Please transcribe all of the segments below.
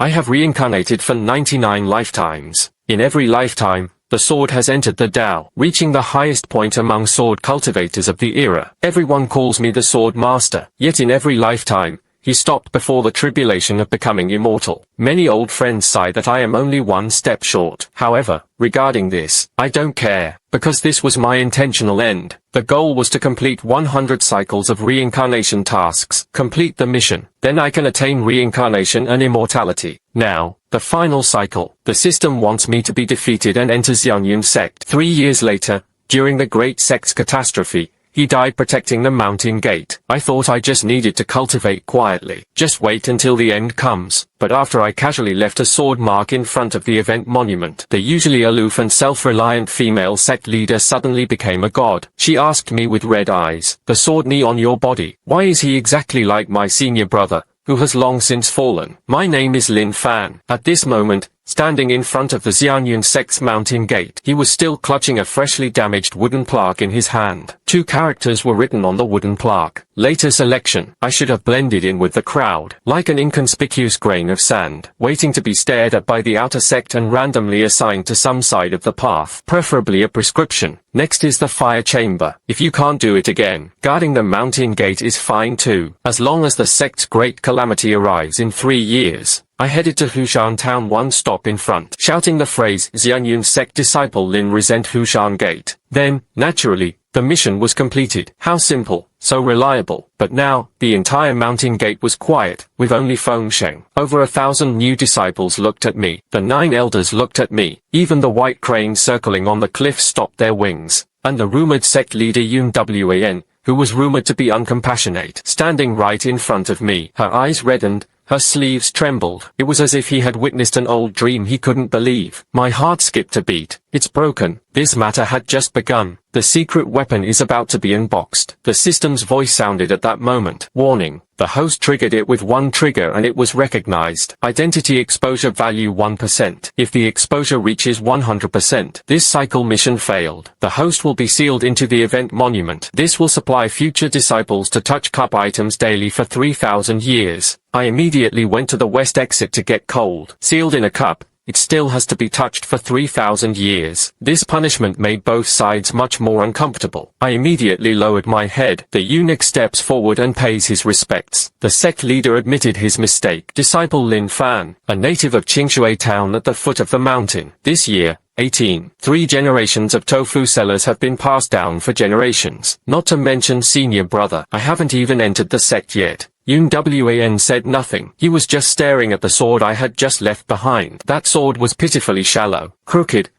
I have reincarnated for 99 lifetimes. In every lifetime, the sword has entered the Tao, reaching the highest point among sword cultivators of the era. Everyone calls me the sword master, yet in every lifetime, he stopped before the tribulation of becoming immortal. Many old friends sigh that I am only one step short. However, regarding this, I don't care, because this was my intentional end. The goal was to complete 100 cycles of reincarnation tasks, complete the mission, then I can attain reincarnation and immortality. Now, the final cycle. The system wants me to be defeated and enter Xianyun sect. 3 years later, during the Great Sect's catastrophe, he died protecting the mountain gate. I thought I just needed to cultivate quietly. Just wait until the end comes. But after I casually left a sword mark in front of the event monument, the usually aloof and self-reliant female sect leader suddenly became a god. She asked me with red eyes, "The sword knee on your body, why is he exactly like my senior brother, who has long since fallen?" My name is Lin Fan. At this moment, standing in front of the Xianyun sect's mountain gate, he was still clutching a freshly damaged wooden plaque in his hand. 2 characters were written on the wooden plaque. Later selection. I should have blended in with the crowd, like an inconspicuous grain of sand, waiting to be stared at by the outer sect and randomly assigned to some side of the path, preferably a prescription. Next is the fire chamber. If you can't do it again, guarding the mountain gate is fine too, as long as the sect's great calamity arrives in 3 years. I headed to Hushan town, one stop in front, shouting the phrase, "Xianyun sect disciple Lin resent Hushan gate." Then, naturally, the mission was completed. How simple, so reliable. But now, the entire mountain gate was quiet, with only Fengsheng. Over 1,000 new disciples looked at me. The 9 elders looked at me. Even the white cranes circling on the cliff stopped their wings. And the rumored sect leader Yun Wan, who was rumored to be uncompassionate, standing right in front of me. Her eyes reddened. Her sleeves trembled. It was as if he had witnessed an old dream he couldn't believe. My heart skipped a beat. It's broken. This matter had just begun. The secret weapon is about to be unboxed. The system's voice sounded at that moment. Warning. The host triggered it with one trigger and it was recognized. Identity exposure value 1%. If the exposure reaches 100%, this cycle mission failed. The host will be sealed into the event monument. This will supply future disciples to touch cup items daily for 3,000 years. I immediately went to the west exit to get cold. Sealed in a cup, it still has to be touched for 3,000 years. This punishment made both sides much more uncomfortable. I immediately lowered my head. The eunuch steps forward and pays his respects. The sect leader admitted his mistake. Disciple Lin Fan, a native of Qingshui town at the foot of the mountain. This year, 3 generations of tofu sellers have been passed down for generations. Not to mention senior brother. I haven't even entered the sect yet. Yun Wan said nothing. He was just staring at the sword I had just left behind. That sword was pitifully shallow, crooked,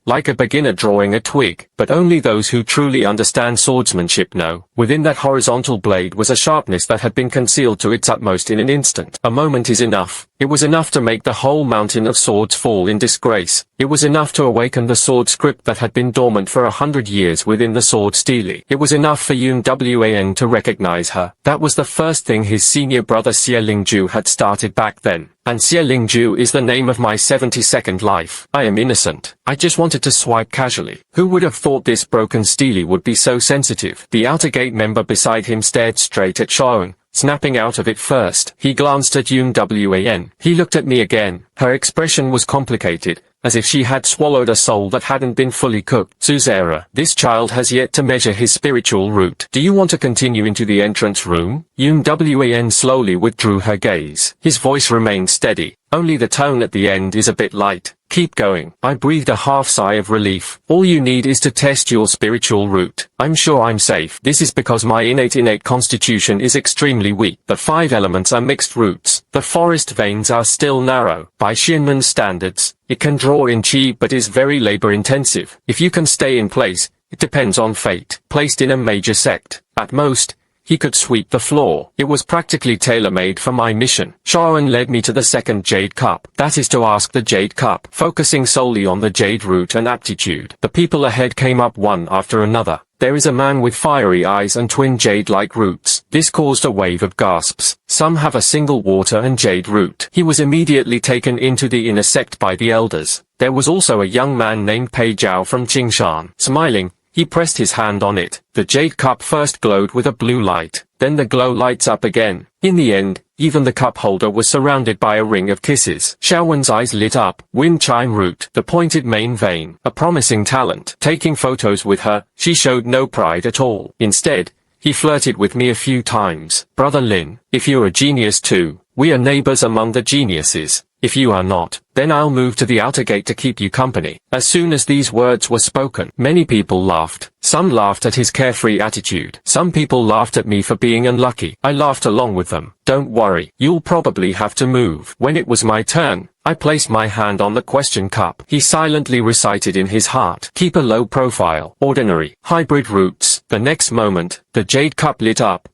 like a beginner drawing a twig. But only those who truly understand swordsmanship know. Within that horizontal blade was a sharpness that had been concealed to its utmost in an instant. A moment is enough. It was enough to make the whole mountain of swords fall in disgrace. It was enough to awaken the sword script that had been dormant for 100 years within the sword stele. It was enough for Yun Wan to recognize her. That was the first thing his senior brother Xie Lingju had started back then. And Xie Lingju is the name of my 72nd life. I am innocent. I just wanted to swipe casually. Who would have thought this broken stele would be so sensitive? The outer gate member beside him stared straight at Shaoran, snapping out of it first. He glanced at Yun Wan. He looked at me again. Her expression was complicated, as if she had swallowed a soul that hadn't been fully cooked. Suzera, this child has yet to measure his spiritual root. Do you want to continue into the entrance room? Yun Wan slowly withdrew her gaze. His voice remained steady. Only the tone at the end is a bit light. Keep going. I breathed a half sigh of relief. All you need is to test your spiritual root. I'm sure I'm safe. This is because my innate constitution is extremely weak. The 5 elements are mixed roots. The forest veins are still narrow. By Xianmen standards, it can draw in qi but is very labor-intensive. If you can stay in place, it depends on fate. Placed in a major sect, at most, he could sweep the floor. It was practically tailor-made for my mission. Shaoran led me to the second Jade Cup. That is to ask the Jade Cup, focusing solely on the Jade root and aptitude. The people ahead came up one after another. There is a man with fiery eyes and twin jade-like roots. This caused a wave of gasps. Some have a single water and jade root. He was immediately taken into the inner sect by the elders. There was also a young man named Pei Jiao from Qingshan. Smiling, He pressed his hand on it. The jade cup first glowed with a blue light, then the glow lights up again. In the end, even the cup holder was surrounded by a ring of kisses. Xiaowen's eyes lit up. Wind chime root, the pointed main vein, a promising talent. Taking photos with her, she showed no pride at all. Instead, he flirted with me a few times. Brother Lin, if you're a genius too, we are neighbors among the geniuses. If you are not, then I'll move to the outer gate to keep you company. As soon as these words were spoken, many people laughed. Some laughed at his carefree attitude. Some people laughed at me for being unlucky. I laughed along with them. Don't worry, you'll probably have to move. When it was my turn, I placed my hand on the question cup. He silently recited in his heart, keep a low profile, ordinary, hybrid roots. The next moment, the jade cup lit up.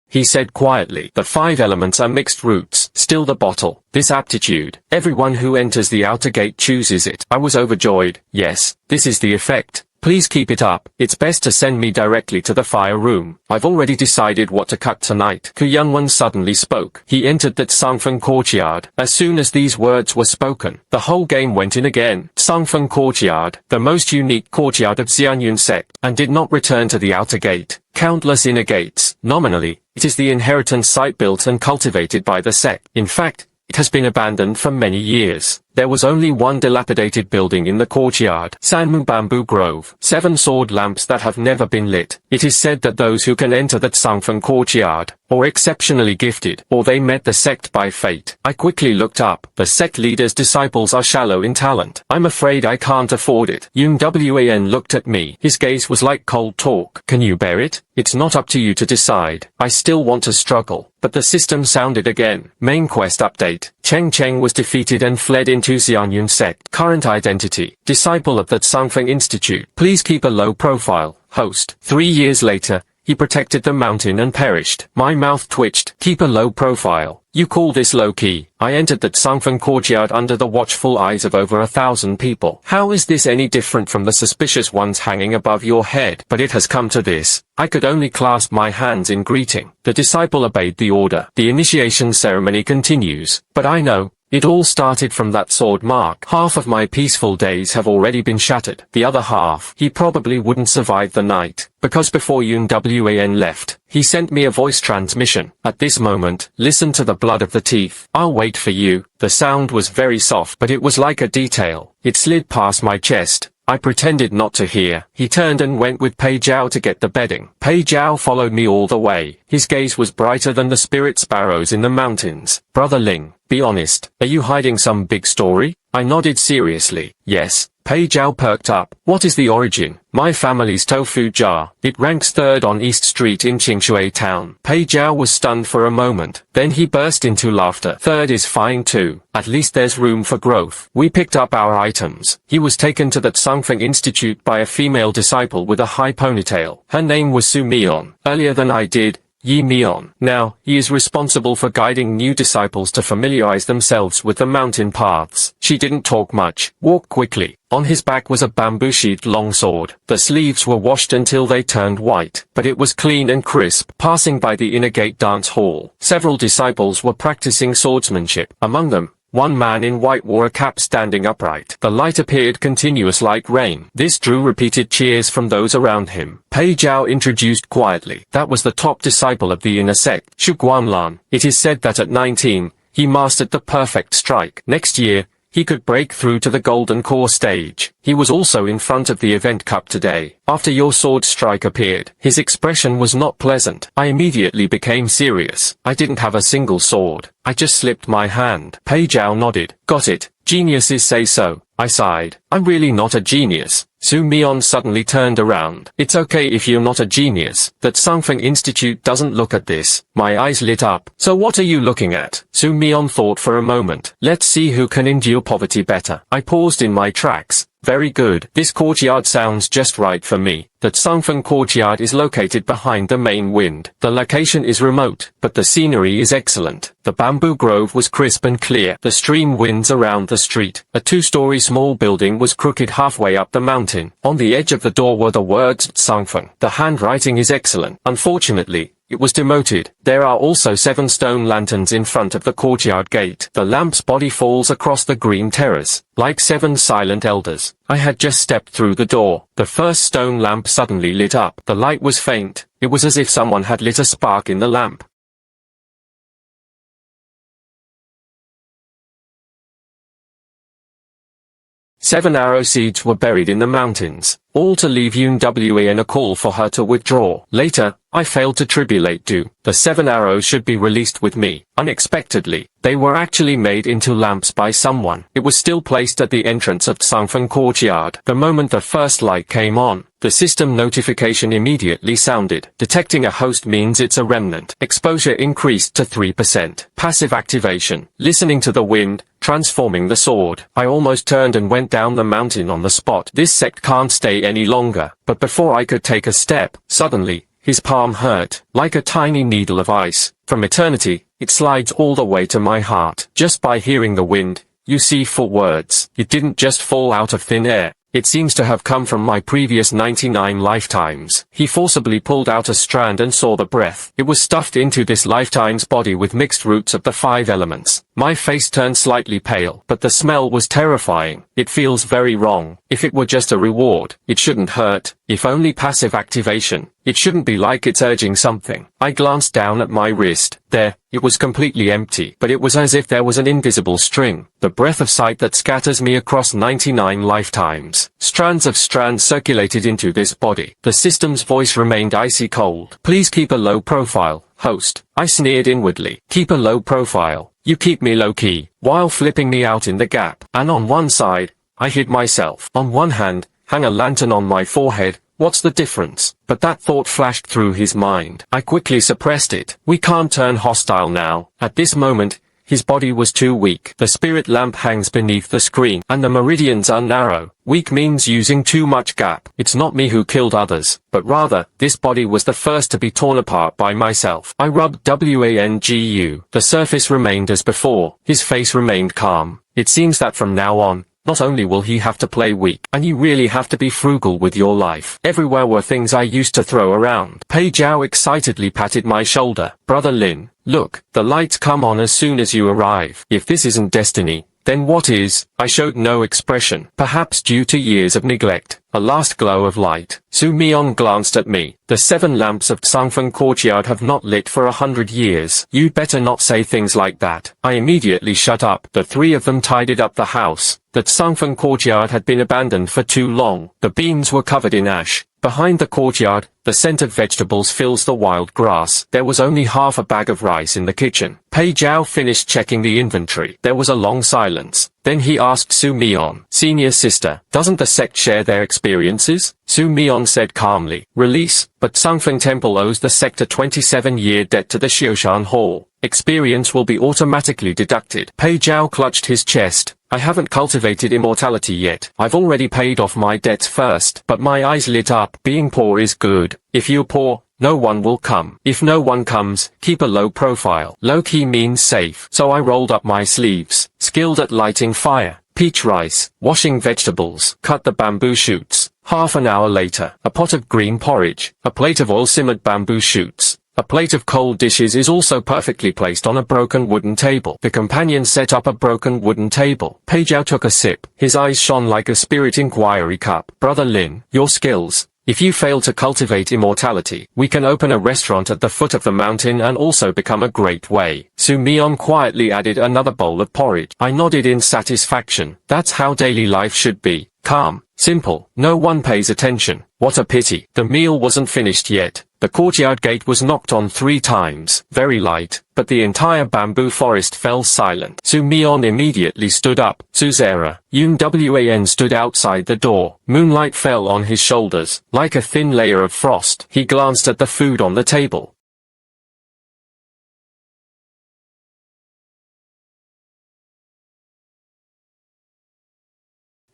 He said quietly, the 5 elements are mixed roots, still the bottle, this aptitude, everyone who enters the outer gate chooses it. I was overjoyed. Yes, this is the effect. Please keep it up. It's best to send me directly to the fire room. I've already decided what to cut tonight. Ku Yunwen suddenly spoke. He entered that Sangfeng courtyard. As soon as these words were spoken, the whole game went in again. Sangfeng courtyard, the most unique courtyard of Xianyun sect, and did not return to the outer gate. Countless inner gates. Nominally, it is the inheritance site built and cultivated by the sect. In fact, it has been abandoned for many years. There was only one dilapidated building in the courtyard, Sanmu Bamboo Grove, 7 sword lamps that have never been lit. It is said that those who can enter that Sangfeng courtyard, or exceptionally gifted, or they met the sect by fate. I quickly looked up. The sect leader's disciples are shallow in talent. I'm afraid I can't afford it. Yun Wan looked at me. His gaze was like cold talk. Can you bear it? It's not up to you to decide. I still want to struggle. But the system sounded again. Main quest update. Cheng Cheng was defeated and fled into Xianyun sect. Current identity. Disciple of that Sangfeng Institute. Please keep a low profile. Host. 3 years later, he protected the mountain and perished. My mouth twitched. Keep a low profile. You call this low-key? I entered that Sangfeng courtyard under the watchful eyes of over 1,000 people. How is this any different from the suspicious ones hanging above your head? But it has come to this. I could only clasp my hands in greeting. The disciple obeyed the order. The initiation ceremony continues. But I know, it all started from that sword mark. Half of my peaceful days have already been shattered. The other half, he probably wouldn't survive the night. Because before Yun Wan left, he sent me a voice transmission. At this moment, listen to the blood of the teeth. I'll wait for you. The sound was very soft, but it was like a detail. It slid past my chest. I pretended not to hear. He turned and went with Pei Zhao to get the bedding. Pei Zhao followed me all the way. His gaze was brighter than the spirit sparrows in the mountains. Brother Ling, be honest. Are you hiding some big story? I nodded seriously. Yes. Pei Zhao perked up. What is the origin? My family's tofu jar. It ranks 3rd on East Street in Qingshui town. Pei Zhao was stunned for a moment. Then he burst into laughter. 3rd is fine too. At least there's room for growth. We picked up our items. He was taken to that Sangfeng Institute by a female disciple with a high ponytail. Her name was Su Mion. Earlier than I did, Yi Mion. Now, he is responsible for guiding new disciples to familiarize themselves with the mountain paths. She didn't talk much, walked quickly. On his back was a bamboo-sheathed longsword. The sleeves were washed until they turned white, but it was clean and crisp. Passing by the inner gate dance hall, several disciples were practicing swordsmanship. Among them, one man in white wore a cap standing upright. The light appeared continuous like rain. This drew repeated cheers from those around him. Pei Zhao introduced quietly. That was the top disciple of the inner sect, Shu Guanlan. It is said that at 19, he mastered the perfect strike. Next year, he could break through to the Golden Core stage. He was also in front of the event cup today. After your sword strike appeared, his expression was not pleasant. I immediately became serious. I didn't have a single sword. I just slipped my hand. Pei Zhao nodded. Got it. Geniuses say so. I sighed. I'm really not a genius. Su Mion suddenly turned around. It's okay if you're not a genius. That Sangfeng Institute doesn't look at this. My eyes lit up. So what are you looking at? Su Mion thought for a moment. Let's see who can endure poverty better. I paused in my tracks. Very good. This courtyard sounds just right for me. That Sangfeng courtyard is located behind the main wind. The location is remote, but the scenery is excellent. The bamboo grove was crisp and clear. The stream winds around the street. A 2-story small building was crooked halfway up the mountain. On the edge of the door were the words Sangfeng. The handwriting is excellent. Unfortunately, it was demoted. There are also 7 stone lanterns in front of the courtyard gate. The lamp's body falls across the green terrace, like 7 silent elders. I had just stepped through the door. The first stone lamp suddenly lit up. The light was faint. It was as if someone had lit a spark in the lamp. Seven arrow seeds were buried in the mountains, all to leave Yun a call for her to withdraw. Later, I failed to tribulate Du. The 7 arrows should be released with me. Unexpectedly, they were actually made into lamps by someone. It was still placed at the entrance of Tsangfeng courtyard. The moment the first light came on, the system notification immediately sounded. Detecting a host means it's a remnant. Exposure increased to 3%. Passive activation. Listening to the wind, transforming the sword. I almost turned and went down the mountain on the spot. This sect can't stay any longer. But before I could take a step, suddenly, his palm hurt, like a tiny needle of ice. From eternity, it slides all the way to my heart. Just by hearing the wind, you see 4 words. It didn't just fall out of thin air. It seems to have come from my previous 99 lifetimes. He forcibly pulled out a strand and saw the breath. It was stuffed into this lifetime's body with mixed roots of the 5 elements. My face turned slightly pale, but the smell was terrifying. It feels very wrong. If it were just a reward, it shouldn't hurt. If only passive activation, it shouldn't be like it's urging something. I glanced down at my wrist. There, it was completely empty, but it was as if there was an invisible string. The breath of sight that scatters me across 99 lifetimes. Strands of strands circulated into this body. The system's voice remained icy cold. Please keep a low profile, host. I sneered inwardly. Keep a low profile. You keep me low-key, while flipping me out in the gap. And on one side, I hid myself. On one hand, hang a lantern on my forehead. What's the difference? But that thought flashed through his mind. I quickly suppressed it. We can't turn hostile now. At this moment, his body was too weak. The spirit lamp hangs beneath the screen, and the meridians are narrow. Weak means using too much gap. It's not me who killed others, but rather, this body was the first to be torn apart by myself. I rubbed Wangu. The surface remained as before. His face remained calm. It seems that from now on, not only will he have to play weak, and you really have to be frugal with your life. Everywhere were things I used to throw around. Pei Zhao excitedly patted my shoulder. Brother Lin, look, the lights come on as soon as you arrive. If this isn't destiny, then what is? I showed no expression, perhaps due to years of neglect. A last glow of light. Su Mion glanced at me. The 7 lamps of Tsangfeng courtyard have not lit for 100 years. You'd better not say things like that. I immediately shut up. The 3 of them tidied up the house. The Tsangfeng courtyard had been abandoned for too long. The beams were covered in ash. Behind the courtyard, the scent of vegetables fills the wild grass. There was only half a bag of rice in the kitchen. Pei Zhao finished checking the inventory. There was a long silence. Then he asked Su Mion, "Senior sister, doesn't the sect share their experiences?" Su Mion said calmly, "Release, but Tsangfeng Temple owes the sect a 27-year debt to the Xioshan Hall. Experience will be automatically deducted." Pei Zhao clutched his chest. I haven't cultivated immortality yet. I've already paid off my debts first. But my eyes lit up. Being poor is good. If you're poor, no one will come. If no one comes, keep a low profile. Low-key means safe. So I rolled up my sleeves. Skilled at lighting fire, peach rice, washing vegetables, cut the bamboo shoots. Half an hour later, a pot of green porridge, a plate of oil-simmered bamboo shoots. A plate of cold dishes is also perfectly placed on a broken wooden table. The companion set up a broken wooden table. Pei Zhao took a sip. His eyes shone like a spirit inquiry cup. Brother Lin, your skills. If you fail to cultivate immortality, we can open a restaurant at the foot of the mountain and also become a great way. Su Mion quietly added another bowl of porridge. I nodded in satisfaction. That's how daily life should be. Calm. Simple. No one pays attention. What a pity. The meal wasn't finished yet. The courtyard gate was knocked on 3 times. Very light, but the entire bamboo forest fell silent. Su Mion immediately stood up. Suzera. Yun stood outside the door. Moonlight fell on his shoulders, like a thin layer of frost. He glanced at the food on the table.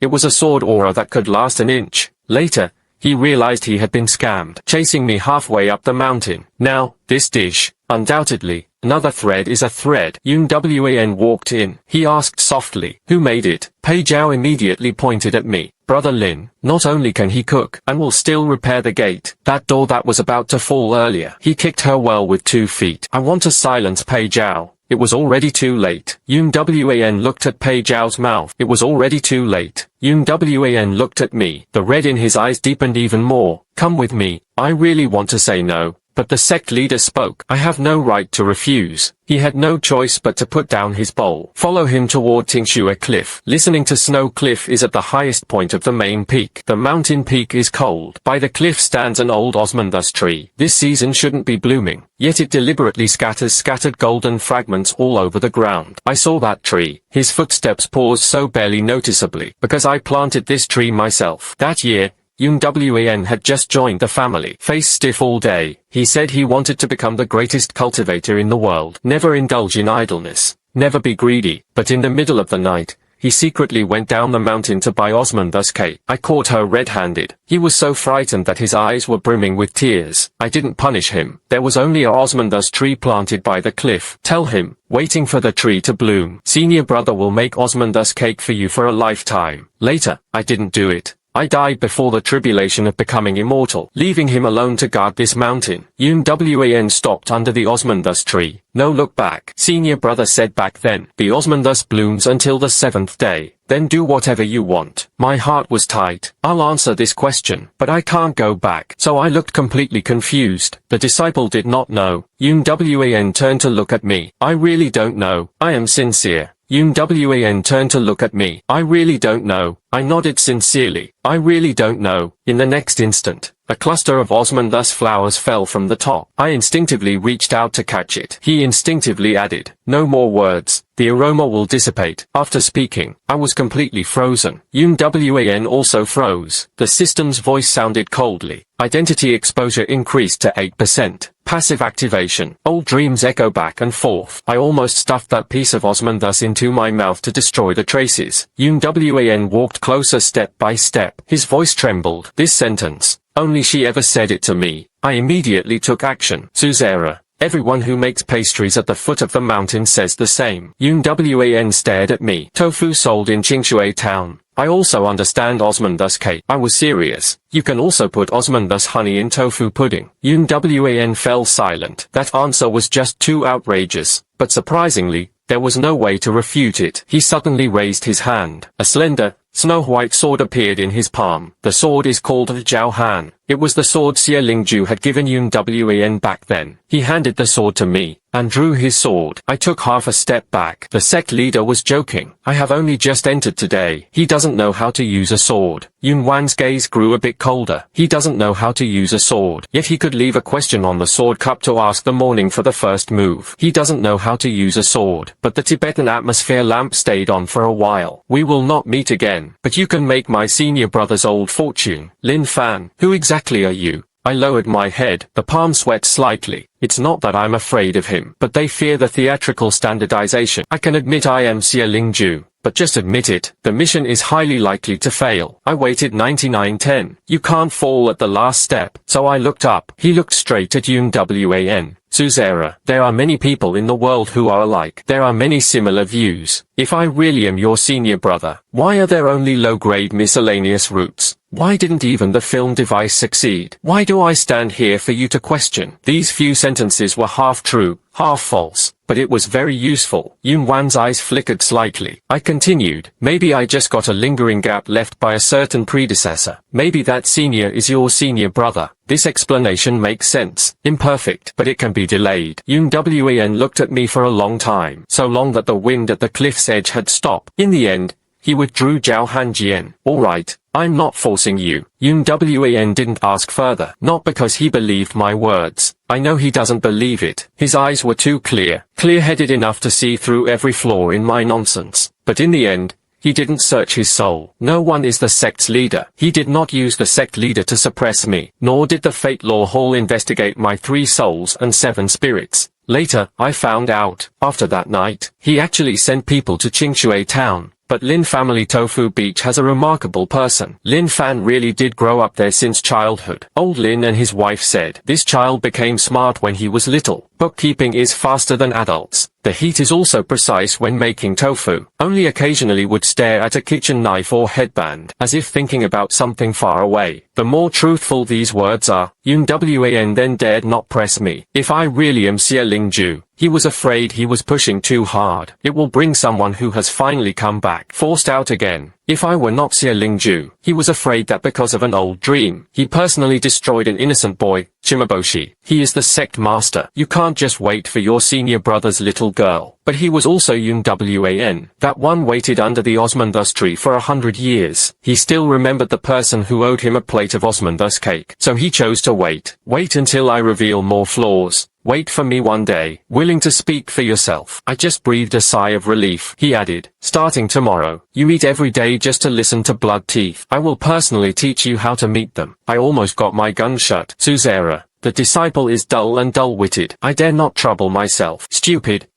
It was a sword aura that could last an inch. Later, He realized he had been scammed, chasing me halfway up the mountain. Now, this dish, undoubtedly, another thread is a thread. Yun Wan walked in. He asked softly, "Who made it?" Pei Zhao immediately pointed at me. "Brother Lin, not only can he cook, and will still repair the gate, that door that was about to fall earlier. He kicked her well with 2 feet. I want to silence Pei Zhao. It was already too late." Yun Wan looked at Pei Zhao's mouth. It was already too late. Yun Wan looked at me. The red in his eyes deepened even more. "Come with me. I really want to say no." But the sect leader spoke. "I have no right to refuse." He had no choice but to put down his bowl. "Follow him toward Tingxue Cliff." Listening to Snow Cliff is at the highest point of the main peak. The mountain peak is cold. By the cliff stands an old osmanthus tree. This season shouldn't be blooming, yet it deliberately scatters scattered golden fragments all over the ground. I saw that tree. His footsteps paused so barely noticeably, because I planted this tree myself. That year, Yun Wan had just joined the family. Face stiff all day, he said he wanted to become the greatest cultivator in the world. Never indulge in idleness. Never be greedy. But in the middle of the night, he secretly went down the mountain to buy osmanthus cake. I caught her red-handed. He was so frightened that his eyes were brimming with tears. I didn't punish him. There was only a osmanthus tree planted by the cliff. Tell him, waiting for the tree to bloom. Senior brother will make osmanthus cake for you for a lifetime. Later, I didn't do it. I died before the tribulation of becoming immortal, leaving him alone to guard this mountain. Yun Wan stopped under the osmanthus tree. "No look back," senior brother said back then. "The osmanthus blooms until the 7th day. Then do whatever you want." My heart was tight. I'll answer this question, but I can't go back. So I looked completely confused. The disciple did not know. Yun Wan turned to look at me. "I really don't know. I am sincere." Yun Wan turned to look at me. "I really don't know." I nodded sincerely. "I really don't know." In the next instant, a cluster of osmanthus flowers fell from the top. I instinctively reached out to catch it. He instinctively added, "No more words. The aroma will dissipate." After speaking, I was completely frozen. Yun Wan also froze. The system's voice sounded coldly. Identity exposure increased to 8%. Passive activation. Old dreams echo back and forth. I almost stuffed that piece of osmanthus into my mouth to destroy the traces. Yun Wan walked closer step by step. His voice trembled. This sentence, only she ever said it to me. I immediately took action. "Suzera, everyone who makes pastries at the foot of the mountain says the same." Yun Wan stared at me. "Tofu sold in Tingxue town. I also understand osmanthus cake." I was serious. "You can also put osmanthus honey in tofu pudding." Yun Wan fell silent. That answer was just too outrageous, but surprisingly, there was no way to refute it. He suddenly raised his hand. A slender, snow-white sword appeared in his palm. The sword is called the Jiao Han. It was the sword Xie Lingju had given Yun Wan back then. He handed the sword to me, and drew his sword. I took half a step back. The sect leader was joking. "I have only just entered today. He doesn't know how to use a sword." Yun Wan's gaze grew a bit colder. He doesn't know how to use a sword. Yet he could leave a question on the sword cup to ask the morning for the first move. He doesn't know how to use a sword. But the Tibetan atmosphere lamp stayed on for a while. "We will not meet again. But you can make my senior brother's old fortune." "Lin Fan, who exactly are you?" I lowered my head. The palm sweat slightly. It's not that I'm afraid of him, but they fear the theatrical standardization. I can admit I am Xie Lingju, but just admit it, the mission is highly likely to fail. I waited 9910. You can't fall at the last step. So I looked up. He looked straight at Yun Wan. "Suzera, there are many people in the world who are alike. There are many similar views. If I really am your senior brother, why are there only low-grade miscellaneous roots? Why didn't even the film device succeed? Why do I stand here for you to question?" These few sentences were half true, half false, but it was very useful. Yun Wan's eyes flickered slightly. I continued, "Maybe I just got a lingering gap left by a certain predecessor. Maybe that senior is your senior brother. This explanation makes sense. Imperfect, but it can be delayed." Yun Wan looked at me for a long time, so long that the wind at the cliff's edge had stopped. In the end, he withdrew Jiao Hanjian. "All right, I'm not forcing you." Yun Wan didn't ask further, not because he believed my words. I know he doesn't believe it. His eyes were too clear-headed enough to see through every flaw in my nonsense. But in the end, he didn't search his soul. No one is the sect's leader. He did not use the sect leader to suppress me, nor did the Fate Law Hall investigate my 3 souls and 7 spirits. Later, I found out, after that night, he actually sent people to Tingxue town. But Lin family Tofu Beach has a remarkable person. Lin Fan really did grow up there since childhood. Old Lin and his wife said, this child became smart when he was little. Bookkeeping is faster than adults. The heat is also precise when making tofu. Only occasionally would stare at a kitchen knife or headband, as if thinking about something far away. The more truthful these words are, Yun Wan then dared not press me. If I really am Xie Lingju, he was afraid he was pushing too hard. It will bring someone who has finally come back. Forced out again. If I were not Xie Lingju, he was afraid that because of an old dream, he personally destroyed an innocent boy, Chimaboshi. He is the sect master. You can't just wait for your senior brother's little girl. But he was also Yun Wan. That one waited under the Osmandus tree for 100 years. He still remembered the person who owed him a plate of Osmandus cake. So he chose to wait. Wait until I reveal more flaws. Wait for me one day, willing to speak for yourself. I just breathed a sigh of relief. He added, starting tomorrow, you eat every day just to listen to blood teeth. I will personally teach you how to meet them. I almost got my gun shut. Suzera, the disciple is dull and dull-witted. I dare not trouble myself. Stupid.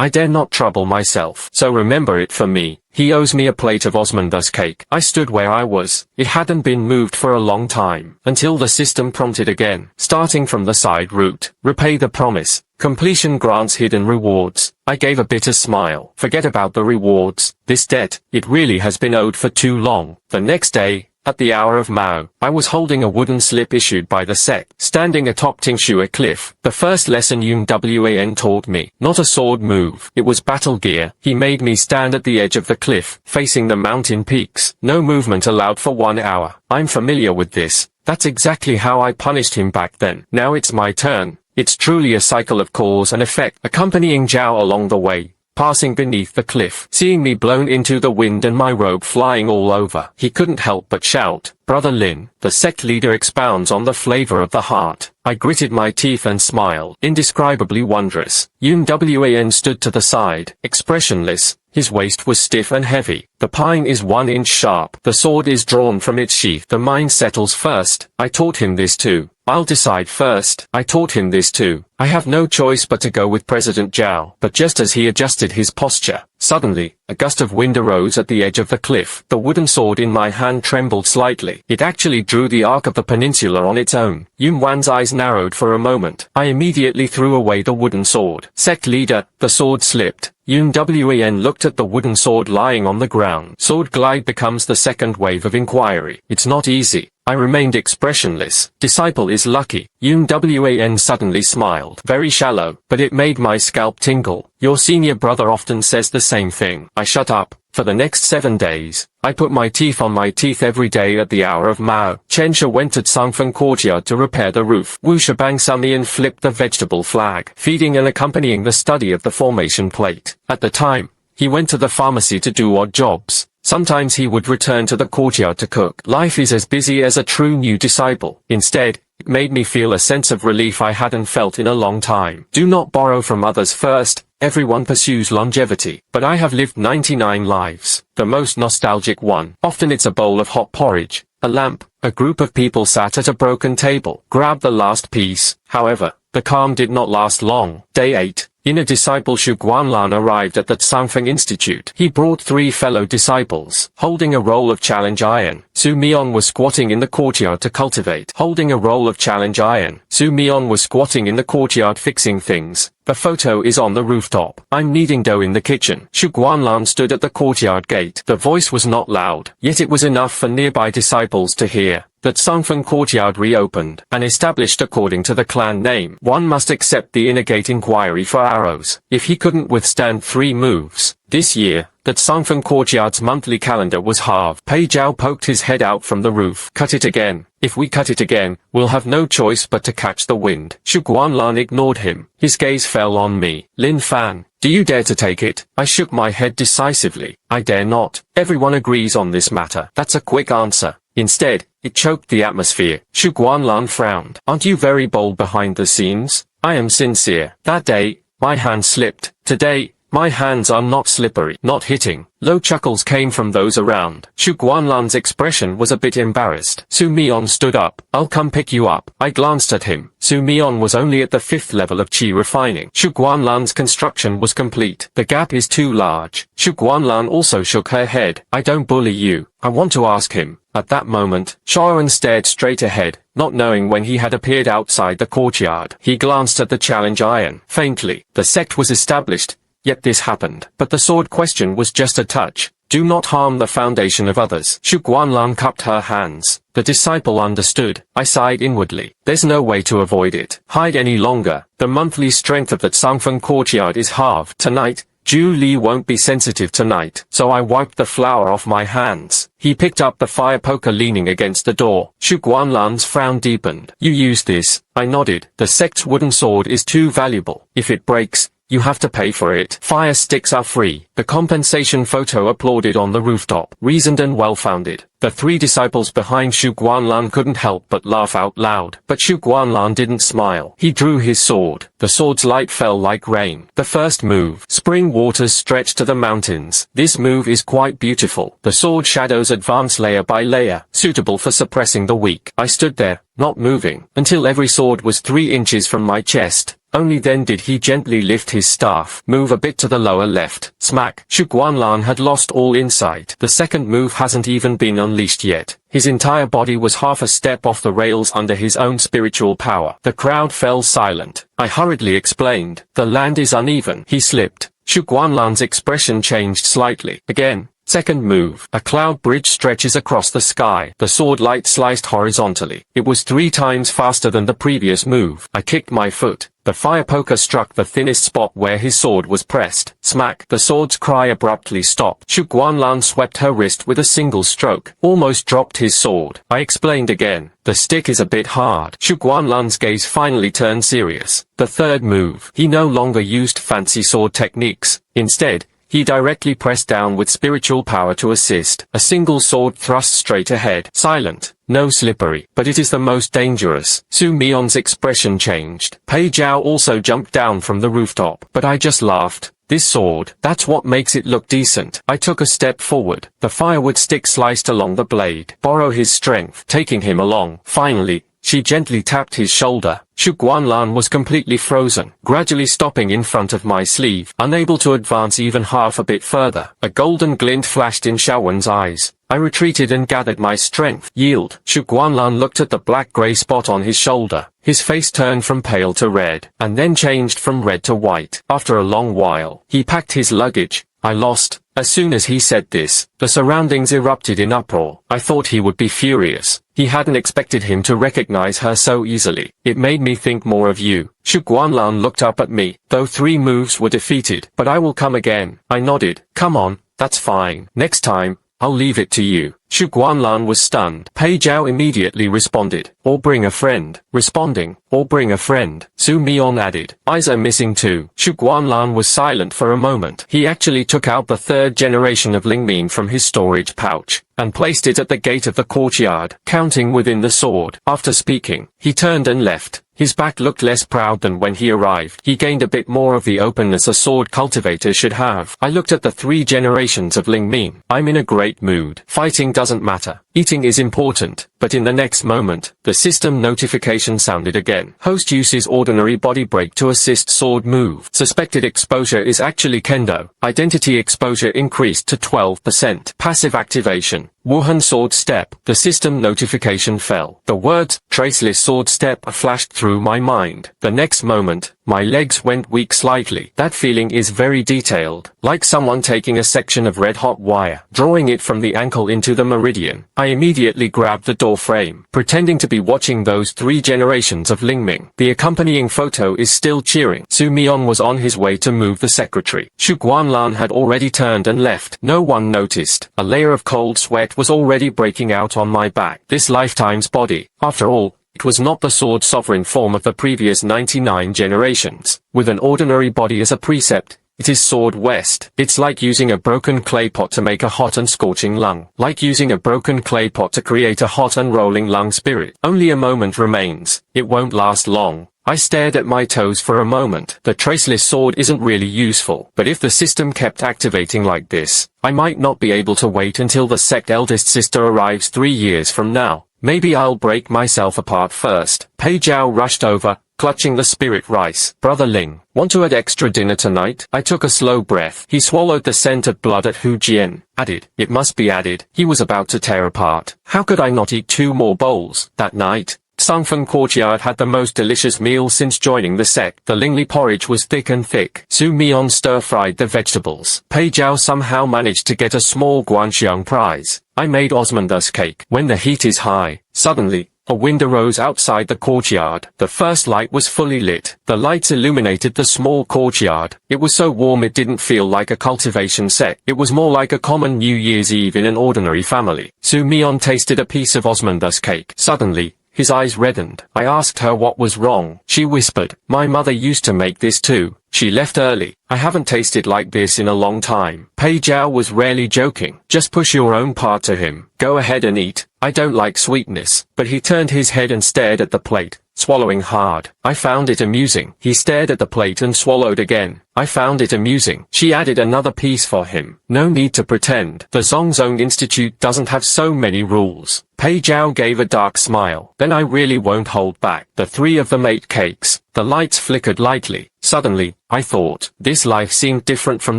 I dare not trouble myself. So remember it for me. He owes me a plate of Osmandus cake. I stood where I was. It hadn't been moved for a long time, until the system prompted again. Starting from the side route. Repay the promise. Completion grants hidden rewards. I gave a bitter smile. Forget about the rewards. This debt, it really has been owed for too long. The next day, at the hour of Mao, I was holding a wooden slip issued by the sect, standing atop Tingxue Cliff. The first lesson Yun Wan taught me, not a sword move. It was battle gear. He made me stand at the edge of the cliff, facing the mountain peaks. No movement allowed for 1 hour. I'm familiar with this. That's exactly how I punished him back then. Now it's my turn. It's truly a cycle of cause and effect, accompanying Zhao along the way. Passing beneath the cliff, seeing me blown into the wind and my robe flying all over. He couldn't help but shout, Brother Lin. The sect leader expounds on the flavor of the heart. I gritted my teeth and smiled. Indescribably wondrous. Yun Wan stood to the side, expressionless. His waist was stiff and heavy. The pine is 1 inch sharp. The sword is drawn from its sheath. The mind settles first. I taught him this too. I'll decide first. I taught him this too. I have no choice but to go with President Zhao. But just as he adjusted his posture, suddenly, a gust of wind arose at the edge of the cliff. The wooden sword in my hand trembled slightly. It actually drew the arc of the peninsula on its own. Yun Wan's eyes narrowed for a moment. I immediately threw away the wooden sword. Sect leader, the sword slipped. Yun Wan looked at the wooden sword lying on the ground. Sword glide becomes the second wave of inquiry. It's not easy. I remained expressionless. Disciple is lucky. Yun Wan suddenly smiled. Very shallow, but it made my scalp tingle. Your senior brother often says the same thing. I shut up. For the next 7 days, I put my teeth on my teeth every day at the hour of Mao. Chen Shi went to Sangfen courtyard to repair the roof. Wu Shabang Sumian flipped the vegetable flag, feeding and accompanying the study of the formation plate. At the time, he went to the pharmacy to do odd jobs. Sometimes he would return to the courtyard to cook. Life is as busy as a true new disciple. Instead, it made me feel a sense of relief I hadn't felt in a long time. Do not borrow from others first. Everyone pursues longevity, but I have lived 99 lives. The most nostalgic one. Often it's a bowl of hot porridge, a lamp, a group of people sat at a broken table. Grab the last piece. However, the calm did not last long. Day 8. Inner disciple Xu Guanlan arrived at the Sangfeng Institute. He brought 3 fellow disciples, holding a roll of challenge iron. Su Mion was squatting in the courtyard to cultivate. Holding a roll of challenge iron. Su Mion was squatting in the courtyard fixing things. The photo is on the rooftop. I'm kneading dough in the kitchen. Xu Guanlan stood at the courtyard gate. The voice was not loud, yet it was enough for nearby disciples to hear. That Sangfeng courtyard reopened, and established according to the clan name. One must accept the inner gate inquiry for arrows. If he couldn't withstand 3 moves, this year, that Sangfeng courtyard's monthly calendar was halved. Pei Zhao poked his head out from the roof. Cut it again. If we cut it again, we'll have no choice but to catch the wind. Xu Guanlan ignored him. His gaze fell on me. Lin Fan, do you dare to take it? I shook my head decisively. I dare not. Everyone agrees on this matter. That's a quick answer. Instead, it choked the atmosphere. Xu Guanlan frowned. Aren't you very bold behind the scenes? I am sincere. That day, my hand slipped. Today, My hands are not slippery. Not hitting. Low chuckles came from those around. Shu Guanlan's expression was a bit embarrassed. Su Mion stood up. I'll come pick you up. I glanced at him. Su Mion was only at the 5th level of Qi refining. Shu Guanlan's construction was complete. The gap is too large. Shu Guanlan also shook her head. I don't bully you. I want to ask him. At that moment, Shaoran stared straight ahead, not knowing when he had appeared outside the courtyard. He glanced at the challenge iron. Faintly, the sect was established. Yet this happened. But the sword question was just a touch. Do not harm the foundation of others. Shu Guanlan cupped her hands. The disciple understood. I sighed inwardly. There's no way to avoid it. Hide any longer. The monthly strength of that Sangfeng courtyard is halved. Tonight, Zhu Li won't be sensitive tonight. So I wiped the flour off my hands. He picked up the fire poker leaning against the door. Shu Guanlan's frown deepened. You use this. I nodded. The sect's wooden sword is too valuable. If it breaks, you have to pay for it. Fire sticks are free. The compensation photo applauded on the rooftop. Reasoned and well-founded. The 3 disciples behind Shu Guanlan couldn't help but laugh out loud. But Shu Guanlan didn't smile. He drew his sword. The sword's light fell like rain. The first move. Spring waters stretch to the mountains. This move is quite beautiful. The sword shadows advance layer by layer, suitable for suppressing the weak. I stood there, not moving, until every sword was 3 inches from my chest. Only then did he gently lift his staff. Move a bit to the lower left. Smack. Shu Guanlan had lost all insight. The second move hasn't even been unleashed yet. His entire body was half a step off the rails under his own spiritual power. The crowd fell silent. I hurriedly explained. The land is uneven. He slipped. Shu Guanlan's expression changed slightly. Again. Second move. A cloud bridge stretches across the sky. The sword light sliced horizontally. It was 3 times faster than the previous move. I kicked my foot. The fire poker struck the thinnest spot where his sword was pressed. Smack. The sword's cry abruptly stopped. Shu Guanlan swept her wrist with a single stroke. Almost dropped his sword. I explained again. The stick is a bit hard. Shu Guanlan's gaze finally turned serious. The third move. He no longer used fancy sword techniques. Instead, he directly pressed down with spiritual power to assist. A single sword thrust straight ahead. Silent. No slippery. But it is the most dangerous. Su Mion's expression changed. Pei Zhao also jumped down from the rooftop. But I just laughed. This sword, that's what makes it look decent. I took a step forward. The firewood stick sliced along the blade. Borrow his strength. Taking him along. Finally, she gently tapped his shoulder. Shu Guanlan was completely frozen, gradually stopping in front of my sleeve, unable to advance even half a bit further. A golden glint flashed in Shaowen's eyes. I retreated and gathered my strength. Yield. Shu Guanlan looked at the black-gray spot on his shoulder. His face turned from pale to red, and then changed from red to white. After a long while, he packed his luggage. I lost. As soon as he said this, the surroundings erupted in uproar. I thought he would be furious. He hadn't expected him to recognize her so easily. It made me think more of you. Shu Guanlan looked up at me, though 3 moves were defeated. But I will come again. I nodded. Come on, that's fine. Next time, I'll leave it to you. Shu Guanlan was stunned. Pei Zhao immediately responded. Or bring a friend. Responding. Or bring a friend. Su Mion added. Eyes are missing too. Shu Guanlan was silent for a moment. He actually took out the 3rd generation of Lingmin from his storage pouch, and placed it at the gate of the courtyard, counting within the sword. After speaking, he turned and left. His back looked less proud than when he arrived. He gained a bit more of the openness a sword cultivator should have. I looked at the 3 generations of Lingmin. I'm in a great mood. Fighting doesn't matter. Eating is important. But in the next moment, the system notification sounded again. Host uses ordinary body break to assist sword move. Suspected exposure is actually kendo. Identity exposure increased to 12%. Passive activation. Wuhan sword step. The system notification fell. The words, traceless sword step, flashed through my mind. The next moment, my legs went weak slightly. That feeling is very detailed. Like someone taking a section of red-hot wire, drawing it from the ankle into the meridian. I immediately grabbed the door frame, pretending to be watching those 3 generations of Lingming. The accompanying photo is still cheering. Su Mion was on his way to move the secretary. Shu Guanlan had already turned and left. No one noticed. A layer of cold sweat was already breaking out on my back. This lifetime's body, after all, it was not the sword sovereign form of the previous 99 generations. With an ordinary body as a precept, It is sword west. It's like using a broken clay pot to make a hot and scorching lung. Like using a broken clay pot to create a hot and rolling lung spirit. Only a moment remains. It won't last long. I stared at my toes for a moment. The traceless sword isn't really useful, but if the system kept activating like this, I might not be able to wait until the sect eldest sister arrives 3 years from now. Maybe I'll break myself apart first. Pei Zhao rushed over, clutching the spirit rice. Brother Ling, want to add extra dinner tonight? I took a slow breath. He swallowed the scent of blood at Hu Jian. Added. It must be added. He was about to tear apart. How could I not eat 2 more bowls? That night, Sangfen Courtyard had the most delicious meal since joining the sect. The Lingli porridge was thick and thick. Su Mian stir-fried the vegetables. Pei Zhao somehow managed to get a small Guanxiang prize. I made osmanthus cake. When the heat is high, suddenly, a wind arose outside the courtyard. The first light was fully lit. The lights illuminated the small courtyard. It was so warm it didn't feel like a cultivation set. It was more like a common New Year's Eve in an ordinary family. Su Mian tasted a piece of osmanthus cake. Suddenly, his eyes reddened. I asked her what was wrong. She whispered, "My mother used to make this too. She left early. I haven't tasted like this in a long time." Pei Zhao was rarely joking. Just push your own part to him. Go ahead and eat. I don't like sweetness. But he turned his head and stared at the plate, swallowing hard. I found it amusing. He stared at the plate and swallowed again. I found it amusing. She added another piece for him. No need to pretend. The Zongzong Institute doesn't have so many rules. Pei Zhao gave a dark smile. Then I really won't hold back. The 3 of them ate cakes. The lights flickered lightly. Suddenly, I thought, this life seemed different from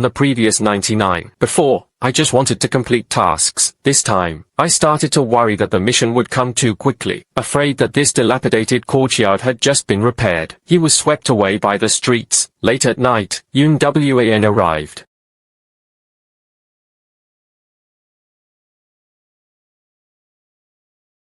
the previous 99. Before, I just wanted to complete tasks. This time, I started to worry that the mission would come too quickly, afraid that this dilapidated courtyard had just been repaired. He was swept away by the streets. Late at night, Yun Wan arrived.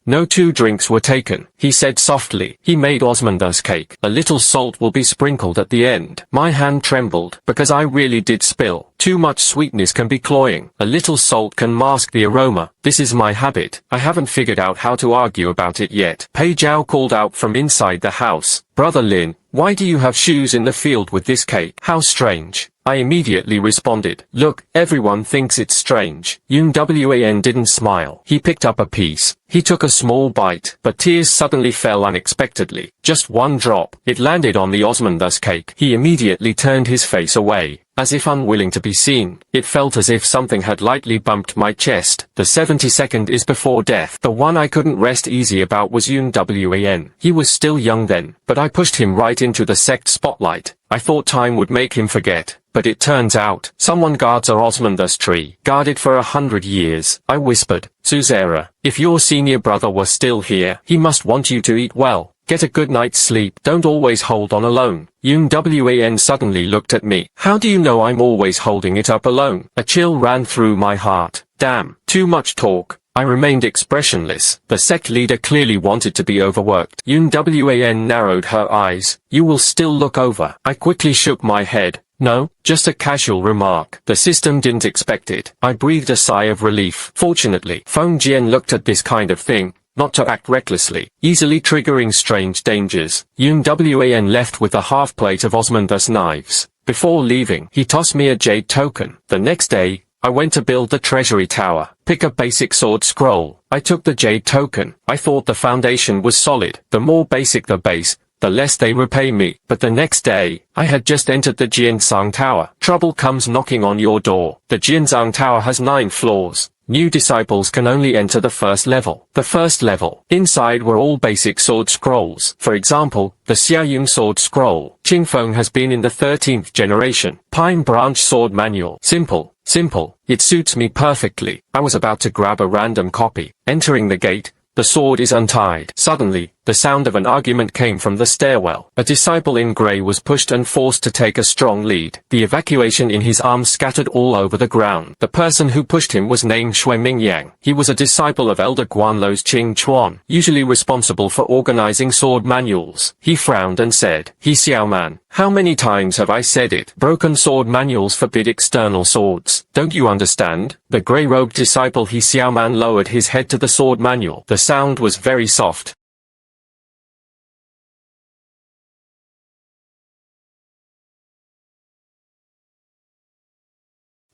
No 2 drinks were taken, he said softly. He made osmanthus cake. A little salt will be sprinkled at the end. My hand trembled, because I really did spill. Too much sweetness can be cloying. A little salt can mask the aroma. This is my habit. I haven't figured out how to argue about it yet. Pei Zhao called out from inside the house. Brother Lin, why do you have shoes in the field with this cake? How strange. I immediately responded. Look, everyone thinks it's strange. Yun Wan didn't smile. He picked up a piece. He took a small bite, but tears suddenly fell unexpectedly. Just 1 drop. It landed on the osmanthus cake. He immediately turned his face away, as if unwilling to be seen. It felt as if something had lightly bumped my chest. The 72nd is before death. The one I couldn't rest easy about was Yun Wan. He was still young then, but I pushed him right into the sect spotlight. I thought time would make him forget. But it turns out, someone guards a osmanthus tree, guarded for 100 years. I whispered, Suzera, if your senior brother was still here, he must want you to eat well. Get a good night's sleep. Don't always hold on alone. Yun Wan suddenly looked at me. How do you know I'm always holding it up alone? A chill ran through my heart. Damn, too much talk. I remained expressionless. The sect leader clearly wanted to be overworked. Yun Wan narrowed her eyes. You will still look over. I quickly shook my head. No, just a casual remark. The system didn't expect it. I breathed a sigh of relief. Fortunately, Feng Jian looked at this kind of thing, not to act recklessly, easily triggering strange dangers. Yun Wan left with a half plate of osmanthus knives. Before leaving, he tossed me a jade token. The next day, I went to build the treasury tower. Pick a basic sword scroll. I took the jade token. I thought the foundation was solid. The more basic the base, the less they repay me. But the next day, I had just entered the Jianzhang Tower. Trouble comes knocking on your door. The Jianzhang Tower has 9 floors. New disciples can only enter the first level. The first level. Inside were all basic sword scrolls. For example, the Xiaoyun sword scroll. Qingfeng has been in the 13th generation. Pine branch sword manual. Simple. Simple. It suits me perfectly. I was about to grab a random copy. Entering the gate, the sword is untied. Suddenly, the sound of an argument came from the stairwell. A disciple in grey was pushed and forced to take a strong lead. The evacuation in his arms scattered all over the ground. The person who pushed him was named Manhua Yang. He was a disciple of Elder Guanlou's Qing Chuan, usually responsible for organizing sword manuals. He frowned and said, He Xiaoman, how many times have I said it? Broken sword manuals forbid external swords. Don't you understand? The grey-robed disciple He Xiaoman lowered his head to the sword manual. The sound was very soft.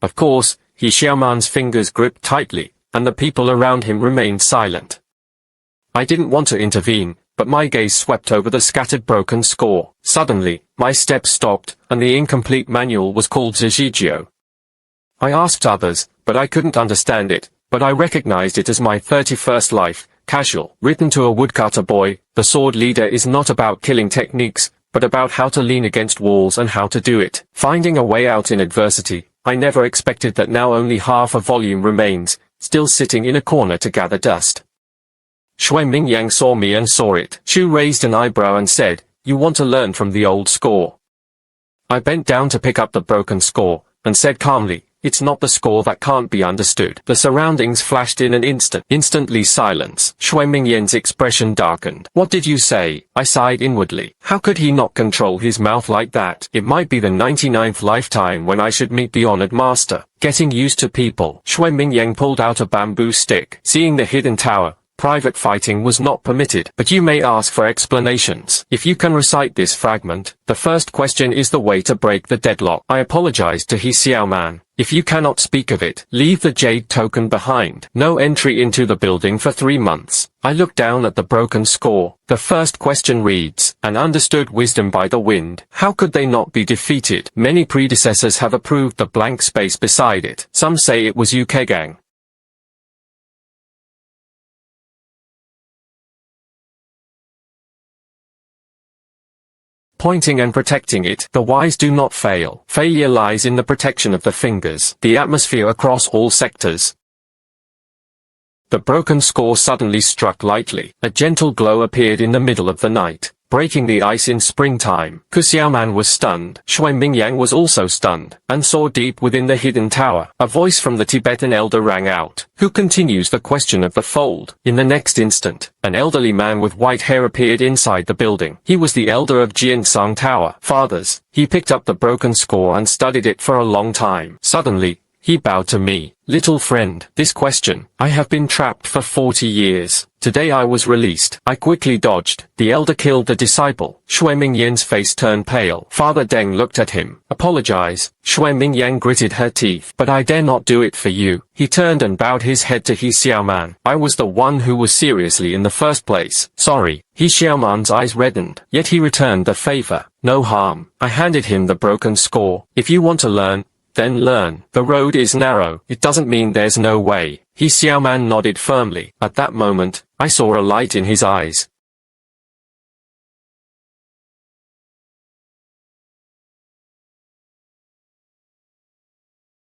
Of course, He Xiaoman's fingers gripped tightly, and the people around him remained silent. I didn't want to intervene, but my gaze swept over the scattered broken score. Suddenly, my steps stopped, and the incomplete manual was called Zhizhijio. I asked others, but I couldn't understand it, but I recognized it as my 31st life, casual. Written to a woodcutter boy, the sword leader is not about killing techniques, but about how to lean against walls and how to do it. Finding a way out in adversity, I never expected that now only half a volume remains, still sitting in a corner to gather dust. Shui Mingyang saw me and saw it. Shu raised an eyebrow and said, "You want to learn from the old score." I bent down to pick up the broken score, and said calmly, "It's not the score that can't be understood." The surroundings flashed in an instant. Instantly silence. Shui Mingyang's expression darkened. "What did you say?" I sighed inwardly. How could he not control his mouth like that? It might be the 99th lifetime when I should meet the honored master. Getting used to people. Shui Mingyang pulled out a bamboo stick. Seeing the hidden tower, private fighting was not permitted, but you may ask for explanations. If you can recite this fragment, the first question is the way to break the deadlock. I apologized to He Xiaoman. If you cannot speak of it, leave the jade token behind. No entry into the building for 3 months. I looked down at the broken score. The first question reads, "An understood wisdom by the wind. How could they not be defeated? Many predecessors have approved the blank space beside it. Some say it was Yu Kegang. Pointing and protecting it. The wise do not fail. Failure lies in the protection of the fingers. The atmosphere across all sectors." The broken score suddenly struck lightly. A gentle glow appeared in the middle of the night, breaking the ice in springtime. Ku Xiaoman was stunned. Shui Mingyang was also stunned, and saw deep within the hidden tower. A voice from the Tibetan elder rang out. "Who continues the question of the fold?" In the next instant, an elderly man with white hair appeared inside the building. He was the elder of Jiansang Tower. Fathers. He picked up the broken score and studied it for a long time. Suddenly, he bowed to me. "Little friend, this question, I have been trapped for 40 years. Today I was released." I quickly dodged. The elder killed the disciple. Shui Mingyang's face turned pale. Father Deng looked at him. "Apologize." Shui Mingyang gritted her teeth. "But I dare not do it for you." He turned and bowed his head to He Xiaoman. "I was the one who was seriously in the first place. Sorry." He Xiaoman's eyes reddened, yet he returned the favor. "No harm." I handed him the broken score. "If you want to learn, then learn. The road is narrow. It doesn't mean there's no way." He Xiaoman nodded firmly. At that moment, I saw a light in his eyes.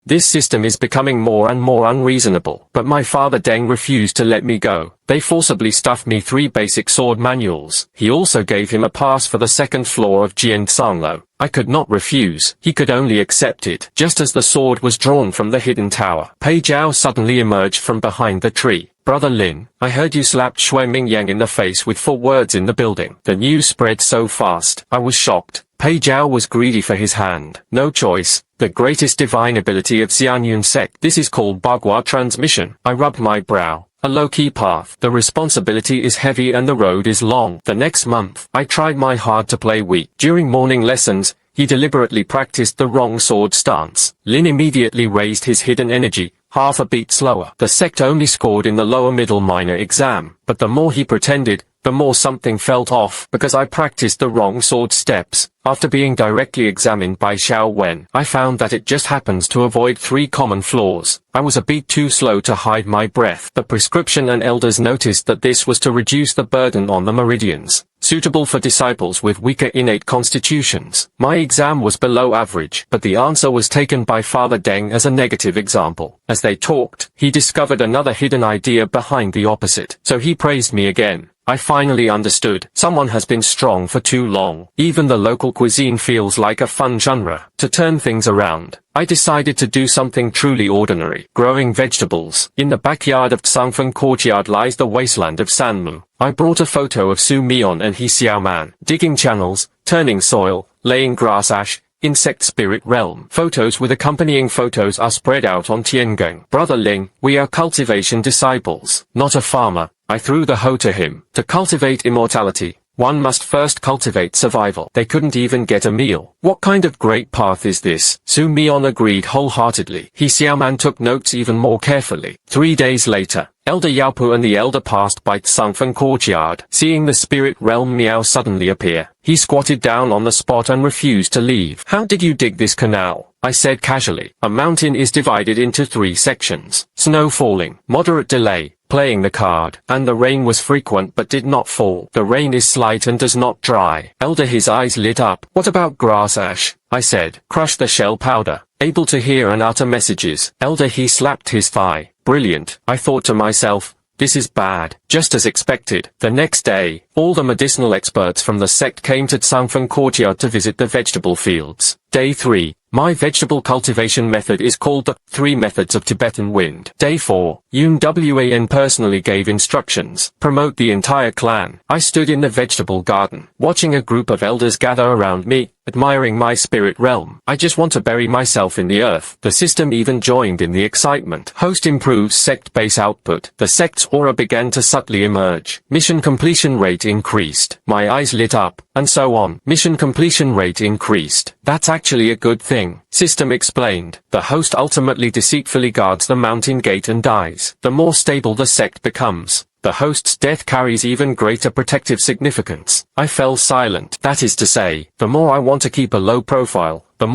This system is becoming more and more unreasonable. But my father Deng refused to let me go. They forcibly stuffed me 3 basic sword manuals. He also gave him a pass for the 2nd floor of Jiansanglo. I could not refuse. He could only accept it. Just as the sword was drawn from the hidden tower, Pei Zhao suddenly emerged from behind the tree. "Brother Lin, I heard you slapped Shui Mingyang in the face with 4 words in the building." The news spread so fast. I was shocked. Pei Zhao was greedy for his hand. No choice. The greatest divine ability of Xianyun sect. This is called Bagua transmission. I rubbed my brow. A low-key path. The responsibility is heavy and the road is long. The next month, I tried my hard to play weak. During morning lessons, he deliberately practiced the wrong sword stance. Lin immediately raised his hidden energy, half a beat slower. The sect only scored in the lower middle minor exam, but the more he pretended, the more something felt off, because I practiced the wrong sword steps. After being directly examined by Xiao Wen, I found that it just happens to avoid 3 common flaws. I was a beat too slow to hide my breath. The prescription and elders noticed that this was to reduce the burden on the meridians, suitable for disciples with weaker innate constitutions. My exam was below average, but the answer was taken by Father Deng as a negative example. As they talked, he discovered another hidden idea behind the opposite, so he praised me again. I finally understood. Someone has been strong for too long. Even the local cuisine feels like a fun genre. To turn things around, I decided to do something truly ordinary. Growing vegetables. In the backyard of Tsangfeng Courtyard lies the wasteland of Sanmu. I brought a photo of Su Mion and He Xiaoman. Digging channels, turning soil, laying grass ash, insect spirit realm. Photos with accompanying photos are spread out on Tiangang. Brother Ling, we are cultivation disciples, not a farmer. I threw the hoe to him. To cultivate immortality, One must first cultivate survival. They couldn't even get a meal. What kind of great path is this? Su Mion agreed wholeheartedly. He Xiaoman took notes even more carefully. 3 days later, Elder Yaopu and the elder passed by Tsangfeng courtyard. Seeing the spirit realm Miao suddenly appear, he squatted down on the spot and refused to leave. How did you dig this canal? I said casually. A mountain is divided into 3 sections. Snow falling, moderate delay, playing the card, and the rain was frequent but did not fall. The rain is slight and does not dry. Elder, his eyes lit up. What about grass ash? I said. Crush the shell powder. Able to hear and utter messages. Elder, he slapped his thigh. Brilliant. I thought to myself, this is bad. Just as expected. The next day, all the medicinal experts from the sect came to Tsangfeng courtyard to visit the vegetable fields. Day 3. My vegetable cultivation method is called the 3 methods of Tibetan wind. Day 4. Yun Wan personally gave instructions. Promote the entire clan. I stood in the vegetable garden, watching a group of elders gather around me, admiring my spirit realm. I just want to bury myself in the earth. The system even joined in the excitement. Host improves sect base output. The sect's aura began to subtly emerge. Mission completion rate increased. My eyes lit up, and so on. Mission completion rate increased. That's actually a good thing. System explained. The host ultimately deceitfully guards the mountain gate and dies. The more stable the sect becomes, the host's death carries even greater protective significance. I fell silent. That is to say, the more I want to keep a low profile, the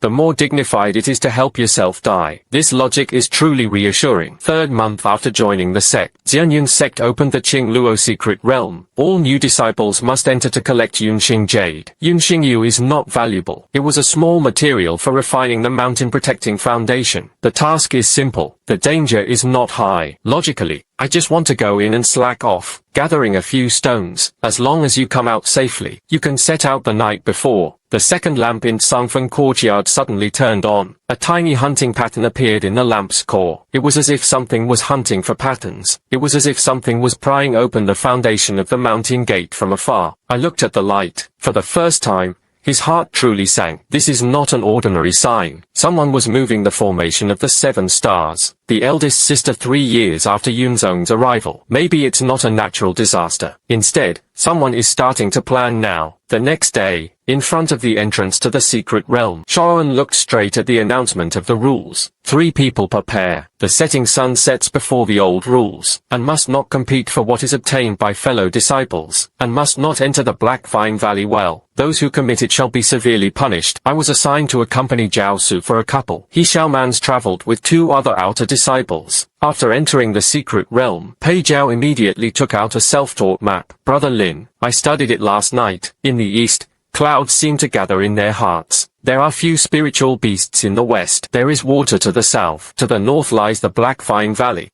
more dignified it is to help yourself die. This logic is truly reassuring. 3rd month after joining the sect, Xianyun's sect opened the Qingluo secret realm. All new disciples must enter to collect Yunxing jade. Yunxing Yu is not valuable. It was a small material for refining the mountain protecting foundation. The task is simple. The danger is not high. Logically, I just want to go in and slack off, gathering a few stones. As long as you come out safely, you can set out the night before. The second lamp in Tsangfeng courtyard suddenly turned on. A tiny hunting pattern appeared in the lamp's core. It was as if something was hunting for patterns. It was as if something was prying open the foundation of the mountain gate from afar. I looked at the light. For the first time, his heart truly sank. This is not an ordinary sign. Someone was moving the formation of the 7 stars. The eldest sister 3 years after Yunzong's arrival. Maybe it's not a natural disaster. Instead, someone is starting to plan now. The next day, in front of the entrance to the secret realm, Shaoan looked straight at the announcement of the rules. 3 people per pair. The setting sun sets before the old rules, and must not compete for what is obtained by fellow disciples, and must not enter the Black Vine Valley well. Those who commit it shall be severely punished. I was assigned to accompany Jiao Su for a couple. He Xiaomans traveled with 2 other outer disciples. After entering the secret realm, Pei Jiao immediately took out a self-taught map. Brother Lin, I studied it last night. In the east, clouds seem to gather in their hearts. There are few spiritual beasts in the west. There is water to the south. To the north lies the Black Vine Valley.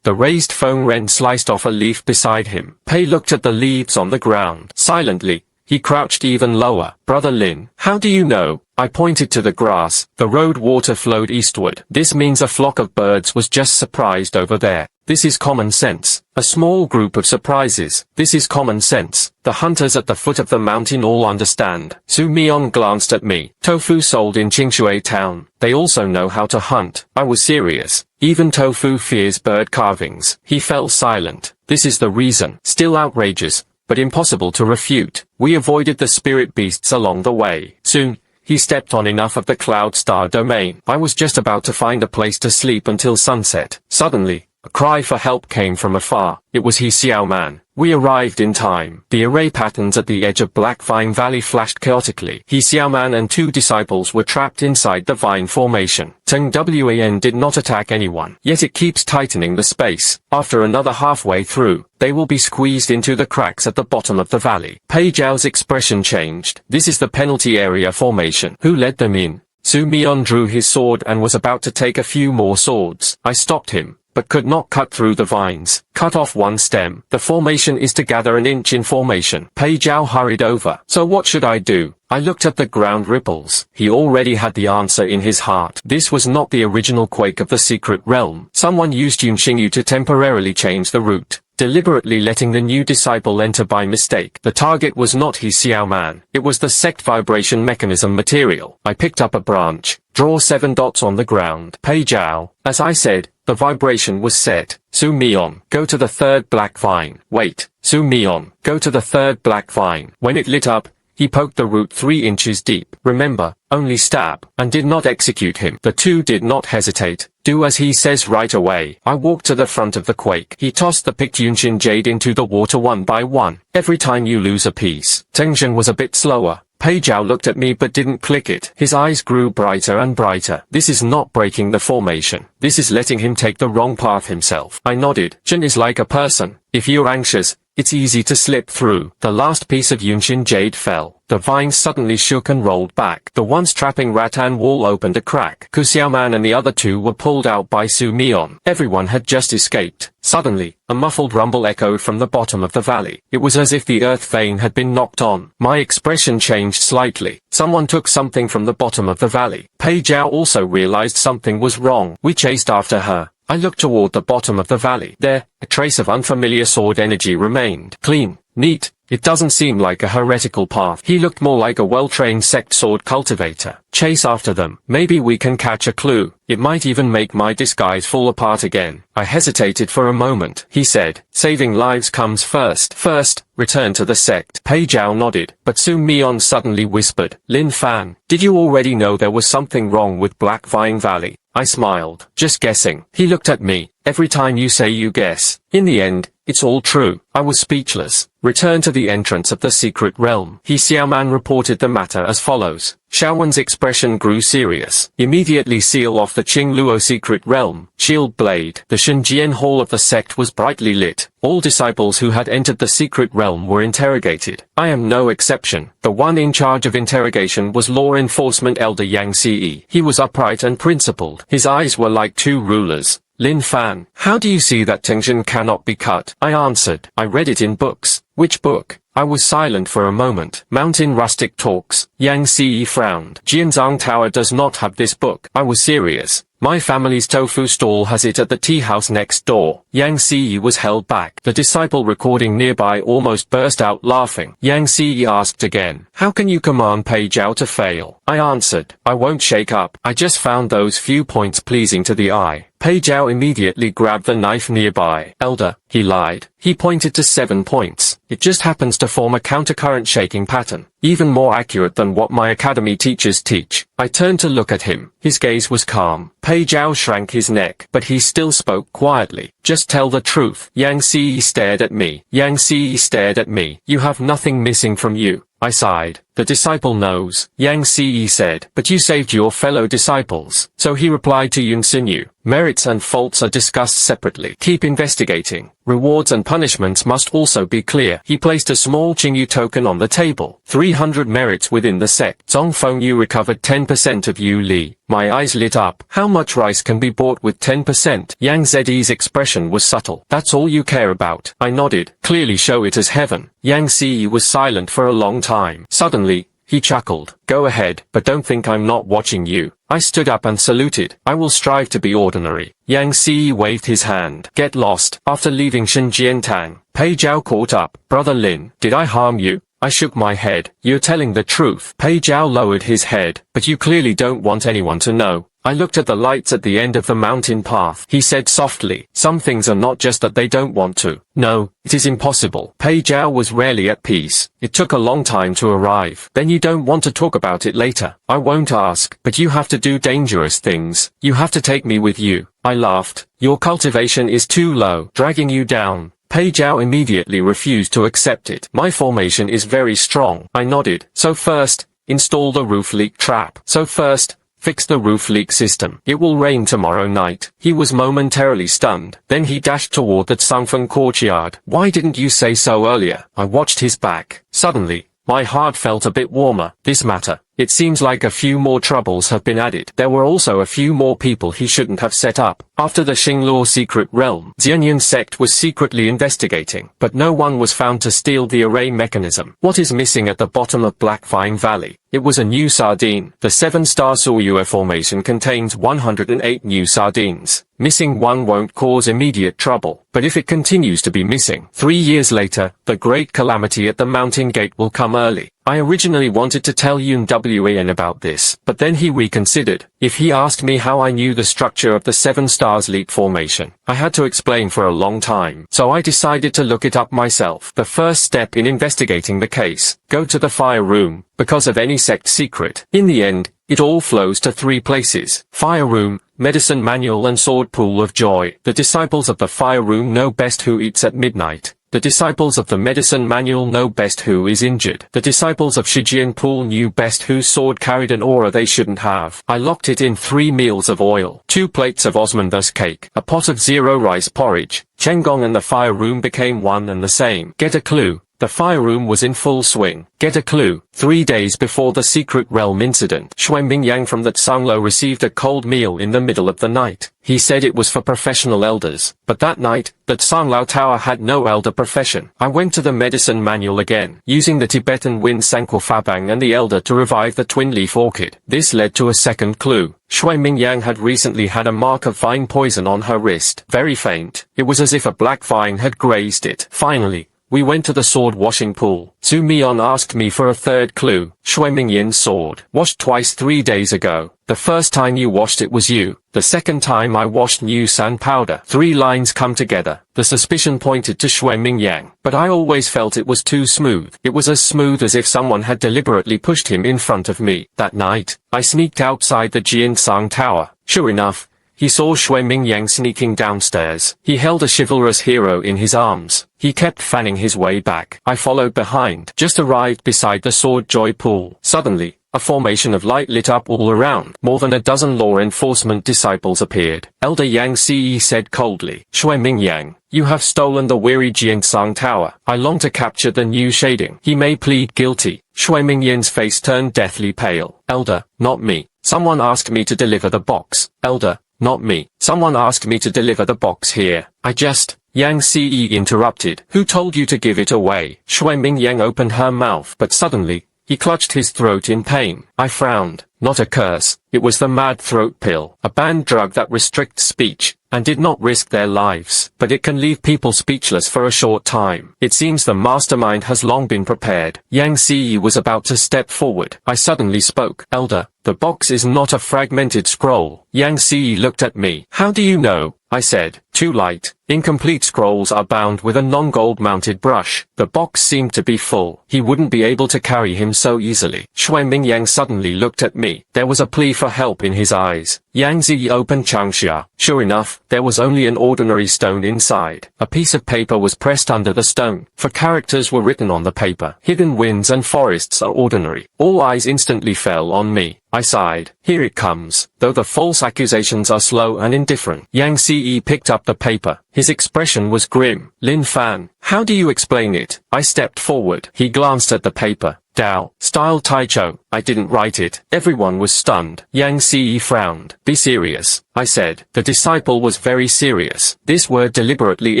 The raised phone wren sliced off a leaf beside him. Pei looked at the leaves on the ground. Silently, he crouched even lower. Brother Lin, how do you know? I pointed to the grass. The road water flowed eastward. This means a flock of birds was just surprised over there. This is common sense. A small group of surprises. This is common sense. The hunters at the foot of the mountain all understand. Su Mion glanced at me. Tofu sold in Qingshui town. They also know how to hunt. I was serious. Even Tofu fears bird carvings. He fell silent. This is the reason. Still outrageous, but impossible to refute. We avoided the spirit beasts along the way. Soon, he stepped on enough of the cloud star domain. I was just about to find a place to sleep until sunset. Suddenly, a cry for help came from afar. It was He Xiaoman. We arrived in time. The array patterns at the edge of Black Vine Valley flashed chaotically. He Xiaoman and 2 disciples were trapped inside the vine formation. Teng Wan did not attack anyone, yet it keeps tightening the space. After another halfway through, they will be squeezed into the cracks at the bottom of the valley. Pei Jiao's expression changed. This is the penalty area formation. Who let them in? Su Mion drew his sword and was about to take a few more swords. I stopped him, but could not cut through the vines. Cut off one stem. The formation is to gather an inch in formation. Pei Jiao hurried over. So what should I do? I looked at the ground ripples. He already had the answer in his heart. This was not the original quake of the secret realm. Someone used Yunxingyu to temporarily change the route, deliberately letting the new disciple enter by mistake. The target was not He Xiaoman. It was the sect vibration mechanism material. I picked up a branch. Draw 7 dots on the ground. Pei Jiao. As I said, The vibration was set. Su Mion, go to the third black vine. Wait. Su Mion, go to the third black vine. When it lit up, he poked the root 3 inches deep. Remember, only stab, and did not execute him. The two did not hesitate. Do as he says right away. I walked to the front of the quake. He tossed the picked Yunshin jade into the water one by one. Every time you lose a piece. Tengjin was a bit slower. Pei Zhao looked at me but didn't click it. His eyes grew brighter and brighter. This is not breaking the formation. This is letting him take the wrong path himself. I nodded. Jin is like a person. If you're anxious, it's easy to slip through. The last piece of Yunshin jade fell. The vines suddenly shook and rolled back. The once trapping rattan wall opened a crack. Ku Xiaoman and the other two were pulled out by Su Mion. Everyone had just escaped. Suddenly, a muffled rumble echoed from the bottom of the valley. It was as if the earth vein had been knocked on. My expression changed slightly. Someone took something from the bottom of the valley. Pei Zhao also realized something was wrong. We chased after her. I looked toward the bottom of the valley. There, a trace of unfamiliar sword energy remained. Clean, neat. It doesn't seem like a heretical path. He looked more like a well-trained sect sword cultivator. Chase after them. Maybe we can catch a clue. It might even make my disguise fall apart again. I hesitated for a moment. He said, saving lives comes first. First, return to the sect. Pei Zhao nodded, but Su Mion suddenly whispered, Lin Fan, did you already know there was something wrong with Black Vine Valley? I smiled. Just guessing. He looked at me. Every time you say you guess. In the end, it's all true. I was speechless. Return to the entrance of the secret realm. He Xiaoman reported the matter as follows. Xiaowen's expression grew serious. Immediately seal off the Qingluo secret realm. Shield blade. The Shenjian hall of the sect was brightly lit. All disciples who had entered the secret realm were interrogated. I am no exception. The one in charge of interrogation was law enforcement elder Yang Ce. He was upright and principled. His eyes were like two rulers. Lin Fan, how do you see that Tengjin cannot be cut? I answered. I read it in books. Which book? I was silent for a moment. Mountain Rustic Talks. Yang Ce frowned. Jianzhang Tower does not have this book. I was serious. My family's tofu stall has it at the tea house next door. Yang Ce was held back. The disciple recording nearby almost burst out laughing. Yang Ce asked again, how can you command Pei Zhao to fail? I answered, I won't shake up. I just found those few points pleasing to the eye. Pei Zhao immediately grabbed the knife nearby. Elder, he lied. He pointed to 7 points. It just happens to form a countercurrent shaking pattern, even more accurate than what my academy teachers teach. I turned to look at him. His gaze was calm. Pei Zhao shrank his neck, but he still spoke quietly. Just tell the truth. Yang Ce stared at me. Yang Ce stared at me. You have nothing missing from you. I sighed. The disciple knows. Yang Ce said, but you saved your fellow disciples. So he replied to Yun Xinyu. Merits and faults are discussed separately. Keep investigating. Rewards and punishments must also be clear. He placed a small Qingyu token on the table. 300 merits within the sect. Zong Fengyu recovered 10% of Yu Li. My eyes lit up. How much rice can be bought with 10%? Yang Ze's expression was subtle. That's all you care about. I nodded. Clearly show it as heaven. Yang Ce was silent for a long time. Suddenly, he chuckled. Go ahead, but don't think I'm not watching you. I stood up and saluted. I will strive to be ordinary. Yang Ce waved his hand. Get lost. After leaving Shenjiantang, Pei Zhao caught up. Brother Lin, did I harm you? I shook my head. You're telling the truth. Pei Zhao lowered his head. But you clearly don't want anyone to know. I looked at the lights at the end of the mountain path. He said softly, some things are not just that they don't want to. No, it is impossible. Pei Zhao was rarely at peace. It took a long time to arrive. Then you don't want to talk about it later. I won't ask, but you have to do dangerous things. You have to take me with you. I laughed. Your cultivation is too low, dragging you down. Pei Zhao immediately refused to accept it. My formation is very strong. I nodded. So first, install the roof leak trap. So first, fix the roof leak system. It will rain tomorrow night. He was momentarily stunned. Then he dashed toward the Tsangfeng courtyard. Why didn't you say so earlier? I watched his back. Suddenly, my heart felt a bit warmer. This matter. It seems like a few more troubles have been added. There were also a few more people he shouldn't have set up. After the Xingluo secret realm, Xianyan sect was secretly investigating, but no one was found to steal the array mechanism. What is missing at the bottom of Black Vine Valley? It was a new sardine. The 7-star Suoyue formation contains 108 new sardines. Missing one won't cause immediate trouble, but if it continues to be missing, 3 years later, the great calamity at the mountain gate will come early. I originally wanted to tell Yun Wan about this, but then he reconsidered. If he asked me how I knew the structure of the 7 stars leap formation, I had to explain for a long time. So I decided to look it up myself. The first step in investigating the case, go to the fire room, because of any sect secret. In the end, it all flows to 3 places: fire room, medicine manual and sword pool of joy. The disciples of the fire room know best who eats at midnight. The disciples of the medicine manual know best who is injured. The disciples of Shijian pool knew best whose sword carried an aura they shouldn't have. I locked it in 3 meals of oil, 2 plates of osmanthus cake, a pot of 0 rice porridge. Chenggong and the fire room became one and the same. Get a clue. The fire room was in full swing. Get a clue. 3 days before the secret realm incident, Xuanming Yang from that Sanglo received a cold meal in the middle of the night. He said it was for professional elders, but that night, that Sanglao Tower had no elder profession. I went to the medicine manual again, using the Tibetan wind Sanqua Fabang and the elder to revive the twin-leaf orchid. This led to a second clue. Xuanming Yang had recently had a mark of vine poison on her wrist. Very faint. It was as if a black vine had grazed it. Finally, we went to the sword washing pool. Su Mion asked me for a third clue. Xuanming Yin's sword. Washed twice 3 days ago. The first time you washed it was you. The second time I washed new sand powder. 3 lines come together. The suspicion pointed to Xuanming Yang. But I always felt it was too smooth. It was as smooth as if someone had deliberately pushed him in front of me. That night, I sneaked outside the Jiansang Tower. Sure enough, he saw Xuanming Yang sneaking downstairs. He held a chivalrous hero in his arms. He kept fanning his way back. I followed behind. Just arrived beside the sword joy pool. Suddenly, a formation of light lit up all around. More than a dozen law enforcement disciples appeared. Elder Yang Ce said coldly, Xuanming Yang, you have stolen the weary Jiansang Tower. I long to capture the new shading. He may plead guilty. Xuanming Yan's face turned deathly pale. Elder, not me. Someone asked me to deliver the box. Elder, not me. Someone asked me to deliver the box here. I just... Yang Ce interrupted. Who told you to give it away? Xuanming Yang opened her mouth, but suddenly, he clutched his throat in pain. I frowned. Not a curse. It was the mad throat pill, a banned drug that restricts speech, and did not risk their lives, but it can leave people speechless for a short time. It seems the mastermind has long been prepared. Yang Ce was about to step forward. I suddenly spoke. Elder, the box is not a fragmented scroll. Yang Ce looked at me. How do you know? I said. Too light. Incomplete scrolls are bound with a non-gold mounted brush. The box seemed to be full. He wouldn't be able to carry him so easily. Xuanming Yang suddenly looked at me. There was a plea for help in his eyes. Yang Ce opened Changxia. Sure enough, there was only an ordinary stone inside. A piece of paper was pressed under the stone. For characters were written on the paper. Hidden winds and forests are ordinary. All eyes instantly fell on me. I sighed. Here it comes. Though the false accusations are slow and indifferent. Yang Ce picked up the paper. His expression was grim. Lin Fan, how do you explain it? I stepped forward. He glanced at the paper. Dao, style Taicho. I didn't write it. Everyone was stunned. Yang Ce frowned. Be serious, I said. The disciple was very serious. This word deliberately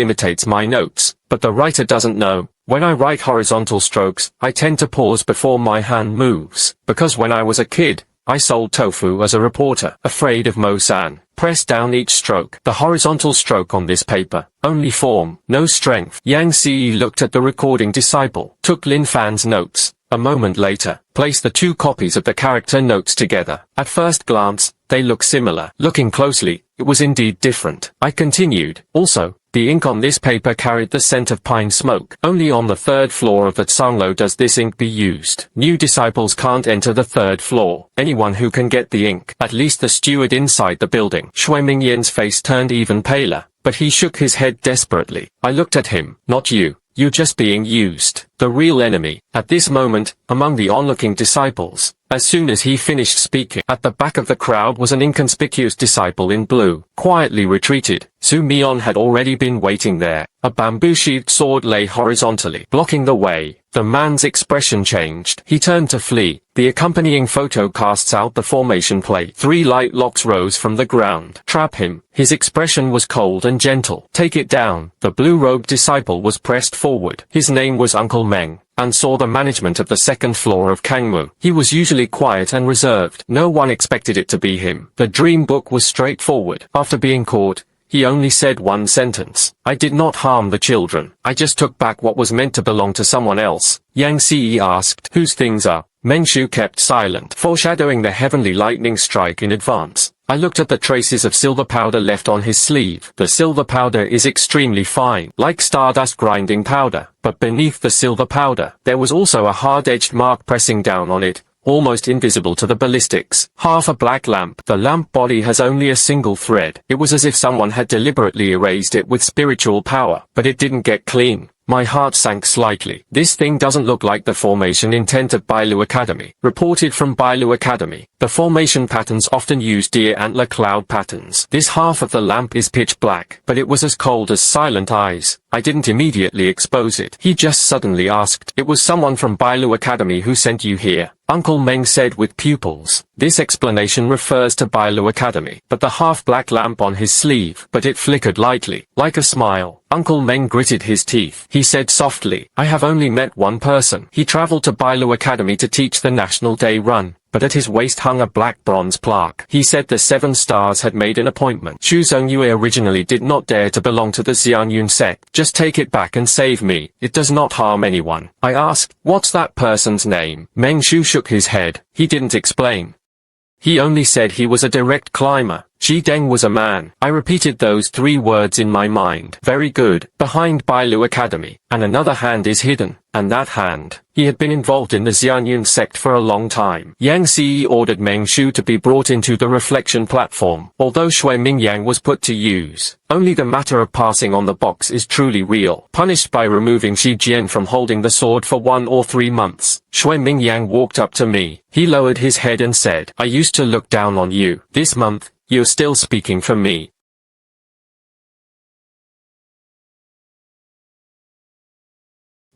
imitates my notes, but the writer doesn't know. When I write horizontal strokes, I tend to pause before my hand moves, because when I was a kid, I sold tofu as a reporter, afraid of Mo-san. Press down each stroke. The horizontal stroke on this paper. Only form, no strength. Yang Ce looked at the recording disciple, took Lin Fan's notes. A moment later, placed the 2 copies of the character notes together. At first glance, they look similar. Looking closely, it was indeed different. I continued. Also, the ink on this paper carried the scent of pine smoke. Only on the 3rd floor of that Sanglo does this ink be used. New disciples can't enter the 3rd floor. Anyone who can get the ink, at least the steward inside the building. Xuanming Yan's face turned even paler, but he shook his head desperately. I looked at him. Not you. You're just being used. The real enemy. At this moment, among the onlooking disciples, as soon as he finished speaking, at the back of the crowd was an inconspicuous disciple in blue, quietly retreated. Su Mion had already been waiting there. A bamboo-sheathed sword lay horizontally, blocking the way. The man's expression changed. He turned to flee. The accompanying photo casts out the formation plate. 3 light locks rose from the ground. Trap him. His expression was cold and gentle. Take it down. The blue-robed disciple was pressed forward. His name was Uncle Meng, and saw the management of the 2nd floor of Kangmu. He was usually quiet and reserved. No one expected it to be him. The dream book was straightforward. After being caught, He only said one sentence. I did not harm the children. I just took back what was meant to belong to someone else. Yang Ce asked, whose things are? Meng Shu kept silent, foreshadowing the heavenly lightning strike in advance. I looked at the traces of silver powder left on his sleeve. The silver powder is extremely fine, like stardust grinding powder, but beneath the silver powder, there was also a hard-edged mark pressing down on it, almost invisible to the ballistics. Half a black lamp. The lamp body has only a single thread. It was as if someone had deliberately erased it with spiritual power, but it didn't get clean. My heart sank slightly. This thing doesn't look like the formation intent of Bailu Academy. Reported from Bailu Academy, the formation patterns often use deer antler cloud patterns. This half of the lamp is pitch black, but it was as cold as silent eyes. I didn't immediately expose it. He just suddenly asked, it was someone from Bailu Academy who sent you here? Uncle Meng said with pupils. This explanation refers to Bailu Academy, but the half-black lamp on his sleeve, but it flickered lightly, like a smile. Uncle Meng gritted his teeth. He said softly, I have only met one person. He traveled to Bailu Academy to teach the National Day run, but at his waist hung a black bronze plaque. He said the 7 stars had made an appointment. Xu Zongyue originally did not dare to belong to the Xianyun sect. Just take it back and save me. It does not harm anyone. I asked, what's that person's name? Meng Shu shook his head. He didn't explain. He only said he was a direct climber. Xi Deng was a man. I repeated those 3 words in my mind. Very good. Behind Bailu Academy. And another hand is hidden. And that hand. He had been involved in the Xianyun sect for a long time. Yang Ce ordered Meng Shu to be brought into the reflection platform. Although Shui Mingyang was put to use, only the matter of passing on the box is truly real. Punished by removing Shi Jian from holding the sword for 1 or 3 months, Shui Mingyang walked up to me. He lowered his head and said, I used to look down on you. This month, you're still speaking for me.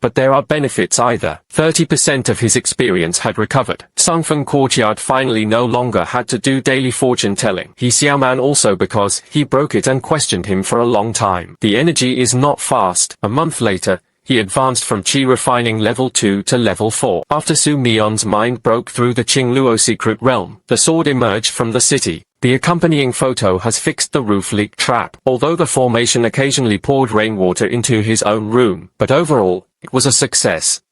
But there are benefits either. 30% of his experience had recovered. Sungfen Courtyard finally no longer had to do daily fortune telling. He Xiaoman also because he broke it and questioned him for a long time. The energy is not fast. A month later, he advanced from Qi refining level 2 to level 4. After Su Mion's mind broke through the Qingluo secret realm, the sword emerged from the city. The accompanying photo has fixed the roof leak trap. Although the formation occasionally poured rainwater into his own room, but overall, it was a success.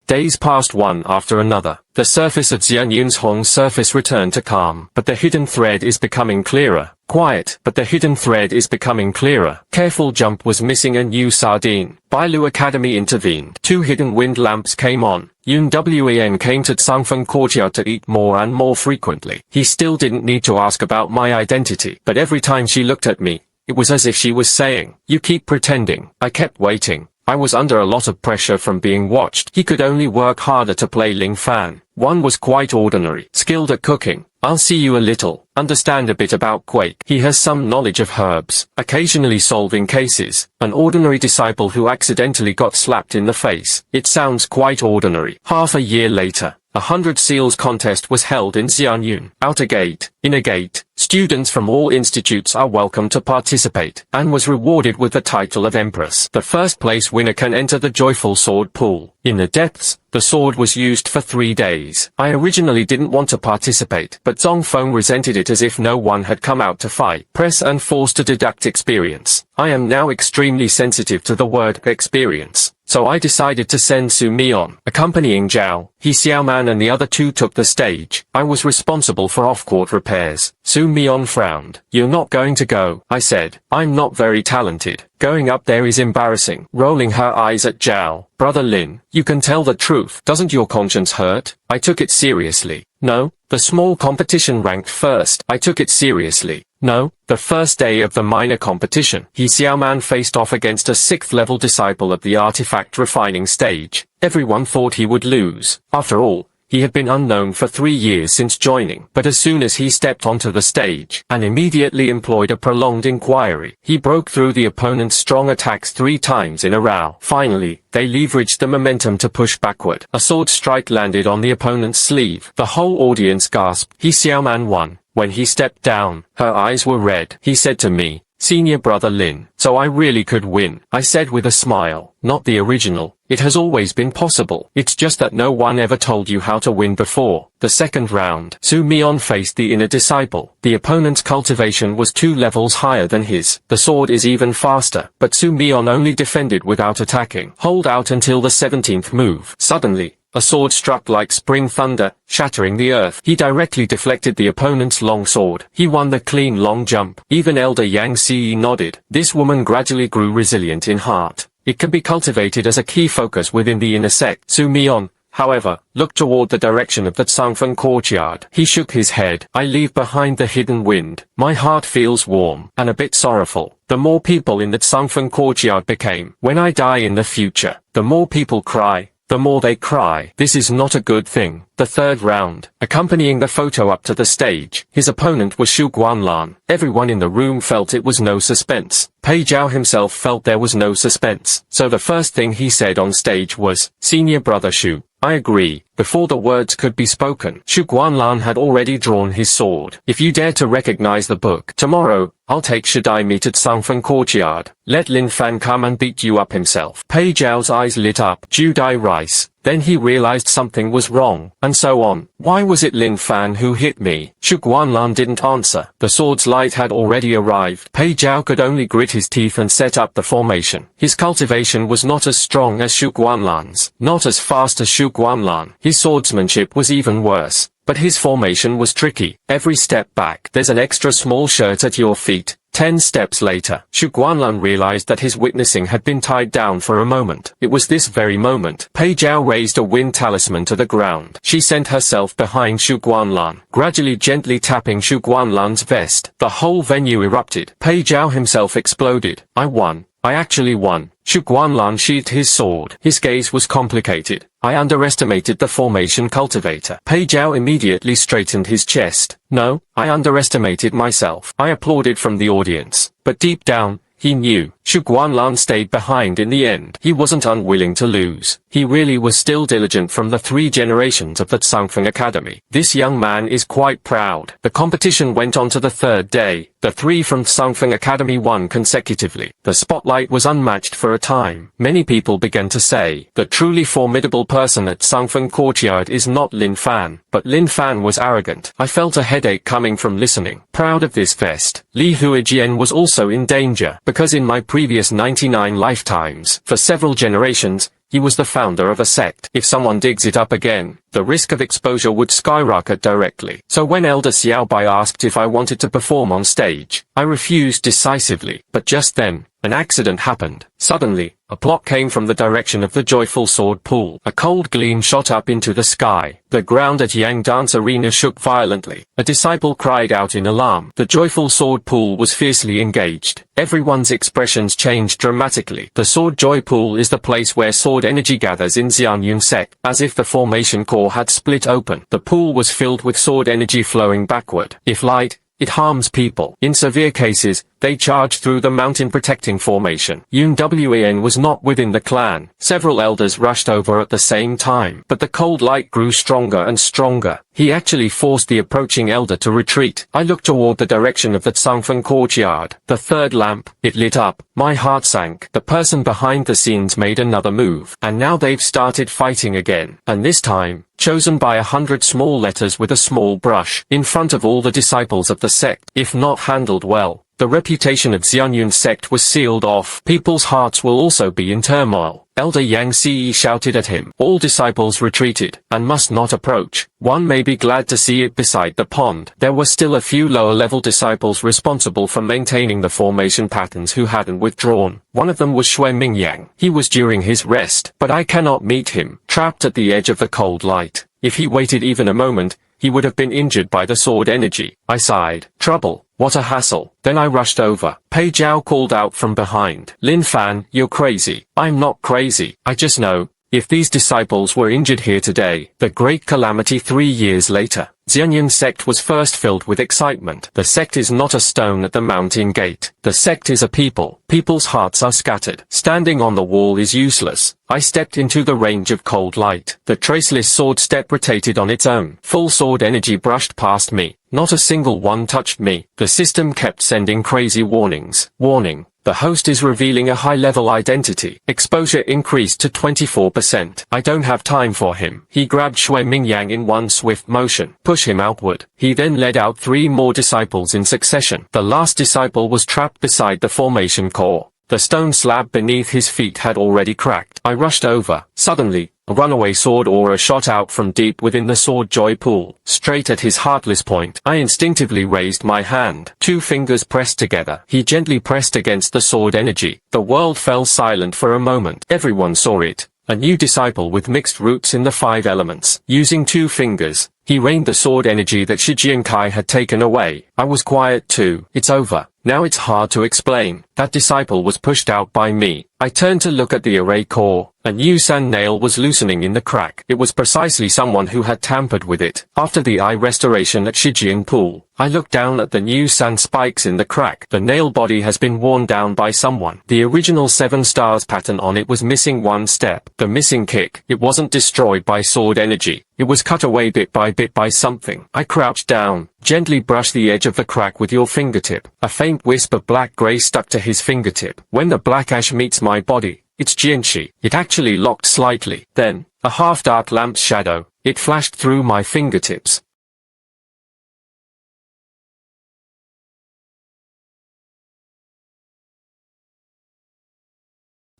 Days passed one after another. The surface of Xianyun's Hong's surface returned to calm. But the hidden thread is becoming clearer. Quiet, but the hidden thread is becoming clearer. Careful jump was missing a new sardine. Bailu Academy intervened. 2 hidden wind lamps came on. Yun Wen came to Sungfen Courtyard to eat more and more frequently. He still didn't need to ask about my identity, but every time she looked at me, it was as if she was saying, you keep pretending. I kept waiting. I was under a lot of pressure from being watched. He could only work harder to play Ling Fan. One was quite ordinary, skilled at cooking. I'll see you a little, understand a bit about Quake. He has some knowledge of herbs, occasionally solving cases. An ordinary disciple who accidentally got slapped in the face. It sounds quite ordinary. Half a year later, 100 seals contest was held in Xianyun. Outer gate, inner gate, students from all institutes are welcome to participate, and was rewarded with the title of Empress. The first place winner can enter the joyful sword pool. In the depths, the sword was used for 3 days. I originally didn't want to participate, but Zongfeng resented it as if no one had come out to fight. Press and force to deduct experience. I am now extremely sensitive to the word experience. So I decided to send Su Mion. Accompanying Zhao, He Xiaoman and the other 2 took the stage. I was responsible for off-court repairs. Su Mion frowned. You're not going to go, I said. I'm not very talented. Going up there is embarrassing. Rolling her eyes at Zhao. Brother Lin, you can tell the truth. Doesn't your conscience hurt? I took it seriously. No, the small competition ranked first. I took it seriously. No, the first day of the minor competition, He Xiaoman faced off against a 6th level disciple at the artifact refining stage. Everyone thought he would lose. After all, he had been unknown for 3 years since joining, but as soon as he stepped onto the stage, and immediately employed a prolonged inquiry, he broke through the opponent's strong attacks 3 times in a row. Finally, they leveraged the momentum to push backward. A sword strike landed on the opponent's sleeve. The whole audience gasped. He Xiaoman won. When he stepped down, her eyes were red. He said to me, Senior brother Lin. So I really could win, I said with a smile. Not the original. It has always been possible. It's just that no one ever told you how to win before. The second round. Su Mion faced the inner disciple. The opponent's cultivation was 2 levels higher than his. The sword is even faster, but Su Mion only defended without attacking. Hold out until the 17th move. Suddenly, a sword struck like spring thunder, shattering the earth. He directly deflected the opponent's long sword. He won the clean long jump. Even Elder Yang Ce nodded. This woman gradually grew resilient in heart. It can be cultivated as a key focus within the inner sect. Su Mion, however, looked toward the direction of the Tsangfeng courtyard. He shook his head. I leave behind the hidden wind. My heart feels warm and a bit sorrowful. The more people in the Tsangfeng courtyard became. When I die in the future, the more people cry. The more they cry. This is not a good thing. The third round. Accompanying the photo up to the stage, his opponent was Xu Guanlan. Everyone in the room felt it was no suspense. Pei Zhao himself felt there was no suspense. So the first thing he said on stage was, "Senior brother Xu, I agree." Before the words could be spoken, Xu Guanlan had already drawn his sword. "If you dare to recognize the book, tomorrow, I'll take Shadai meet at Sangfeng courtyard. Let Lin Fan come and beat you up himself." Pei Zhao's eyes lit up. Judai rice. Then he realized something was wrong, and so on. Why was it Lin Fan who hit me? Xu Guanlan didn't answer. The sword's light had already arrived. Pei Zhao could only grit his teeth and set up the formation. His cultivation was not as strong as Xu Guanlan's, not as fast as Xu Guanlan. His swordsmanship was even worse. But his formation was tricky. Every step back, there's an extra small shirt at your feet. 10 steps later, Xu Guanlan realized that his witnessing had been tied down for a moment. It was this very moment. Pei Zhao raised a wind talisman to the ground. She sent herself behind Xu Guanlan, gradually gently tapping Xu Guanlan's vest. The whole venue erupted. Pei Zhao himself exploded. I won. I actually won. Xu Guanlan sheathed his sword. His gaze was complicated. I underestimated the formation cultivator. Pei Zhao immediately straightened his chest. No, I underestimated myself. I applauded from the audience. But deep down, he knew. Xu Guanlan stayed behind in the end. He wasn't unwilling to lose. He really was still diligent from the 3 generations of the Tsangfeng Academy. This young man is quite proud. The competition went on to the 3rd day. The 3 from Tsangfeng Academy won consecutively. The spotlight was unmatched for a time. Many people began to say, the truly formidable person at Tsangfeng courtyard is not Lin Fan. But Lin Fan was arrogant. I felt a headache coming from listening. Proud of this vest. Li Huijian was also in danger, because in my previous 99 lifetimes, for several generations, he was the founder of a sect. If someone digs it up again, the risk of exposure would skyrocket directly. So when Elder Xiaobai asked if I wanted to perform on stage, I refused decisively. But just then, an accident happened. Suddenly, a plot came from the direction of the joyful sword pool. A cold gleam shot up into the sky. The ground at Yang Dance Arena shook violently. A disciple cried out in alarm. The joyful sword pool was fiercely engaged. Everyone's expressions changed dramatically. The sword joy pool is the place where sword energy gathers in Xianyun sect. As if the formation core had split open, the pool was filled with sword energy flowing backward. If light, it harms people. In severe cases, they charge through the mountain protecting formation. Yun Wan was not within the clan. Several elders rushed over at the same time, but the cold light grew stronger and stronger. He actually forced the approaching elder to retreat. I looked toward the direction of the Tsangfeng courtyard. The 3rd lamp, it lit up. My heart sank. The person behind the scenes made another move. And now they've started fighting again. And this time, chosen by 100 small letters with a small brush, in front of all the disciples of the sect. If not handled well, the reputation of Xianyun sect was sealed off. People's hearts will also be in turmoil. Elder Yang Ce shouted at him. All disciples retreated, and must not approach. One may be glad to see it beside the pond. There were still a few lower-level disciples responsible for maintaining the formation patterns who hadn't withdrawn. One of them was Shui Mingyang. He was during his rest, but I cannot meet him, trapped at the edge of the cold light. If he waited even a moment, he would have been injured by the sword energy. I sighed. Trouble. What a hassle. Then I rushed over. Pei Zhao called out from behind. Lin Fan, you're crazy. I'm not crazy. I just know. If these disciples were injured here today, the great calamity 3 years later, Xianyun sect was first filled with excitement. The sect is not a stone at the mountain gate. The sect is a people. People's hearts are scattered. Standing on the wall is useless. I stepped into the range of cold light. The traceless sword step rotated on its own. Full sword energy brushed past me. Not a single one touched me. The system kept sending crazy warnings. Warning. The host is revealing a high-level identity. Exposure increased to 24%. I don't have time for him. He grabbed Shui Mingyang in one swift motion. Push him outward. He then led out 3 more disciples in succession. The last disciple was trapped beside the formation core. The stone slab beneath his feet had already cracked. I rushed over. Suddenly, a runaway sword aura shot out from deep within the sword joy pool, straight at his heartless point. I instinctively raised my hand. 2 fingers pressed together. He gently pressed against the sword energy. The world fell silent for a moment. Everyone saw it. A new disciple with mixed roots in the 5 elements. Using 2 fingers, he rained the sword energy that Shi Jiankai had taken away. I was quiet too. It's over. Now it's hard to explain. That disciple was pushed out by me. I turned to look at the array core. A new sand nail was loosening in the crack. It was precisely someone who had tampered with it. After the eye restoration at Shijian Pool, I looked down at the new sand spikes in the crack. The nail body has been worn down by someone. The original 7 stars pattern on it was missing 1 step. The missing kick. It wasn't destroyed by sword energy. It was cut away bit by something. I crouched down. Gently brush the edge of the crack with your fingertip. A faint wisp of black-gray stuck to his fingertip. When the black ash meets my body, it's Jianxi. It actually locked slightly. Then, a half-dark lamp's shadow. It flashed through my fingertips.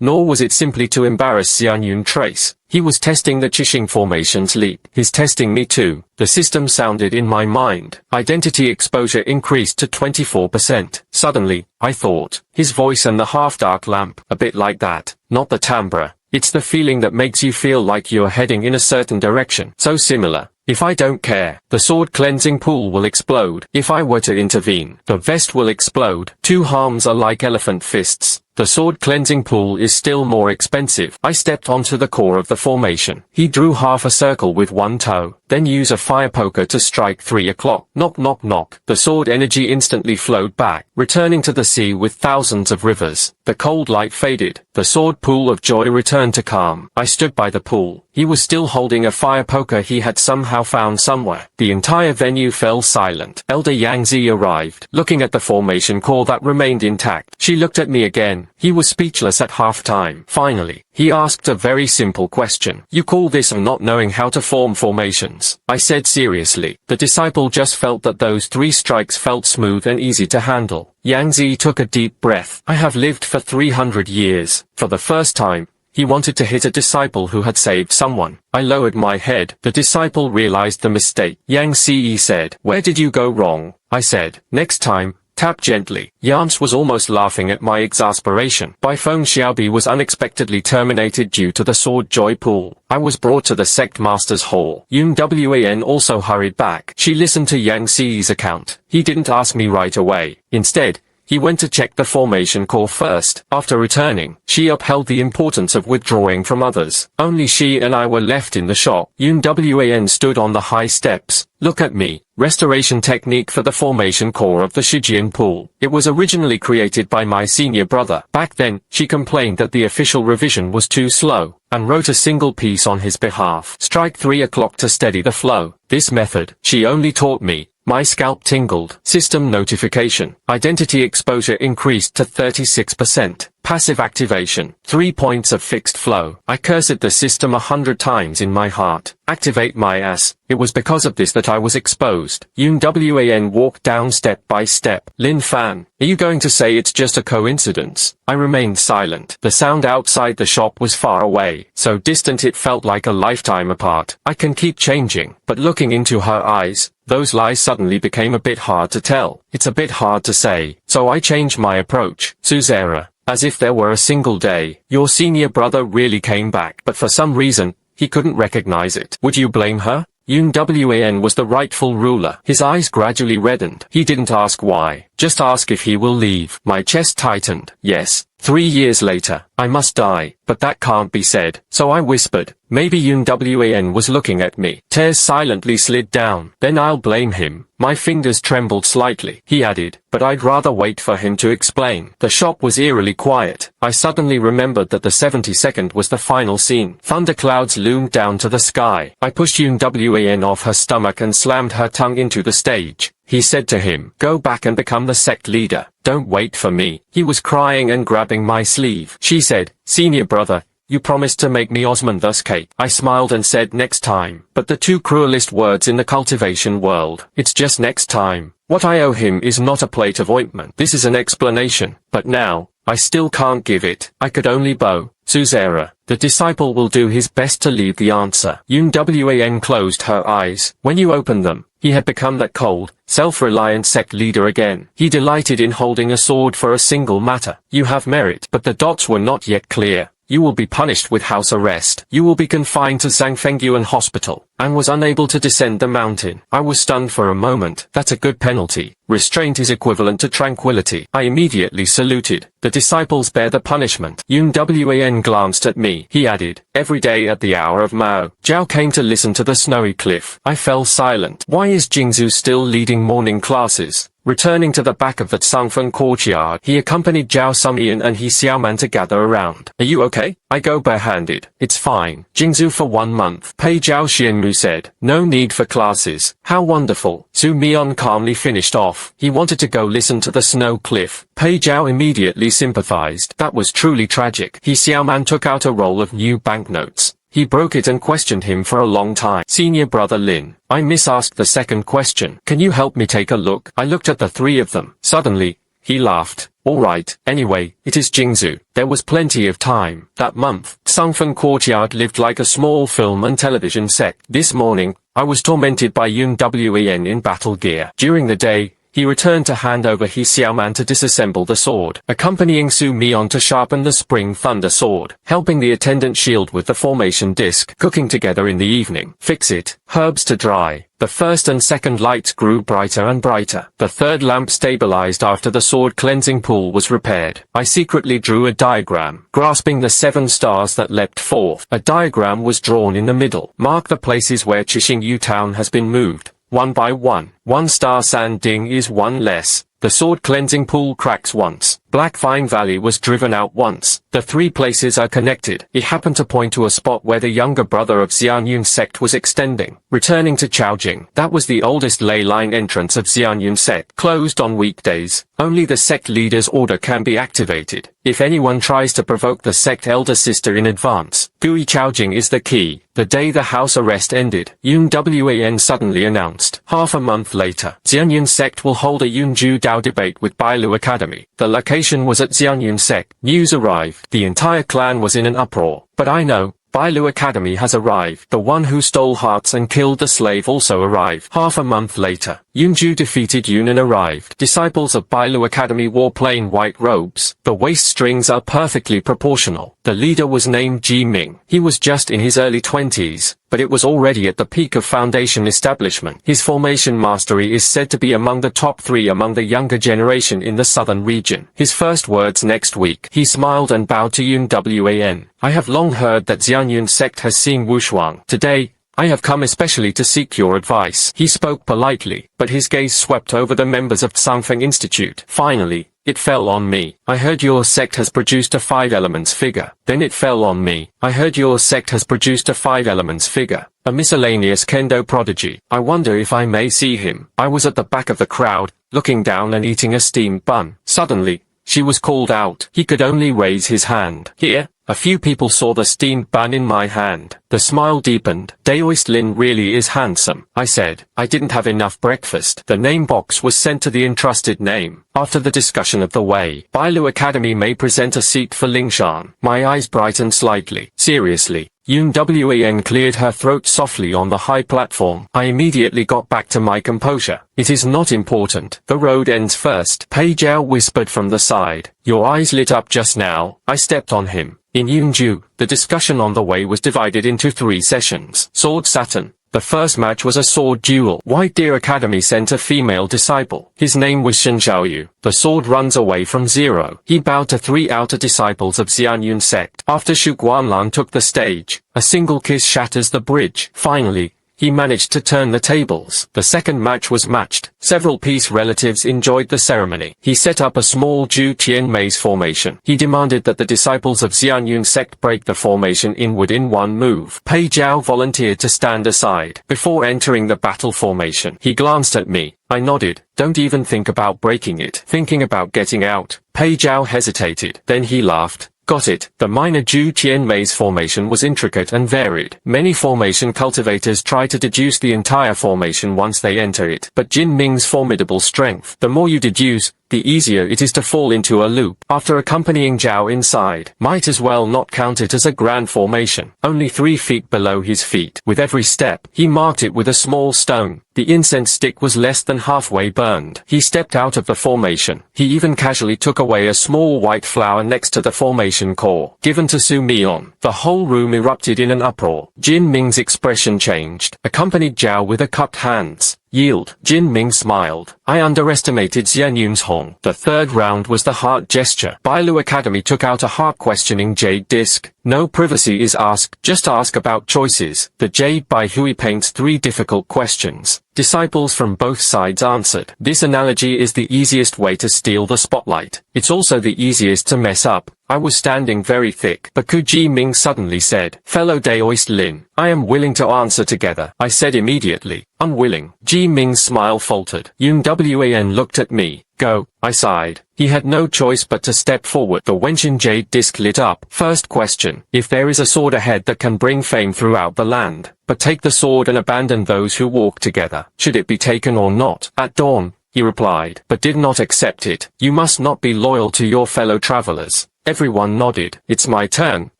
Nor was it simply to embarrass Xianyun Trace. He was testing the Qixing formation's leap. He's testing me too. The system sounded in my mind. Identity exposure increased to 24%. Suddenly, I thought, his voice and the half-dark lamp, a bit like that. Not the timbre. It's the feeling that makes you feel like you're heading in a certain direction. So similar. If I don't care, the sword cleansing pool will explode. If I were to intervene, the vest will explode. 2 harms are like elephant fists. The sword cleansing pool is still more expensive. I stepped onto the core of the formation. He drew half a circle with 1 toe, then used a fire poker to strike 3 o'clock. Knock knock knock. The sword energy instantly flowed back, returning to the sea with thousands of rivers. The cold light faded. The sword pool of joy returned to calm. I stood by the pool. He was still holding a fire poker he had somehow found somewhere. The entire venue fell silent. Elder Yang Zi arrived, looking at the formation core that remained intact. She looked at me again. He was speechless at half-time. Finally, he asked a very simple question. You call this not knowing how to form formations? I said seriously. The disciple just felt that those 3 strikes felt smooth and easy to handle. Yang Zi took a deep breath. I have lived for 300 years. For the first time, he wanted to hit a disciple who had saved someone. I lowered my head. The disciple realized the mistake. Yang Ce said, "Where did you go wrong?" I said, "Next time, tap gently." Yams was almost laughing at my exasperation. Baifeng Xiaobi was unexpectedly terminated due to the sword joy pool. I was brought to the sect master's hall. Yun Wan also hurried back. She listened to Yang Ce's account. He didn't ask me right away. Instead, he went to check the formation core first. After returning, she upheld the importance of withdrawing from others. Only she and I were left in the shop. Yun Wan stood on the high steps. Look at me. Restoration technique for the formation core of the Shijian pool. It was originally created by my senior brother. Back then, she complained that the official revision was too slow, and wrote a single piece on his behalf. Strike 3 o'clock to steady the flow. This method, she only taught me. My scalp tingled. System notification. Identity exposure increased to 36%. Passive activation. 3 points of fixed flow. I cursed the system 100 times in my heart. Activate my ass. It was because of this that I was exposed. Yun Wan walked down step by step. Lin Fan, are you going to say it's just a coincidence? I remained silent. The sound outside the shop was far away, so distant it felt like a lifetime apart. I can keep changing, but looking into her eyes, those lies suddenly became a bit hard to tell. It's a bit hard to say, so I changed my approach. Suzera, as if there were a single day, your senior brother really came back, but for some reason, he couldn't recognize it. Would you blame her? Yun Wan was the rightful ruler. His eyes gradually reddened. He didn't ask why, just ask if he will leave. My chest tightened. Yes, 3 years later, I must die, but that can't be said. So I whispered, maybe Yun Wan was looking at me. Tears silently slid down. Then I'll blame him. My fingers trembled slightly. He added, but I'd rather wait for him to explain. The shop was eerily quiet. I suddenly remembered that the 72nd was the final scene. Thunderclouds loomed down to the sky. I pushed Yun Wan off her stomach and slammed her tongue into the stage. He said to him, go back and become the sect leader. Don't wait for me. He was crying and grabbing my sleeve. She said, senior brother, you promised to make me Osman thus cake. I smiled and said next time. But the two cruelest words in the cultivation world. It's just next time. What I owe him is not a plate of ointment. This is an explanation. But now, I still can't give it. I could only bow. Suzera, the disciple will do his best to leave the answer. Yun Wan closed her eyes. When you opened them, he had become that cold, self-reliant sect leader again. He delighted in holding a sword for a single matter. You have merit. But the dots were not yet clear. You will be punished with house arrest. You will be confined to Zhangfengyuan Hospital, and was unable to descend the mountain. I was stunned for a moment. That's a good penalty. Restraint is equivalent to tranquility. I immediately saluted. The disciples bear the punishment. Yun Wan glanced at me. He added, every day at the hour of Mao. Zhao came to listen to the snowy cliff. I fell silent. Why is Jingzhu still leading morning classes? Returning to the back of the Tsangfeng courtyard, he accompanied Zhao Sumian and He Xiaoman to gather around. Are you okay? I go barehanded. It's fine. Jingzhu for 1 month. Pei Zhao Xianmu said. No need for classes. How wonderful. Su Mian calmly finished off. He wanted to go listen to the snow cliff. Pei Zhao immediately sympathized. That was truly tragic. He Xiaoman took out a roll of new banknotes. He broke it and questioned him for a long time. Senior brother Lin, I misasked the second question. Can you help me take a look? I looked at the three of them. Suddenly, he laughed. All right, anyway, it is Jingzhu. There was plenty of time. That month, Tsangfeng Courtyard lived like a small film and television set. This morning, I was tormented by Yun Wan in battle gear. During the day, he returned to hand over He Xiaoman to disassemble the sword, accompanying Su Mian to sharpen the spring thunder sword, helping the attendant shield with the formation disc, cooking together in the evening. Fix it. Herbs to dry. The first and second lights grew brighter and brighter. The third lamp stabilized after the sword cleansing pool was repaired. I secretly drew a diagram, grasping the 7 stars that leapt forth. A diagram was drawn in the middle. Mark the places where Qixingyu town has been moved. 1 by 1. 1 star Sanding is 1 less. The sword cleansing pool cracks once. Black Vine Valley was driven out once. The 3 places are connected. He happened to point to a spot where the younger brother of Xianyun sect was extending. Returning to Chaojing, that was the oldest ley line entrance of Xianyun sect, closed on weekdays. Only the sect leader's order can be activated. If anyone tries to provoke the sect elder sister in advance, Gui Chaojing is the key. The day the house arrest ended, Yun Wan suddenly announced. Half a month later, Xianyun sect will hold a Yunju Dao debate with Bailu Academy. The location was at Xianyun sect. News arrived. The entire clan was in an uproar. But I know. Bailu Academy has arrived. The one who stole hearts and killed the slave also arrived. Half a month later, Yunju defeated Yunan arrived. Disciples of Bailu Academy wore plain white robes. The waist strings are perfectly proportional. The leader was named Ji Ming. He was just in his early 20s, but it was already at the peak of foundation establishment. His formation mastery is said to be among the top 3 among the younger generation in the southern region. His first words next week. He smiled and bowed to Yun Wan. I have long heard that Xianyun sect has seen Wushuang. Today, I have come especially to seek your advice. He spoke politely, but his gaze swept over the members of Tsangfeng Institute. Finally, it fell on me. I heard your sect has produced a 5 elements figure. Then it fell on me. I heard your sect has produced a 5 elements figure. A miscellaneous kendo prodigy. I wonder if I may see him. I was at the back of the crowd, looking down and eating a steamed bun. Suddenly, she was called out. He could only raise his hand. Here. A few people saw the steamed bun in my hand. The smile deepened. Daoist Lin really is handsome. I said, I didn't have enough breakfast. The name box was sent to the entrusted name. After the discussion of the way, Bailu Academy may present a seat for Lingshan. My eyes brightened slightly. Seriously. Yun Wan cleared her throat softly on the high platform. I immediately got back to my composure. It is not important. The road ends first. Pei Zhao whispered from the side. Your eyes lit up just now. I stepped on him. In Yunju, the discussion on the way was divided into 3 sessions. Sword Saturn, The first match was a sword duel. White Deer Academy sent a female disciple. His name was Shen Xiaoyu. The sword runs away from zero. He bowed to 3 outer disciples of Xianyun sect. After Shu Guanlan took the stage, a single kiss shatters the bridge. Finally, he managed to turn the tables. The second match was matched. Several peace relatives enjoyed the ceremony. He set up a small Zhu Tian maze formation. He demanded that the disciples of Xianyun sect break the formation inward in one move. Pei Jiao volunteered to stand aside. Before entering the battle formation, he glanced at me. I nodded. Don't even think about breaking it. Thinking about getting out. Pei Jiao hesitated. Then he laughed. Got it. The minor Zhu Tian maze formation was intricate and varied. Many formation cultivators try to deduce the entire formation once they enter it. But Jin Ming's formidable strength. The more you deduce, the easier it is to fall into a loop. After accompanying Zhao inside, might as well not count it as a grand formation. Only 3 feet below his feet. With every step, he marked it with a small stone. The incense stick was less than halfway burned. He stepped out of the formation. He even casually took away a small white flower next to the formation core, given to Su Mion. The whole room erupted in an uproar. Jin Ming's expression changed, accompanied Zhao with a cupped hands. Yield. Jin Ming smiled. I underestimated Xianyun's Hong. The third round was the heart gesture. Bailu Academy took out a heart-questioning jade disc. No privacy is asked, just ask about choices. The jade Bai Hui paints 3 difficult questions. Disciples from both sides answered. This analogy is the easiest way to steal the spotlight. It's also the easiest to mess up. I was standing very thick. Baku Ji Ming suddenly said, Fellow Daoist Lin, I am willing to answer together. I said immediately, unwilling. Ji Ming's smile faltered. Yun Wan looked at me. Go, I sighed. He had no choice but to step forward. The Wenshin jade disc lit up. First question. If there is a sword ahead that can bring fame throughout the land, but take the sword and abandon those who walk together, should it be taken or not? At dawn, he replied, but did not accept it. You must not be loyal to your fellow travelers. Everyone nodded. It's my turn,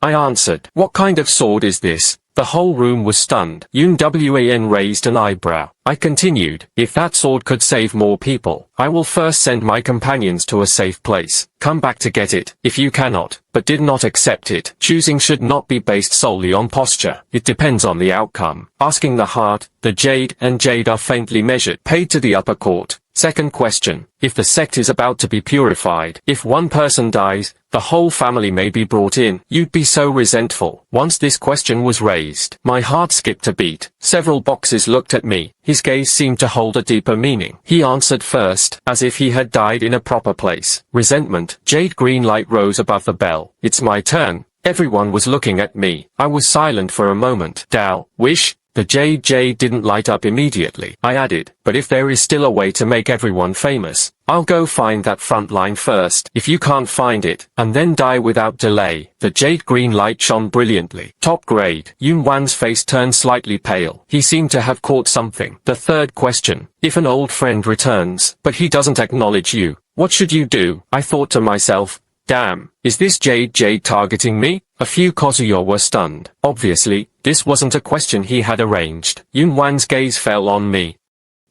I answered. What kind of sword is this? The whole room was stunned. Yun Wan raised an eyebrow. I continued, if that sword could save more people, I will first send my companions to a safe place. Come back to get it, if you cannot, but did not accept it. Choosing should not be based solely on posture. It depends on the outcome. Asking the heart, the jade and jade are faintly measured. Paid to the upper court. Second question. If the sect is about to be purified, if one person dies, the whole family may be brought in. You'd be so resentful. Once this question was raised, my heart skipped a beat. Several boxes looked at me. His gaze seemed to hold a deeper meaning. He answered first, as if he had died in a proper place. Resentment. Jade green light rose above the bell. It's my turn. Everyone was looking at me. I was silent for a moment. Dao, wish? The jade didn't light up immediately. I added, but if there is still a way to make everyone famous, I'll go find that front line first. If you can't find it, and then die without delay. The jade green light shone brilliantly. Top grade. Yun Wan's face turned slightly pale. He seemed to have caught something. The third question. If an old friend returns, but he doesn't acknowledge you, what should you do? I thought to myself, damn, is this jade targeting me? A few Kozuyo were stunned. Obviously, this wasn't a question he had arranged. Yun Wan's gaze fell on me.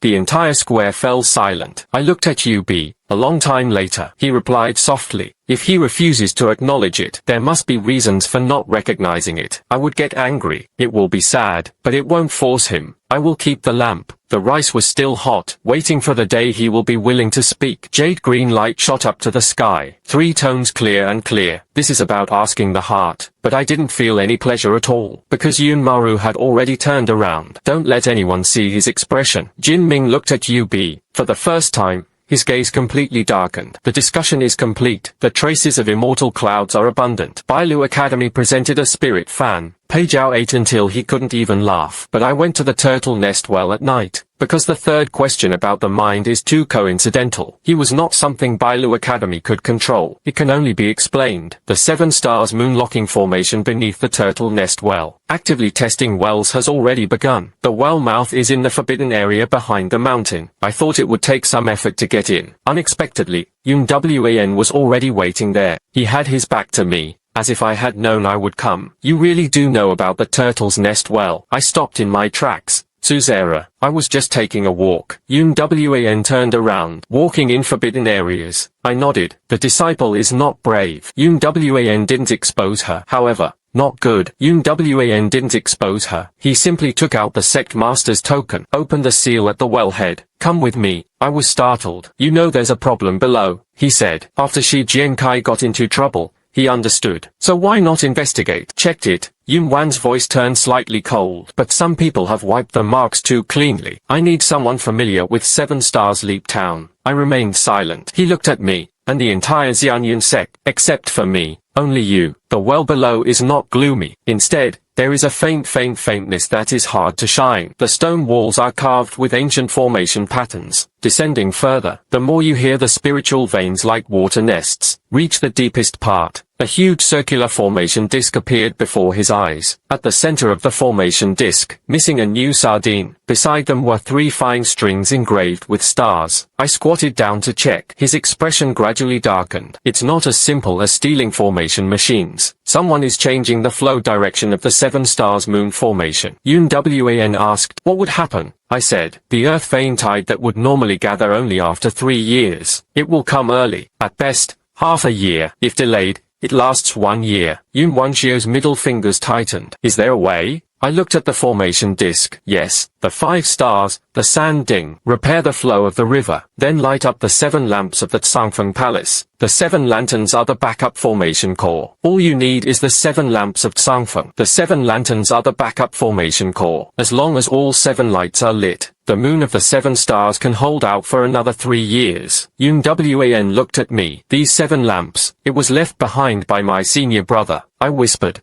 The entire square fell silent. I looked at Ub. A long time later, he replied softly, if he refuses to acknowledge it, there must be reasons for not recognizing it. I would get angry. It will be sad, but it won't force him. I will keep the lamp. The rice was still hot, waiting for the day he will be willing to speak. Jade green light shot up to the sky. 3 tones clear and clear. This is about asking the heart. But I didn't feel any pleasure at all, because Yun Maru had already turned around. Don't let anyone see his expression. Jin Ming looked at Ub. For the first time, his gaze completely darkened. The discussion is complete. The traces of immortal clouds are abundant. Bailu Academy presented a spirit fan. Pei Jiao ate until he couldn't even laugh. But I went to the turtle nest well at night, because the third question about the mind is too coincidental. He was not something Bailu Academy could control. It can only be explained. The 7 stars moonlocking formation beneath the turtle nest well. Actively testing wells has already begun. The well mouth is in the forbidden area behind the mountain. I thought it would take some effort to get in. Unexpectedly, Yun Wan was already waiting there. He had his back to me, as if I had known I would come. You really do know about the turtle's nest well. I stopped in my tracks. Suzera, I was just taking a walk. Yun Wan turned around. Walking in forbidden areas. I nodded. The disciple is not brave. Yun Wan didn't expose her. However, Not good. Yun Wan didn't expose her. He simply took out the sect master's token, opened the seal at the wellhead. Come with me. I was startled. You know there's a problem below, he said. After Shi Jiankai got into trouble, he understood. So why not investigate? Checked it. Yun Wan's voice turned slightly cold. But some people have wiped the marks too cleanly. I need someone familiar with 7 Stars Leap Town. I remained silent. He looked at me, and the entire Xianyun sect, except for me. Only you. The well below is not gloomy. Instead, there is a faintness that is hard to shine. The stone walls are carved with ancient formation patterns. Descending further, the more you hear the spiritual veins like water nests reach the deepest part. A huge circular formation disc appeared before his eyes. At the center of the formation disc, missing a new sardine, beside them were 3 fine strings engraved with stars. I squatted down to check. His expression gradually darkened. It's not as simple as stealing formation machines. Someone is changing the flow direction of the 7 stars moon formation. Yun Wan asked, what would happen? I said, the earth vein tide that would normally gather only after 3 years. It will come early. At best, half a year. If delayed, it lasts 1 year. Yun Wanxiu's middle fingers tightened. Is there a way? I looked at the formation disc. Yes, the 5 stars, the sand ding, repair the flow of the river, then light up the 7 lamps of the Tsangfeng Palace. The 7 lanterns are the backup formation core. All you need is the 7 lamps of Tsangfeng. The 7 lanterns are the backup formation core. As long as all 7 lights are lit, the moon of the 7 stars can hold out for another 3 years. Yun Wan looked at me. These 7 lamps, it was left behind by my senior brother. I whispered,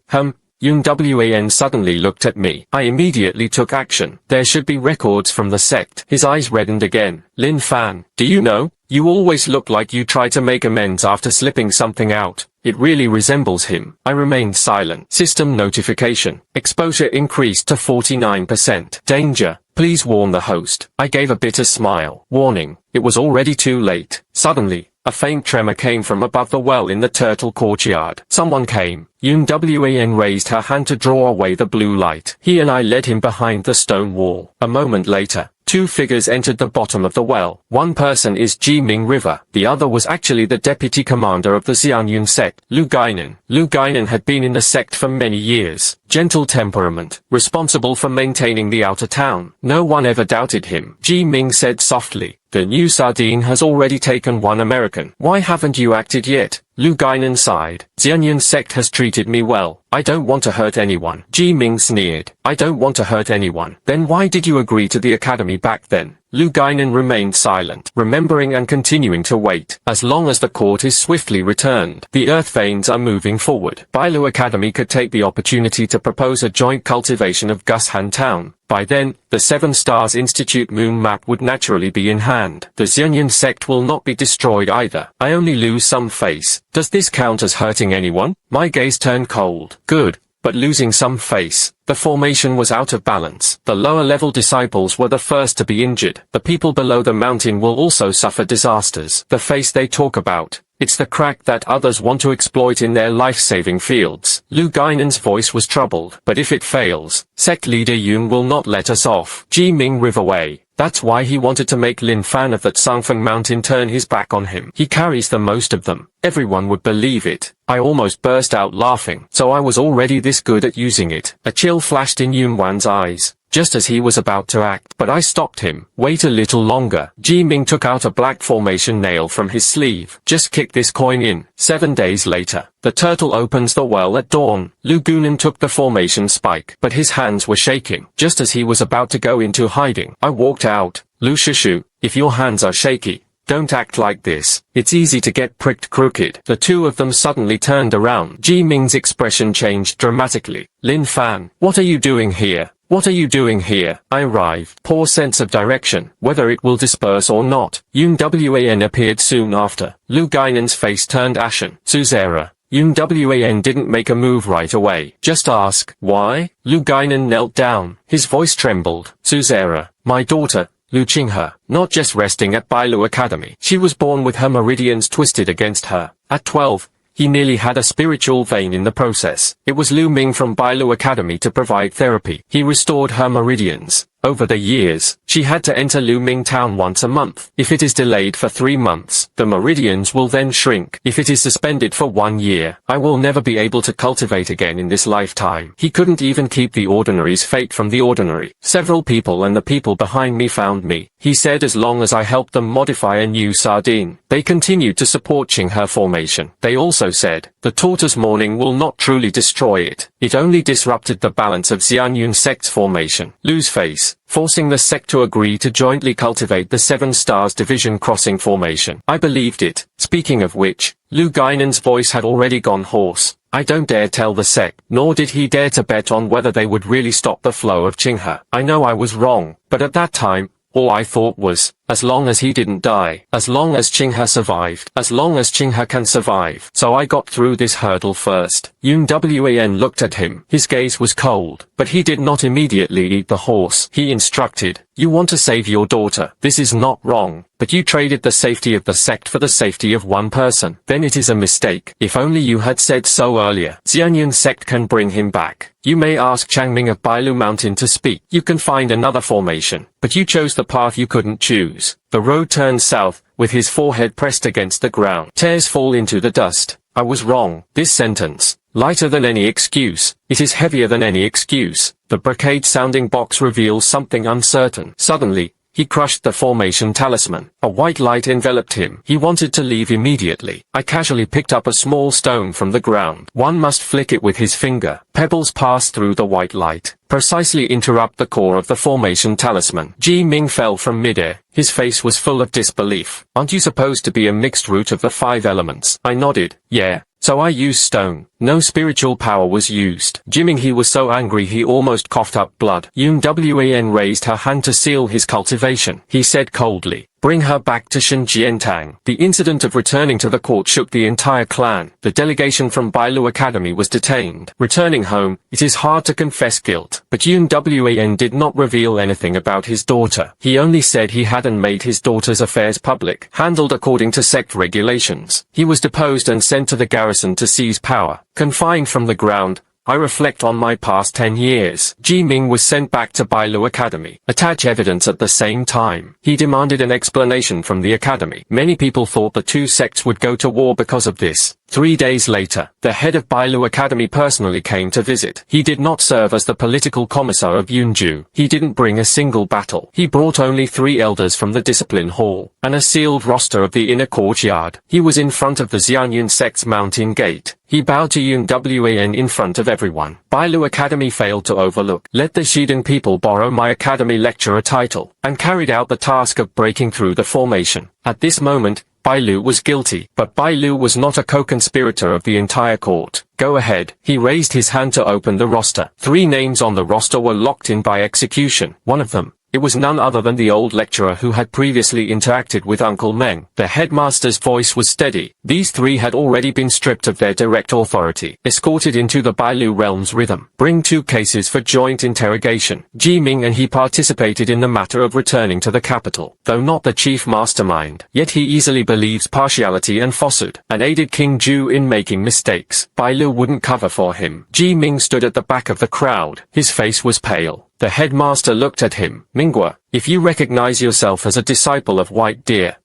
Yun Wan suddenly looked at me. I immediately took action. There should be records from the sect. His eyes reddened again. Lin Fan, do you know? You always look like you try to make amends after slipping something out. It really resembles him. I remained silent. System notification. Exposure increased to 49%. Danger. Please warn the host. I gave a bitter smile. Warning. It was already too late. Suddenly, a faint tremor came from above the well in the turtle courtyard. Someone came. Yun Wan raised her hand to draw away the blue light. He and I led him behind the stone wall. A moment later, 2 figures entered the bottom of the well. One person is Jiming River. The other was actually the deputy commander of the Xianyun sect, Lu Guinan. Lu Guinan had been in the sect for many years. Gentle temperament, responsible for maintaining the outer town. No one ever doubted him. Jiming said softly, the new sardine has already taken 1 American. Why haven't you acted yet? Lu Guinan sighed. Xianyun sect has treated me well. I don't want to hurt anyone. Jiming sneered. I don't want to hurt anyone. Then why did you agree to the academy back then? Lu Guinan remained silent, remembering and continuing to wait. As long as the court is swiftly returned, the earth veins are moving forward. Bailu Academy could take the opportunity to propose a joint cultivation of Gushan Town. By then, the 7 Stars Institute moon map would naturally be in hand. The Xianyun sect will not be destroyed either. I only lose some face. Does this count as hurting anyone? My gaze turned cold. Good. But losing some face. The formation was out of balance. The lower-level disciples were the first to be injured. The people below the mountain will also suffer disasters. The face they talk about. It's the crack that others want to exploit in their life-saving fields. Lu Guinan's voice was troubled. But if it fails, sect leader Yun will not let us off. Jiming River Way. That's why he wanted to make Lin Fan of that Tsangfeng mountain turn his back on him. He carries the most of them. Everyone would believe it. I almost burst out laughing. So I was already this good at using it. A chill flashed in Yun Wan's eyes, just as he was about to act. But I stopped him. Wait a little longer. Jiming took out a black formation nail from his sleeve. Just kick this coin in. 7 days later, the turtle opens the well at dawn. Lu Guinan took the formation spike, but his hands were shaking. Just as he was about to go into hiding, I walked out. Lu Shishu, if your hands are shaky, don't act like this. It's easy to get pricked crooked. The 2 of them suddenly turned around. Jiming's expression changed dramatically. Lin Fan, what are you doing here? What are you doing here? I arrived. Poor sense of direction, whether it will disperse or not. Yun Wan appeared soon after. Lu Guinan's face turned ashen. Suzera. Yun Wan didn't make a move right away. Just ask. Why? Lu Guinan knelt down. His voice trembled. Suzera, my daughter, Lu Qinghe, not just resting at Bailu Academy. She was born with her meridians twisted against her. At 12, he nearly had a spiritual vein in the process. It was Lu Ming from Bailu Academy to provide therapy. He restored her meridians. Over the years, she had to enter Luming Town once a month. If it is delayed for 3 months, the meridians will then shrink. If it is suspended for 1 year, I will never be able to cultivate again in this lifetime. He couldn't even keep the ordinary's fate from the ordinary. Several people and the people behind me found me. He said as long as I helped them modify a new sardine, they continued to support Qinghe formation. They also said, the tortoise morning will not truly destroy it. It only disrupted the balance of Xianyun sect's formation. Lose face, forcing the sect to agree to jointly cultivate the 7 Stars Division crossing formation. I believed it. Speaking of which, Lu Gainen's voice had already gone hoarse. I don't dare tell the sect, nor did he dare to bet on whether they would really stop the flow of Qinghe. I know I was wrong, but at that time, all I thought was, as long as he didn't die, as long as Qinghe survived, as long as Qinghe can survive. So I got through this hurdle first. Yun Wan looked at him. His gaze was cold, but he did not immediately eat the horse. He instructed, you want to save your daughter. This is not wrong, but you traded the safety of the sect for the safety of one person. Then it is a mistake. If only you had said so earlier. Xianyun sect can bring him back. You may ask Changming of Bailu Mountain to speak. You can find another formation, but you chose the path you couldn't choose. The road turns south, with his forehead pressed against the ground. Tears fall into the dust. I was wrong. This sentence, lighter than any excuse. It is heavier than any excuse. The brocade-sounding box reveals something uncertain. Suddenly, he crushed the formation talisman. A white light enveloped him. He wanted to leave immediately. I casually picked up a small stone from the ground. One must flick it with his finger. Pebbles pass through the white light, precisely interrupt the core of the formation talisman. Ji Ming fell from midair. His face was full of disbelief. Aren't you supposed to be a mixed root of the 5 elements? I nodded. Yeah. So I used stone. No spiritual power was used. He was so angry he almost coughed up blood. Yun Wan raised her hand to seal his cultivation. He said coldly, bring her back to Shenjiantang. The incident of returning to the court shook the entire clan. The delegation from Bailu Academy was detained. Returning home, it is hard to confess guilt. But Yun Wan did not reveal anything about his daughter. He only said he hadn't made his daughter's affairs public, handled according to sect regulations. He was deposed and sent to the garrison to seize power. Confined from the ground, I reflect on my past 10 years. Ji Ming was sent back to Bailu Academy. Attach evidence at the same time. He demanded an explanation from the academy. Many people thought the 2 sects would go to war because of this. 3 days later, the head of Bailu Academy personally came to visit. He did not serve as the political commissar of Yunju. He didn't bring a single battle. He brought only 3 elders from the discipline hall, and a sealed roster of the inner courtyard. He was in front of the Xianyun sect's mountain gate. He bowed to Yun Wan in front of everyone. Bailu Academy failed to overlook. Let the Shiden people borrow my academy lecturer title, and carried out the task of breaking through the formation. At this moment, Bailu was guilty, but Bailu was not a co-conspirator of the entire court. Go ahead. He raised his hand to open the roster. 3 names on the roster were locked in by execution. One of them, it was none other than the old lecturer who had previously interacted with Uncle Meng. The headmaster's voice was steady. These 3 had already been stripped of their direct authority, escorted into the Bailu realm's rhythm. Bring 2 cases for joint interrogation. Ji Ming and he participated in the matter of returning to the capital. Though not the chief mastermind, yet he easily believes partiality and falsehood, and aided King Ju in making mistakes. Bailu wouldn't cover for him. Ji Ming stood at the back of the crowd. His face was pale. The headmaster looked at him. Minghua, if you recognize yourself as a disciple of White Deer.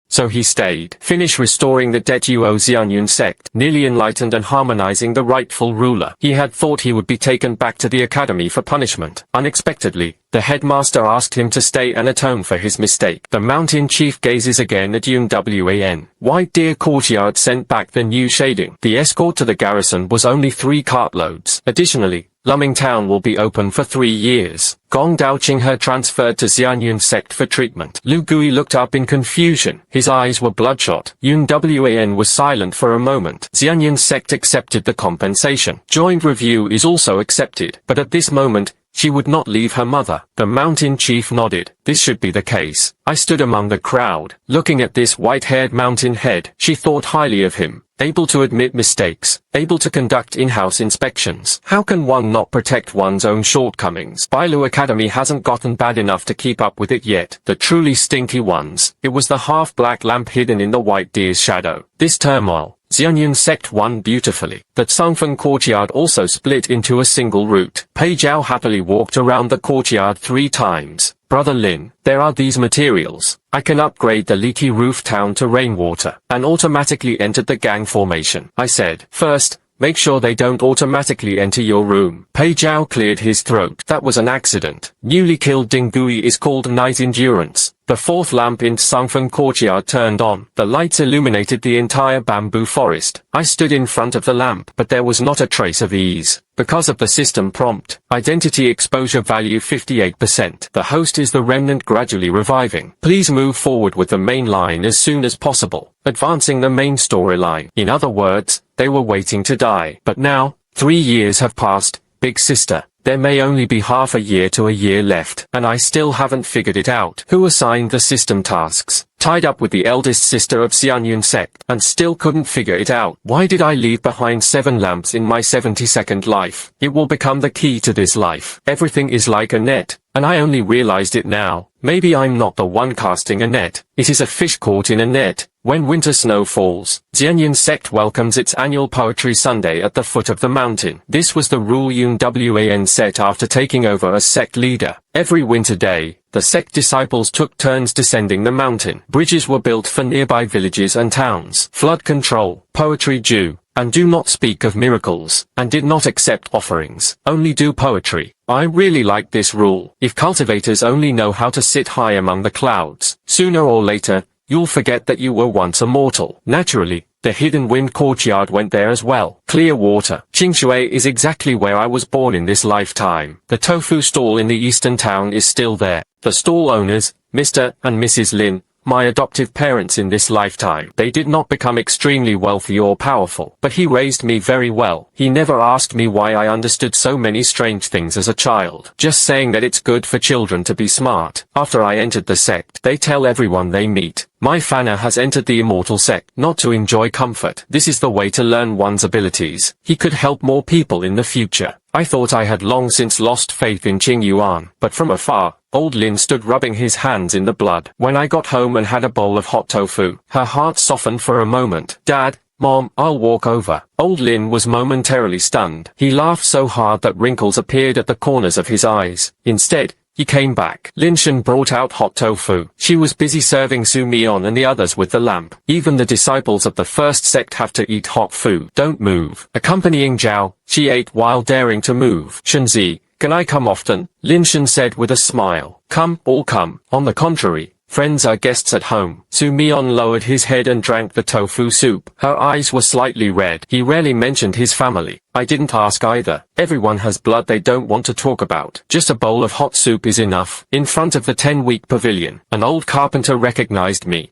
So he stayed. Finish restoring the debt you owe Xianyun sect. Nearly enlightened and harmonizing the rightful ruler. He had thought he would be taken back to the academy for punishment. Unexpectedly, the headmaster asked him to stay and atone for his mistake. The mountain chief gazes again at Yun Wan. White Deer Courtyard sent back the new shading. The escort to the garrison was only 3 cartloads. Additionally, Luming Town will be open for 3 years. Gong Dao Qinghe transferred to Xianyun sect for treatment. Lu Gui looked up in confusion. His eyes were bloodshot. Yun Wan was silent for a moment. Xianyun sect accepted the compensation. Joint review is also accepted. But at this moment, she would not leave her mother. The mountain chief nodded. This should be the case. I stood among the crowd, looking at this white-haired mountain head. She thought highly of him. Able to admit mistakes, able to conduct in-house inspections. How can one not protect one's own shortcomings? Bailu Academy hasn't gotten bad enough to keep up with it yet. The truly stinky ones. It was the half-black lamp hidden in the white deer's shadow. This turmoil, Xianyun sect won beautifully. The Cangfeng courtyard also split into a single route. Pei Zhao happily walked around the courtyard 3 times. Brother Lin, there are these materials. I can upgrade the leaky roof town to rainwater, and automatically entered the gang formation. I said, first, make sure they don't automatically enter your room. Pei Zhao cleared his throat. That was an accident. Newly killed Dingui is called Night Endurance. The 4th lamp in Cangfeng courtyard turned on. The lights illuminated the entire bamboo forest. I stood in front of the lamp, but there was not a trace of ease. Because of the system prompt, identity exposure value 58%. The host is the remnant gradually reviving. Please move forward with the main line as soon as possible, advancing the main storyline. In other words, they were waiting to die. But now, 3 years have passed, big sister. There may only be half a year to a year left, and I still haven't figured it out. Who assigned the system tasks? Tied up with the eldest sister of Xianyun sect, and still couldn't figure it out. Why did I leave behind 7 lamps in my 72nd life? It will become the key to this life. Everything is like a net, and I only realized it now. Maybe I'm not the one casting a net. It is a fish caught in a net. When winter snow falls, Xianyun sect welcomes its annual Poetry Sunday at the foot of the mountain. This was the rule Yun Wan set after taking over as sect leader. Every winter day, the sect disciples took turns descending the mountain. Bridges were built for nearby villages and towns. Flood control, poetry Jew, and do not speak of miracles, and did not accept offerings. Only do poetry. I really like this rule. If cultivators only know how to sit high among the clouds, sooner or later, you'll forget that you were once a mortal. Naturally, the hidden wind courtyard went there as well. Clear water. Qingshui is exactly where I was born in this lifetime. The tofu stall in the eastern town is still there. The stall owners, Mr. and Mrs. Lin, my adoptive parents in this lifetime. They did not become extremely wealthy or powerful, but he raised me very well. He never asked me why I understood so many strange things as a child, just saying that it's good for children to be smart. After I entered the sect, they tell everyone they meet, my Fana has entered the immortal sect, not to enjoy comfort. This is the way to learn one's abilities. He could help more people in the future. I thought I had long since lost faith in Qing Yuan, but from afar, old Lin stood rubbing his hands in the blood. When I got home and had a bowl of hot tofu, her heart softened for a moment. Dad, Mom, I'll walk over. Old Lin was momentarily stunned. He laughed so hard that wrinkles appeared at the corners of his eyes. Instead, he came back. Lin Shen brought out hot tofu. She was busy serving Su Mion and the others with the lamp. Even the disciples of the first sect have to eat hot food. Don't move. Accompanying Zhao, she ate while daring to move. Shenzi, can I come often? Lin Shen said with a smile. Come, all come. On the contrary, friends are guests at home. Su Mion lowered his head and drank the tofu soup. Her eyes were slightly red. He rarely mentioned his family. I didn't ask either. Everyone has blood they don't want to talk about. Just a bowl of hot soup is enough. In front of the 10-week pavilion, an old carpenter recognized me.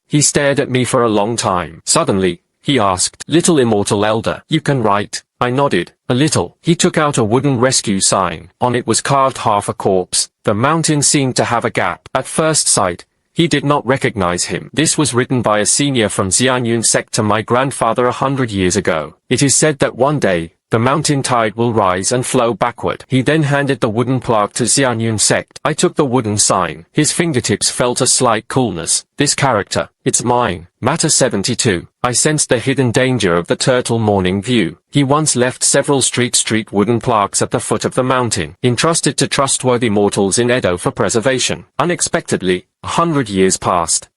He stared at me for a long time. Suddenly, he asked, Little immortal elder, you can write? I nodded. A little. He took out a wooden rescue sign. On it was carved half a corpse. The mountain seemed to have a gap. At first sight, he did not recognize him. This was written by a senior from Xianyun sect to my grandfather 100 years ago. It is said that one day, the mountain tide will rise and flow backward. He then handed the wooden plaque to Xianyun sect. I took the wooden sign. His fingertips felt a slight coolness. This character, it's mine. Matter 72. I sensed the hidden danger of the turtle morning view. He once left several street wooden plaques at the foot of the mountain, entrusted to trustworthy mortals in Edo for preservation. Unexpectedly, 100 years passed.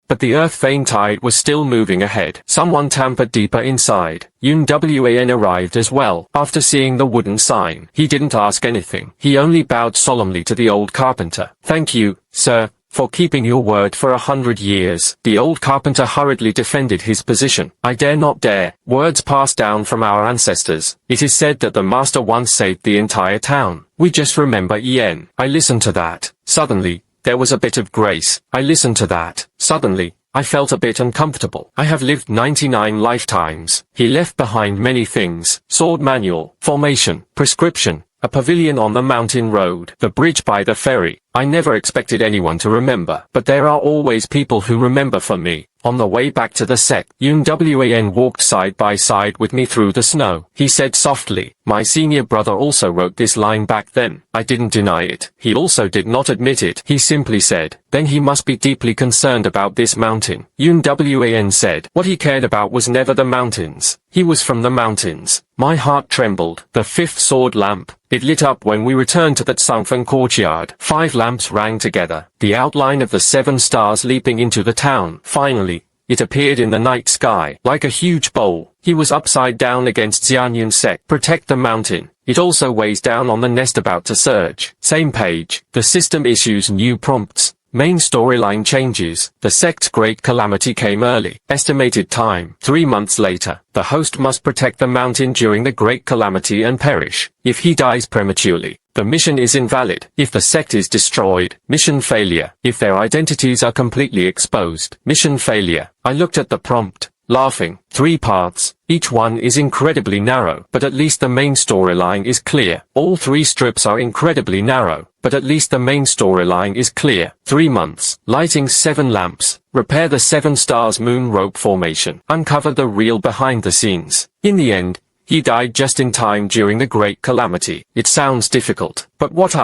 But the earth vein tide was still moving ahead. Someone tampered deeper inside. Yun Wan arrived as well. After seeing the wooden sign, he didn't ask anything. He only bowed solemnly to the old carpenter. Thank you, sir, for keeping your word for 100 years. The old carpenter hurriedly defended his position. I dare not dare. Words passed down from our ancestors. It is said that the master once saved the entire town. We just remember Yen. I listened to that. Suddenly, there was a bit of grace. I listened to that. Suddenly, I felt a bit uncomfortable. I have lived 99 lifetimes. He left behind many things. Sword manual, formation, prescription, a pavilion on the mountain road, the bridge by the ferry, I never expected anyone to remember, but there are always people who remember for me. On the way back to the sect, Wan walked side by side with me through the snow. He said softly, "My senior brother also wrote this line back then." I didn't deny it. He also did not admit it. He simply said, "Then he must be deeply concerned about this mountain." Wan said, what he cared about was never the mountains. He was from the mountains. My heart trembled. The fifth sword lamp. It lit up when we returned to that sunken courtyard. 5 lamps rang together, the outline of the 7 stars leaping into the town. Finally, it appeared in the night sky, like a huge bowl. He was upside down against Xianyun sect. Protect the mountain. It also weighs down on the nest about to surge. Same page. The system issues new prompts. Main storyline changes. The sect's great calamity came early. Estimated time. 3 months later. The host must protect the mountain during the great calamity and perish. If he dies prematurely, the mission is invalid. If the sect is destroyed, mission failure. If their identities are completely exposed, mission failure. I looked at the prompt, laughing. 3 parts. Each one is incredibly narrow, but at least the main storyline is clear. All 3 strips are incredibly narrow, but at least the main storyline is clear. 3 months. Lighting 7 lamps. Repair the 7 stars moon rope formation. Uncover the real behind the scenes. In the end, he died just in time during the great calamity. It sounds difficult, but what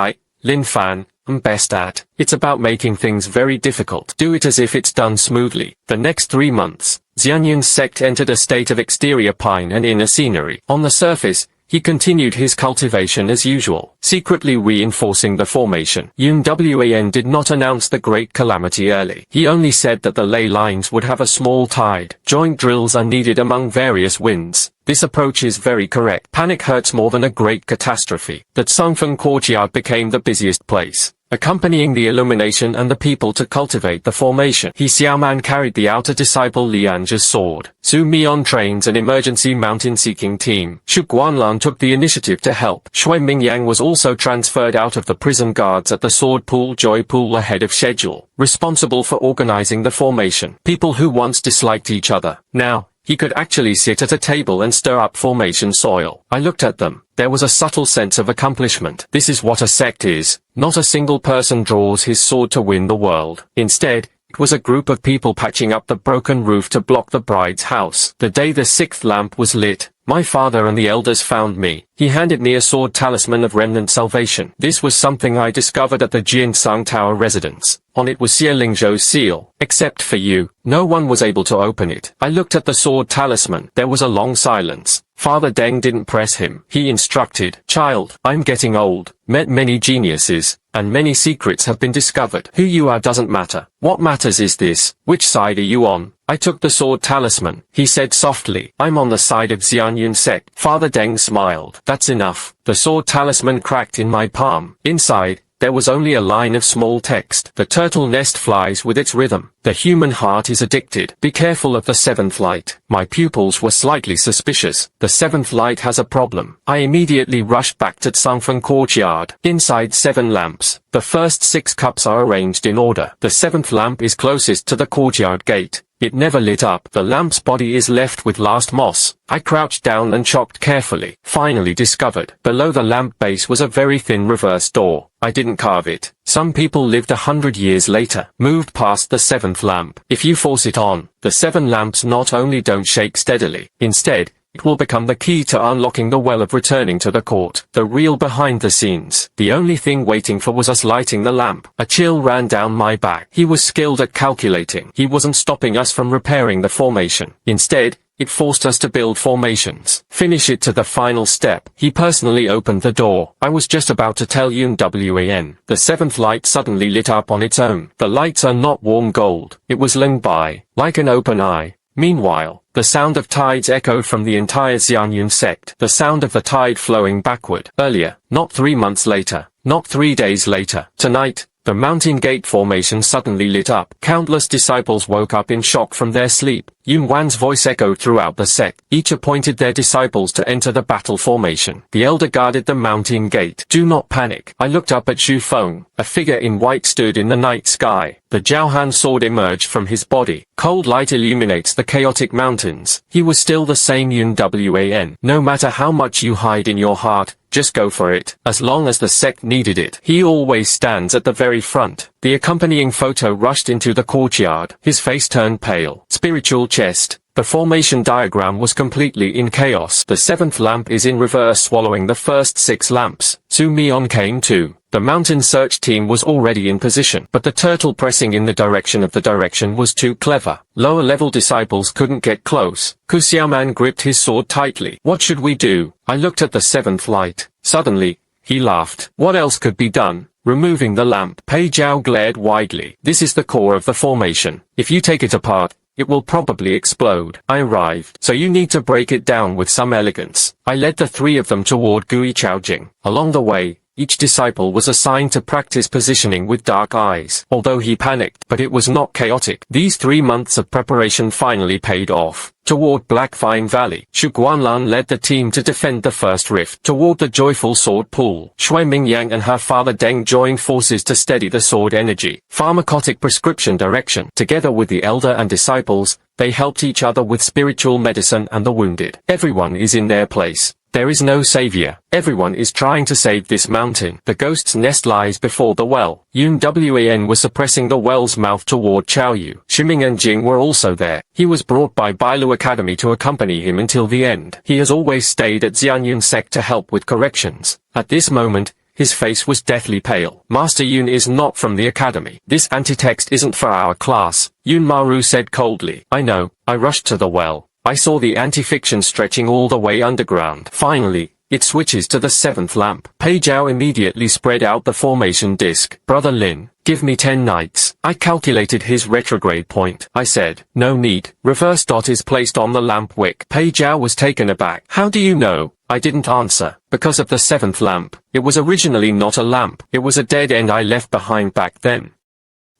Lin Fan, am best at, it's about making things very difficult. Do it as if it's done smoothly. The next 3 months, Xianyun's sect entered a state of exterior pine and inner scenery. On the surface, he continued his cultivation as usual, secretly reinforcing the formation. Wan did not announce the great calamity early. He only said that the ley lines would have a small tide. Joint drills are needed among various winds. This approach is very correct. Panic hurts more than a great catastrophe. That sunken courtyard became the busiest place, accompanying the illumination and the people to cultivate the formation. He Xiaoman carried the outer disciple Lianzhe's sword. Su Mian trains an emergency mountain-seeking team. Shu Guanlan took the initiative to help. Shui Mingyang was also transferred out of the prison guards at the sword pool joy pool ahead of schedule, responsible for organizing the formation. People who once disliked each other, now, he could actually sit at a table and stir up formation soil. I looked at them. There was a subtle sense of accomplishment. This is what a sect is. Not a single person draws his sword to win the world. Instead, it was a group of people patching up the broken roof to block the bride's house. The day the 6th lamp was lit, my father and the elders found me. He handed me a sword talisman of remnant salvation. This was something I discovered at the Jinsang Tower residence. On it was Xie Lingzhou's seal. Except for you, no one was able to open it. I looked at the sword talisman. There was a long silence. Father Deng didn't press him. He instructed, "Child, I'm getting old, met many geniuses, and many secrets have been discovered. Who you are doesn't matter. What matters is this. Which side are you on?" I took the sword talisman. He said softly, "I'm on the side of Xianyun sect." Father Deng smiled. "That's enough." The sword talisman cracked in my palm. Inside, there was only a line of small text. "The turtle nest flies with its rhythm. The human heart is addicted. Be careful of the 7th light." My pupils were slightly suspicious. The 7th light has a problem. I immediately rushed back to Tsangfeng courtyard. Inside 7 lamps. The first 6 cups are arranged in order. The 7th lamp is closest to the courtyard gate. It never lit up. The lamp's body is left with last moss. I crouched down and chopped carefully. Finally discovered. Below the lamp base was a very thin reverse door. I didn't carve it. Some people lived 100 years later, moved past the 7th lamp. If you force it on, the 7 lamps not only don't shake steadily, instead, it will become the key to unlocking the well of returning to the court. The real behind the scenes. The only thing waiting for was us lighting the lamp. A chill ran down my back. He was skilled at calculating. He wasn't stopping us from repairing the formation. Instead, it forced us to build formations. Finish it to the final step. He personally opened the door. I was just about to tell Wan. The 7th light suddenly lit up on its own. The lights are not warm gold. It was ling by, like an open eye. Meanwhile, the sound of tides echoed from the entire Xianyun sect. The sound of the tide flowing backward. Earlier, not 3 months later, not 3 days later. Tonight, the mountain gate formation suddenly lit up. Countless disciples woke up in shock from their sleep. Yun Wan's voice echoed throughout the sect. Each appointed their disciples to enter the battle formation. The elder guarded the mountain gate. Do not panic. I looked up at Xu Feng. A figure in white stood in the night sky. The Jiaohan sword emerged from his body. Cold light illuminates the chaotic mountains. He was still the same Yun Wan. No matter how much you hide in your heart, just go for it, as long as the sect needed it. He always stands at the very front. The accompanying photo rushed into the courtyard. His face turned pale. Spiritual chest. The formation diagram was completely in chaos. The seventh lamp is in reverse, swallowing the first 6 lamps. Su Mion came too. The mountain search team was already in position, but the turtle pressing in the direction of the direction was too clever. Lower-level disciples couldn't get close. Ku Xiaoman gripped his sword tightly. What should we do? I looked at the seventh light. Suddenly, he laughed. What else could be done? Removing the lamp. Pei Jiao glared widely. This is the core of the formation. If you take it apart, it will probably explode. I arrived, so you need to break it down with some elegance. I led the 3 of them toward Gui Chaojing. Along the way, each disciple was assigned to practice positioning with dark eyes. Although he panicked, but it was not chaotic. These 3 months of preparation finally paid off. Toward Blackvine Valley, Xu Guanlan led the team to defend the first rift. Toward the joyful sword pool, Shui Mingyang and her father Deng joined forces to steady the sword energy. Pharmacotic prescription direction. Together with the elder and disciples, they helped each other with spiritual medicine and the wounded. Everyone is in their place. There is no savior. Everyone is trying to save this mountain. The ghost's nest lies before the well. Yun Wan was suppressing the well's mouth toward Chaoyu. Ximing and Jing were also there. He was brought by Bailu Academy to accompany him until the end. He has always stayed at Xianyun sect to help with corrections. At this moment, his face was deathly pale. Master Yun is not from the academy. This anti-text isn't for our class, Yun Maru said coldly. I know. I rushed to the well. I saw the anti-fiction stretching all the way underground. Finally, it switches to the 7th lamp. Pei Jiao immediately spread out the formation disc. Brother Lin, give me 10 knights. I calculated his retrograde point. I said, no need. Reverse dot is placed on the lamp wick. Pei Jiao was taken aback. How do you know? I didn't answer. Because of the 7th lamp. It was originally not a lamp. It was a dead end I left behind back then.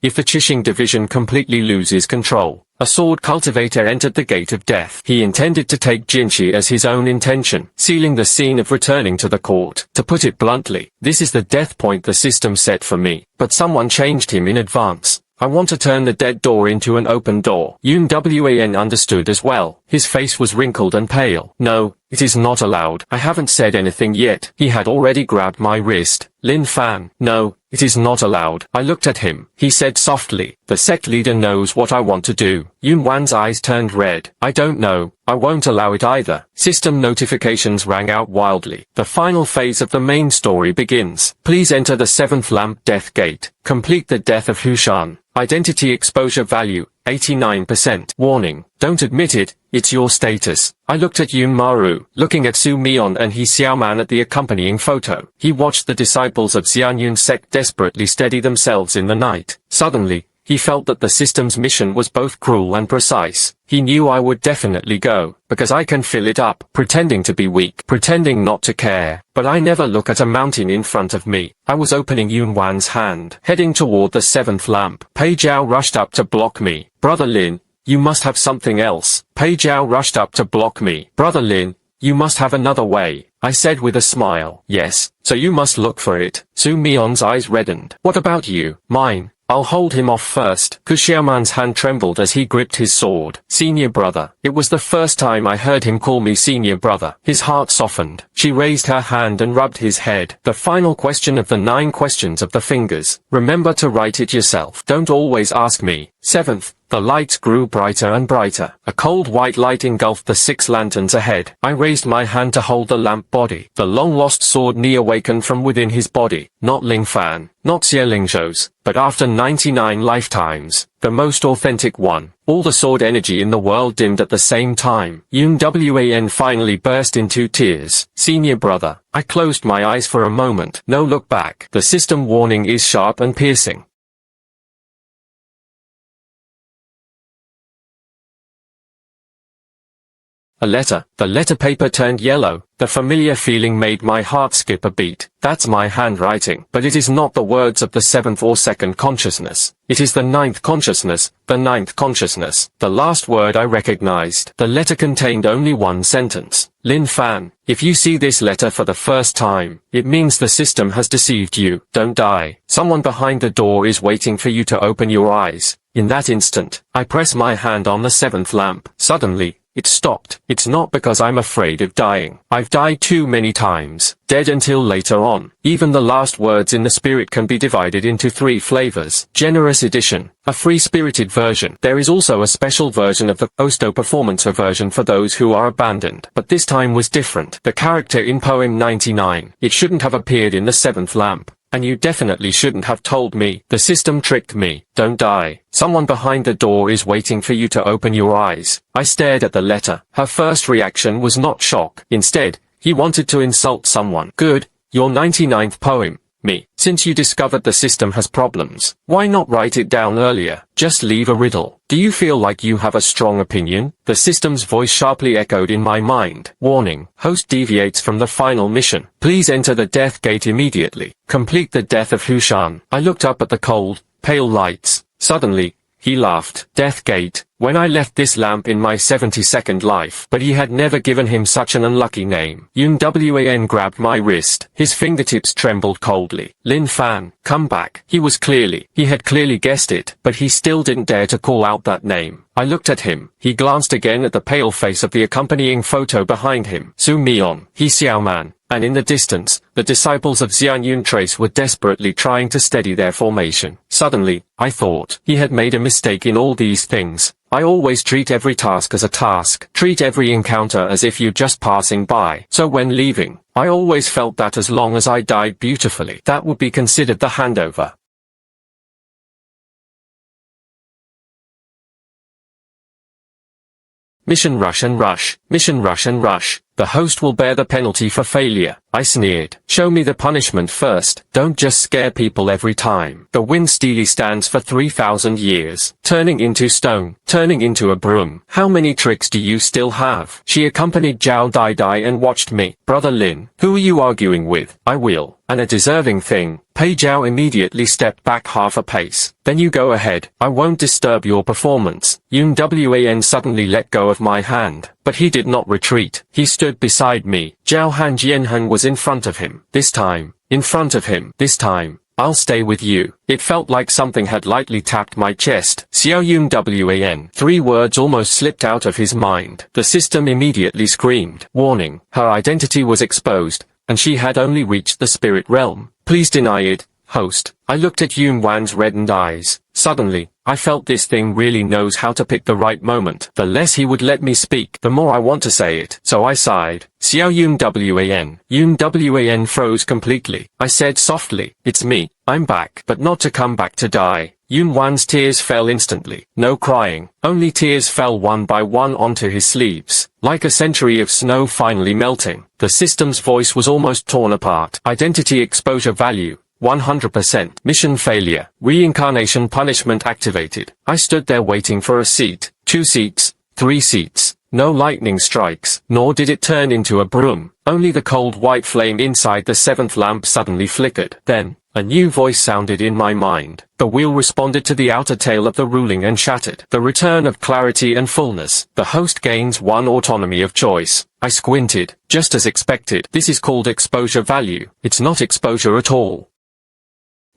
If the Qixing division completely loses control, a sword cultivator entered the gate of death. He intended to take Jinshi as his own intention, sealing the scene of returning to the court. To put it bluntly, this is the death point the system set for me. But someone changed him in advance. I want to turn the dead door into an open door. Yun Wan understood as well. His face was wrinkled and pale. No, it is not allowed. I haven't said anything yet. He had already grabbed my wrist. Lin Fan. No, it is not allowed. I looked at him. He said softly, the sect leader knows what I want to do. Yun Wan's eyes turned red. I don't know. I won't allow it either. System notifications rang out wildly. The final phase of the main story begins. Please enter the 7th lamp death gate. Complete the death of Hushan. Identity exposure value, 89%. Warning, don't admit it, it's your status. I looked at Yun Maru, looking at Su Mion and He Xiaoman at the accompanying photo. He watched the disciples of Xianyun sect desperately steady themselves in the night. Suddenly, he felt that the system's mission was both cruel and precise. He knew I would definitely go, because I can fill it up, pretending to be weak, pretending not to care. But I never look at a mountain in front of me. I was opening Yun Wan's hand, heading toward the 7th lamp. Pei Jiao rushed up to block me. Brother Lin, you must have something else. Pei Jiao rushed up to block me. Brother Lin, you must have another way, I said with a smile. Yes, so you must look for it. Su Mion's eyes reddened. What about you? Mine. I'll hold him off first. Ku Xiaoman's hand trembled as he gripped his sword. Senior brother. It was the first time I heard him call me senior brother. His heart softened. She raised her hand and rubbed his head. The final question of the 9 questions of the fingers. Remember to write it yourself. Don't always ask me. 7th. The lights grew brighter and brighter. A cold white light engulfed the 6 lanterns ahead. I raised my hand to hold the lamp body. The long-lost sword Ni awakened from within his body. Not Ling Fan, not Xie Lingzhou's, but after 99 lifetimes, the most authentic one. All the sword energy in the world dimmed at the same time. Yun Wan finally burst into tears. Senior brother. I closed my eyes for a moment. No look back. The system warning is sharp and piercing. A letter. The letter paper turned yellow. The familiar feeling made my heart skip a beat. That's my handwriting. But it is not the words of the seventh or second consciousness. It is the ninth consciousness. The ninth consciousness. The last word I recognized. The letter contained only one sentence. Lin Fan, if you see this letter for the first time, it means the system has deceived you. Don't die. Someone behind the door is waiting for you to open your eyes. In that instant, I press my hand on the seventh lamp. Suddenly, it stopped. It's not because I'm afraid of dying. I've died too many times, dead until later on. Even the last words in the spirit can be divided into 3 flavors. Generous edition, a free-spirited version. There is also a special version of the Osto Performancer version for those who are abandoned. But this time was different. The character in poem 99. It shouldn't have appeared in the seventh lamp. And you definitely shouldn't have told me. The system tricked me. Don't die. Someone behind the door is waiting for you to open your eyes. I stared at the letter. Her first reaction was not shock. Instead, he wanted to insult someone. Good. Your 99th poem. Me. Since you discovered the system has problems, why not write it down earlier? Just leave a riddle. Do you feel like you have a strong opinion? The system's voice sharply echoed in my mind. Warning. Host deviates from the final mission. Please enter the death gate immediately. Complete the death of Hushan. I looked up at the cold, pale lights. Suddenly, he laughed. Death gate. When I left this lamp in my 72nd life. But he had never given him such an unlucky name. Yun Wan grabbed my wrist. His fingertips trembled coldly. Lin Fan, come back. He had clearly guessed it, but he still didn't dare to call out that name. I looked at him. He glanced again at the pale face of the accompanying photo behind him. Su Mion, He Xiaoman. And in the distance, the disciples of Xian Yun Trace were desperately trying to steady their formation. Suddenly, I thought, he had made a mistake in all these things. I always treat every task as a task. Treat every encounter as if you're just passing by. So when leaving, I always felt that as long as I died beautifully, that would be considered the handover. Mission rush and rush. Mission rush and rush. The host will bear the penalty for failure. I sneered. Show me the punishment first. Don't just scare people every time. The wind steely stands for 3,000 years. Turning into stone. Turning into a broom. How many tricks do you still have? She accompanied Zhao Dai and watched me. Brother Lin, who are you arguing with? I will. And a deserving thing. Pei Zhao immediately stepped back half a pace. Then you go ahead. I won't disturb your performance. Yun Wan suddenly let go of my hand. But he did not retreat. He stood beside me. Zhao Han Jianhan was in front of him. This time. In front of him. This time. I'll stay with you. It felt like something had lightly tapped my chest. Xiao Yun Wan. 3 words almost slipped out of his mind. The system immediately screamed. Warning. Her identity was exposed, and she had only reached the spirit realm. Please deny it, host. I looked at Yun Wan's reddened eyes. Suddenly, I felt this thing really knows how to pick the right moment. The less he would let me speak, the more I want to say it. So I sighed. Xiao Yun Wan. Yun Wan froze completely. I said softly, it's me. I'm back. But not to come back to die. Yun Wan's tears fell instantly. No crying. Only tears fell one by one onto his sleeves. Like a century of snow finally melting. The system's voice was almost torn apart. Identity exposure value. 100%. Mission failure. Reincarnation punishment activated. I stood there waiting for a seat. 2 seats. 3 seats. No lightning strikes. Nor did it turn into a broom. Only the cold white flame inside the 7th lamp suddenly flickered. Then, a new voice sounded in my mind. The wheel responded to the outer tail of the ruling and shattered. The return of clarity and fullness. The host gains 1 autonomy of choice. I squinted. Just as expected. This is called exposure value. It's not exposure at all.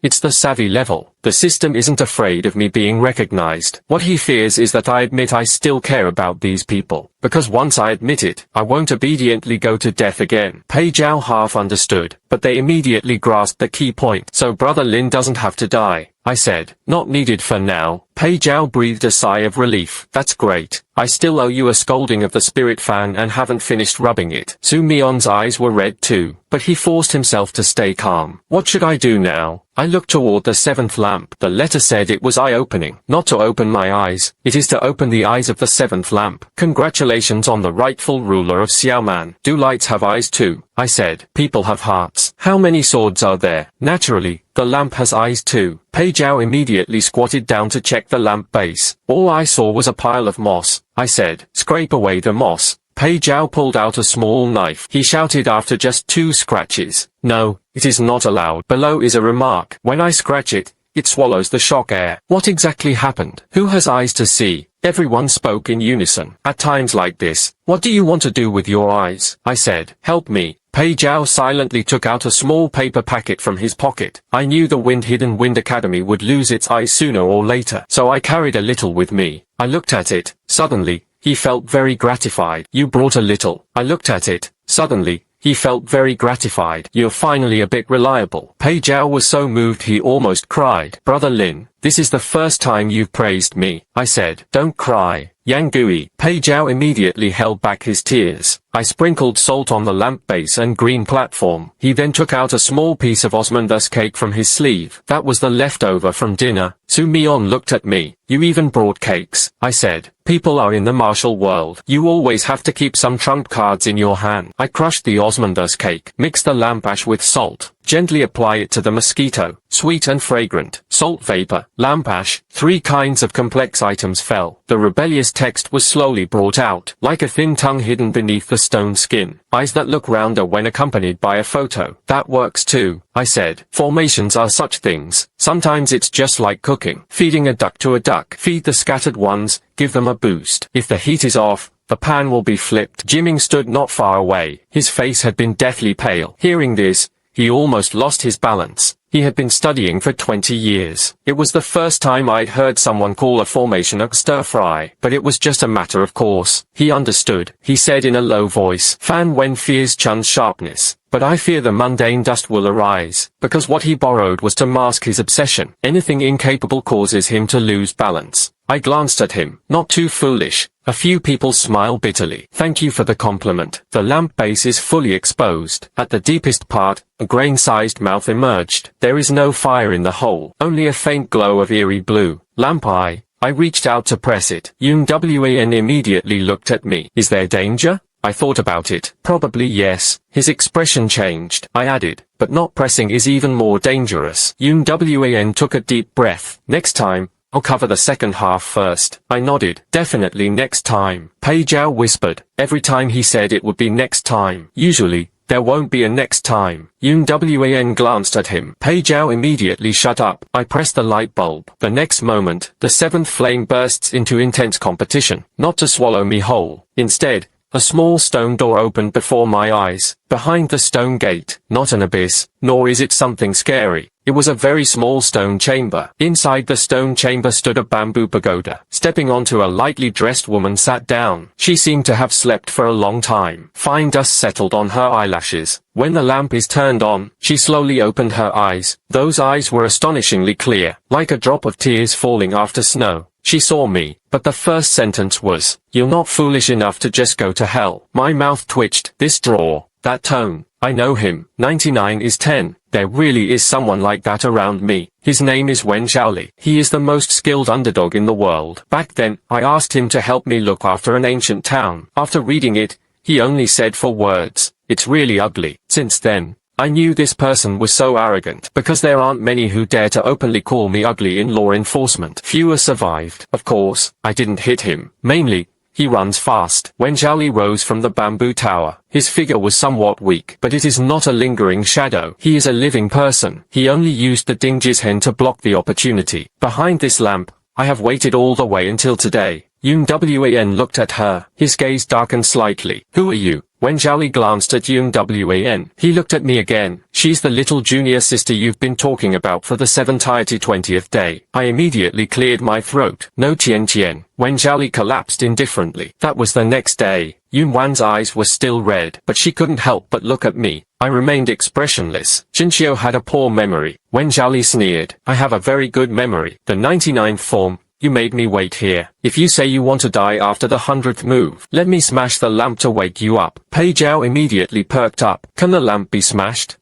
It's the savvy level. The system isn't afraid of me being recognized. What he fears is that I admit I still care about these people. Because once I admit it, I won't obediently go to death again. Pei Zhao half understood, but they immediately grasped the key point. So Brother Lin doesn't have to die, I said. Not needed for now. Pei Zhao breathed a sigh of relief. That's great. I still owe you a scolding of the spirit fan and haven't finished rubbing it. Su Mion's eyes were red too, but he forced himself to stay calm. What should I do now? I looked toward the 7th lamp. The letter said it was eye-opening. Not to open my eyes. It is to open the eyes of the 7th lamp. Congratulations on the rightful ruler of Xiaoman. Do lights have eyes too? I said. People have hearts. How many swords are there? Naturally, the lamp has eyes too. Pei Zhao immediately squatted down to check the lamp base. All I saw was a pile of moss. I said. Scrape away the moss. Pei Zhao pulled out a small knife. He shouted after just 2 scratches. No, it is not allowed. Below is a remark. When I scratch it, it swallows the shock air. What exactly happened? Who has eyes to see? Everyone spoke in unison. At times like this, what do you want to do with your eyes? I said. Help me. Pei Zhao silently took out a small paper packet from his pocket. I knew the Hidden Wind Academy would lose its eyes sooner or later, so I carried a little with me. I looked at it. Suddenly, he felt very gratified. You brought a little. I looked at it. Suddenly, he felt very gratified. You're finally a bit reliable. Pei Zhao was so moved he almost cried. Brother Lin, this is the first time you've praised me. I said. Don't cry, Yang Gui. Pei Zhao immediately held back his tears. I sprinkled salt on the lamp base and green platform. He then took out a small piece of osmanthus cake from his sleeve. That was the leftover from dinner. Su Mion looked at me. You even brought cakes. I said. People are in the martial world. You always have to keep some trump cards in your hand. I crushed the osmanthus cake. Mix the lamp ash with salt. Gently apply it to the mosquito. Sweet and fragrant. Salt vapor. Lamp ash. 3 kinds of complex items fell. The rebellious text was slowly brought out, like a thin tongue hidden beneath the stone skin. Eyes that look rounder when accompanied by a photo. That works too, I said. Formations are such things. Sometimes it's just like cooking. Feeding a duck to a duck. Feed the scattered ones, give them a boost. If the heat is off, the pan will be flipped. Jiming stood not far away. His face had been deathly pale. Hearing this, he almost lost his balance. He had been studying for 20 years. It was the first time I'd heard someone call a formation a stir-fry, but it was just a matter of course. He understood. He said in a low voice, Fan Wen fears Chun's sharpness, but I fear the mundane dust will arise, because what he borrowed was to mask his obsession. Anything incapable causes him to lose balance. I glanced at him. Not too foolish. A few people smile bitterly. Thank you for the compliment. The lamp base is fully exposed. At the deepest part, a grain-sized mouth emerged. There is no fire in the hole, only a faint glow of eerie blue. Lamp eye. I reached out to press it. Yun Wan immediately looked at me. Is there danger? I thought about it. Probably yes. His expression changed. I added, but not pressing is even more dangerous. Yun Wan took a deep breath. Next time, I'll cover the second half first. I nodded. Definitely next time. Pei Zhao whispered. Every time he said it would be next time. Usually, there won't be a next time. Yun Wan glanced at him. Pei Zhao immediately shut up. I pressed the light bulb. The next moment, the 7th flame bursts into intense competition. Not to swallow me whole. Instead, a small stone door opened before my eyes. Behind the stone gate, not an abyss, nor is it something scary. It was a very small stone chamber. Inside the stone chamber stood a bamboo pagoda. Stepping onto a lightly dressed woman sat down. She seemed to have slept for a long time. Fine dust settled on her eyelashes. When the lamp is turned on, she slowly opened her eyes. Those eyes were astonishingly clear, like a drop of tears falling after snow. She saw me, but the first sentence was, "You're not foolish enough to just go to hell." My mouth twitched. This draw, that tone. I know him. 99 is 10. There really is someone like that around me. His name is Wen Zhaoli. He is the most skilled underdog in the world. Back then, I asked him to help me look after an ancient town. After reading it, he only said 4 words. It's really ugly. Since then, I knew this person was so arrogant, because there aren't many who dare to openly call me ugly in law enforcement. Fewer survived. Of course, I didn't hit him. Mainly, he runs fast. When Zhaoli rose from the bamboo tower, his figure was somewhat weak, but it is not a lingering shadow. He is a living person. He only used the Dingji's hen to block the opportunity. Behind this lamp, I have waited all the way until today. Yun Wan looked at her. His gaze darkened slightly. Who are you? When Zhaoli glanced at Yun Wan, he looked at me again. She's the little junior sister you've been talking about for the 20th day. I immediately cleared my throat. No Tian. When Zhaoli collapsed indifferently. That was the next day. Yun Wan's eyes were still red, but she couldn't help but look at me. I remained expressionless. Jinxiu had a poor memory. When Zhaoli sneered, I have a very good memory. The 99th form. You made me wait here. If you say you want to die after the 100th move, let me smash the lamp to wake you up. Pei Zhao immediately perked up. Can the lamp be smashed?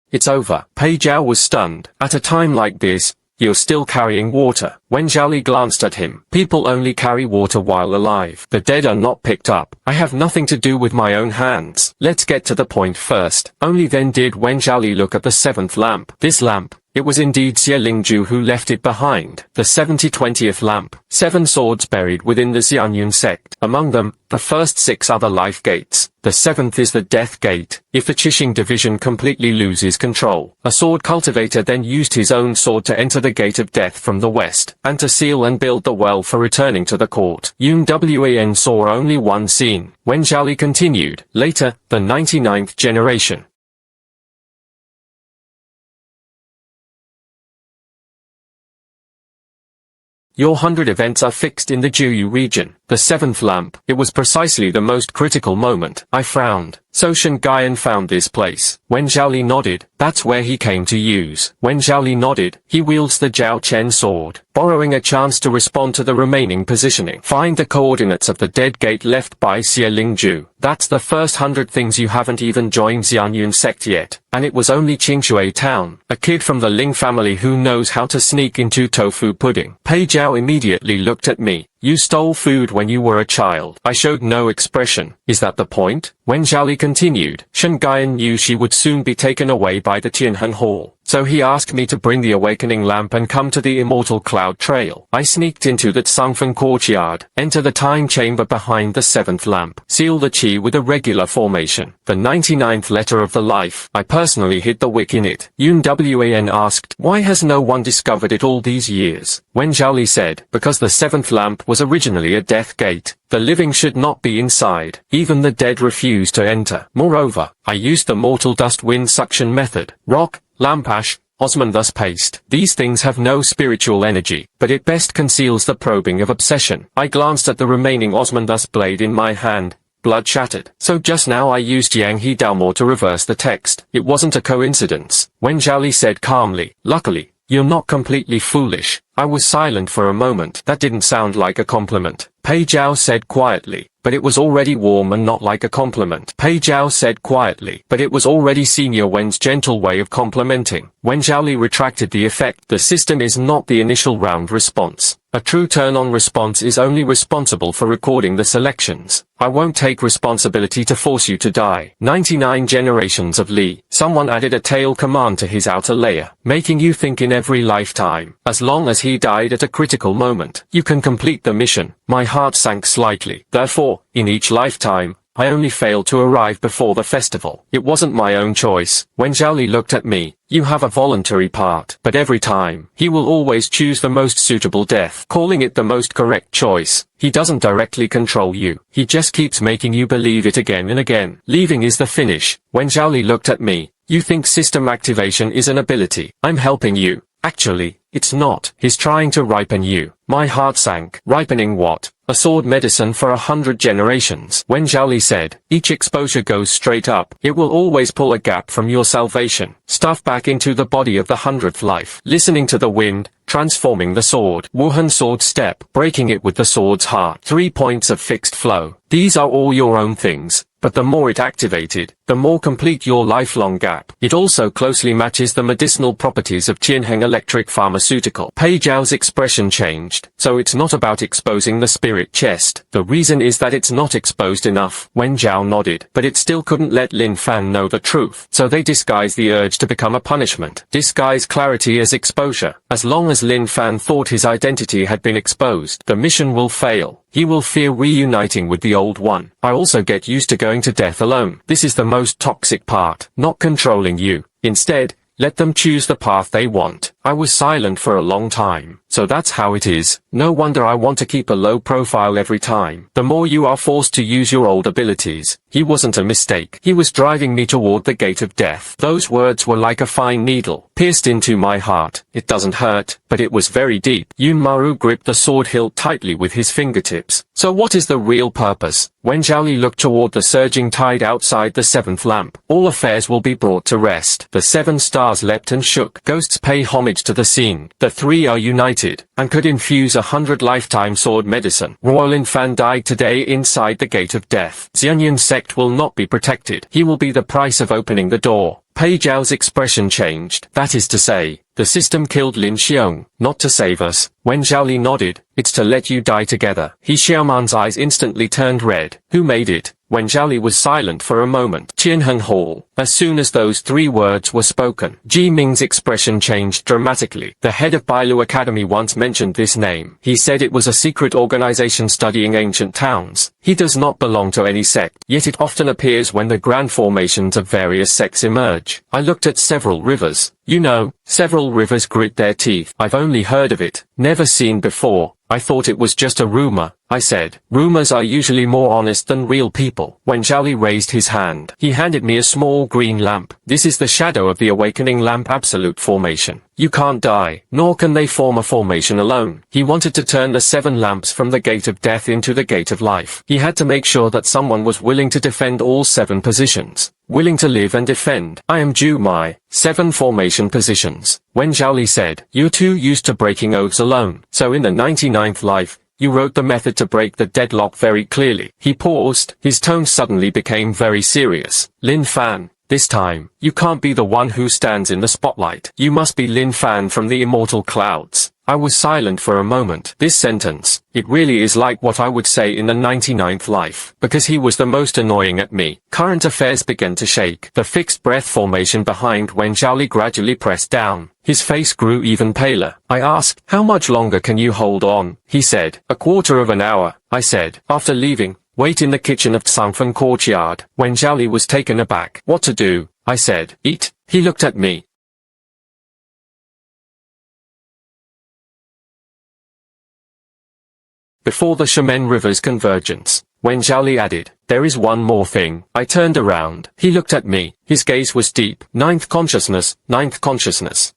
It's over. Pei Zhao was stunned. At a time like this, you're still carrying water. When Zhaoli glanced at him, people only carry water while alive. The dead are not picked up. I have nothing to do with my own hands. Let's get to the point first. Only then did Wen Zhaoli look at the 7th lamp. This lamp, It was indeed Xie Lingju who left it behind. The 70/20th lamp. 7 swords buried within the Xianyun sect. Among them, the first 6 are the life gates. The 7th is the death gate. If the Qixing division completely loses control, a sword cultivator then used his own sword to enter the gate of death from the west, and to seal and build the well for returning to the court. Yun Wan saw only one scene. When Zhao continued, later, the 99th generation. Your 100 events are fixed in the Juyu region. The 7th lamp. It was precisely the most critical moment. I frowned. So Shen Gaiyan found this place. When Zhao nodded, that's where he came to use. When Zhao nodded, he wields the Zhao Chen sword, borrowing a chance to respond to the remaining positioning. Find the coordinates of the dead gate left by Xie Lingju. That's the first 100 things you haven't even joined Xianyun sect yet. And it was only Qingshui town, a kid from the Ling family who knows how to sneak into tofu pudding. Pei Zhao immediately looked at me. You stole food when you were a child. I showed no expression. Is that the point? When Zhao continued, Shen Gaiyan knew she would soon be taken away by the Tianhan Hall. So he asked me to bring the awakening lamp and come to the immortal cloud trail. I sneaked into the Tsangfeng courtyard, enter the time chamber behind the 7th lamp, seal the qi with a regular formation. The 99th letter of the life. I personally hid the wick in it. Yun Wan asked, why has no one discovered it all these years? When Zhao said, because the 7th lamp was originally a death gate. The living should not be inside. Even the dead refused to enter. Moreover, I used the mortal dust wind suction method. Rock, lamp ash, osmanthus paste. These things have no spiritual energy, but it best conceals the probing of obsession. I glanced at the remaining osmanthus blade in my hand. Blood shattered. So just now I used Yang He Daomor to reverse the text. It wasn't a coincidence. When Zhao said calmly, luckily, you're not completely foolish. I was silent for a moment. That didn't sound like a compliment. Pei Zhao said quietly, but it was already warm and not like a compliment. Pei Zhao said quietly, but it was already Senior Wen's gentle way of complimenting. When Zhao retracted the effect, the system is not the initial round response. A true turn-on response is only responsible for recording the selections. I won't take responsibility to force you to die. 99 generations of Li. Someone added a tail command to his outer layer, making you think in every lifetime. As long as he died at a critical moment, you can complete the mission. My heart sank slightly. Therefore, in each lifetime, I only failed to arrive before the festival. It wasn't my own choice. When Zhao looked at me, you have a voluntary part, but every time, he will always choose the most suitable death, calling it the most correct choice. He doesn't directly control you. He just keeps making you believe it again and again. Leaving is the finish. When Zhao looked at me, you think system activation is an ability. I'm helping you. Actually, it's not. He's trying to ripen you. My heart sank. Ripening what? A sword medicine for 100 generations. When Zhao said, each exposure goes straight up. It will always pull a gap from your salvation. Stuff back into the body of the 100th life. Listening to the wind, transforming the sword. Wuhan sword step, breaking it with the sword's heart. 3 points of fixed flow. These are all your own things. But the more it activated, the more complete your lifelong gap. It also closely matches the medicinal properties of Qianheng electric pharmaceutical. Pei Zhao's expression changed. So it's not about exposing the spirit chest. The reason is that it's not exposed enough. When Zhao nodded, but it still couldn't let Lin Fan know the truth. So they disguise the urge to become a punishment. Disguise clarity as exposure. As long as Lin Fan thought his identity had been exposed, the mission will fail. He will fear reuniting with the old one. I also get used to going to death alone. This is the most toxic part. Not controlling you. Instead, let them choose the path they want. I was silent for a long time. So that's how it is. No wonder I want to keep a low profile every time. The more you are forced to use your old abilities. He wasn't a mistake. He was driving me toward the gate of death. Those words were like a fine needle, pierced into my heart. It doesn't hurt, but it was very deep. Yun Maru gripped the sword hilt tightly with his fingertips. So what is the real purpose? When Zhao looked toward the surging tide outside the 7th lamp, all affairs will be brought to rest. The 7 stars leapt and shook. Ghosts pay homage to the scene. The 3 are united, and could infuse 100 lifetime sword medicine. Royal Fan died today inside the gate of death. Xianyun sect will not be protected. He will be the price of opening the door. Pei Zhao's expression changed. That is to say, the system killed Lin Xiong, not to save us. When Zhao nodded, it's to let you die together. He Xiaoman's eyes instantly turned red. Who made it? Wen Zhaoli was silent for a moment. Tianheng Hall. As soon as those 3 words were spoken, Ji Ming's expression changed dramatically. The head of Bailu Academy once mentioned this name. He said it was a secret organization studying ancient towns. He does not belong to any sect, yet it often appears when the grand formations of various sects emerge. I looked at several rivers. You know, several rivers grit their teeth. I've only heard of it, never seen before. I thought it was just a rumor, I said. Rumors are usually more honest than real people. Wen Zhaoli raised his hand. He handed me a small green lamp. This is the shadow of the awakening lamp absolute formation. You can't die, nor can they form a formation alone. He wanted to turn the 7 lamps from the gate of death into the gate of life. He had to make sure that someone was willing to defend all 7 positions. Willing to live and defend. I am due my 7 formation positions. Wen Zhaoli said, you're too used to breaking oaths alone. So in the 99th life, you wrote the method to break the deadlock very clearly. He paused. His tone suddenly became very serious. Lin Fan. This time, you can't be the one who stands in the spotlight. You must be Lin Fan from the immortal clouds. I was silent for a moment. This sentence, it really is like what I would say in the 99th life, because he was the most annoying at me. Current affairs began to shake. The fixed breath formation behind Wen Zhaoli gradually pressed down. His face grew even paler. I asked, how much longer can you hold on? He said, a quarter of an hour, I said. After leaving, wait in the kitchen of Tsangfen courtyard. Wen Zhaoli was taken aback. What to do? I said. Eat. He looked at me. Before the Shamen River's convergence, Wen Zhaoli added, there is one more thing. I turned around. He looked at me. His gaze was deep. Ninth consciousness.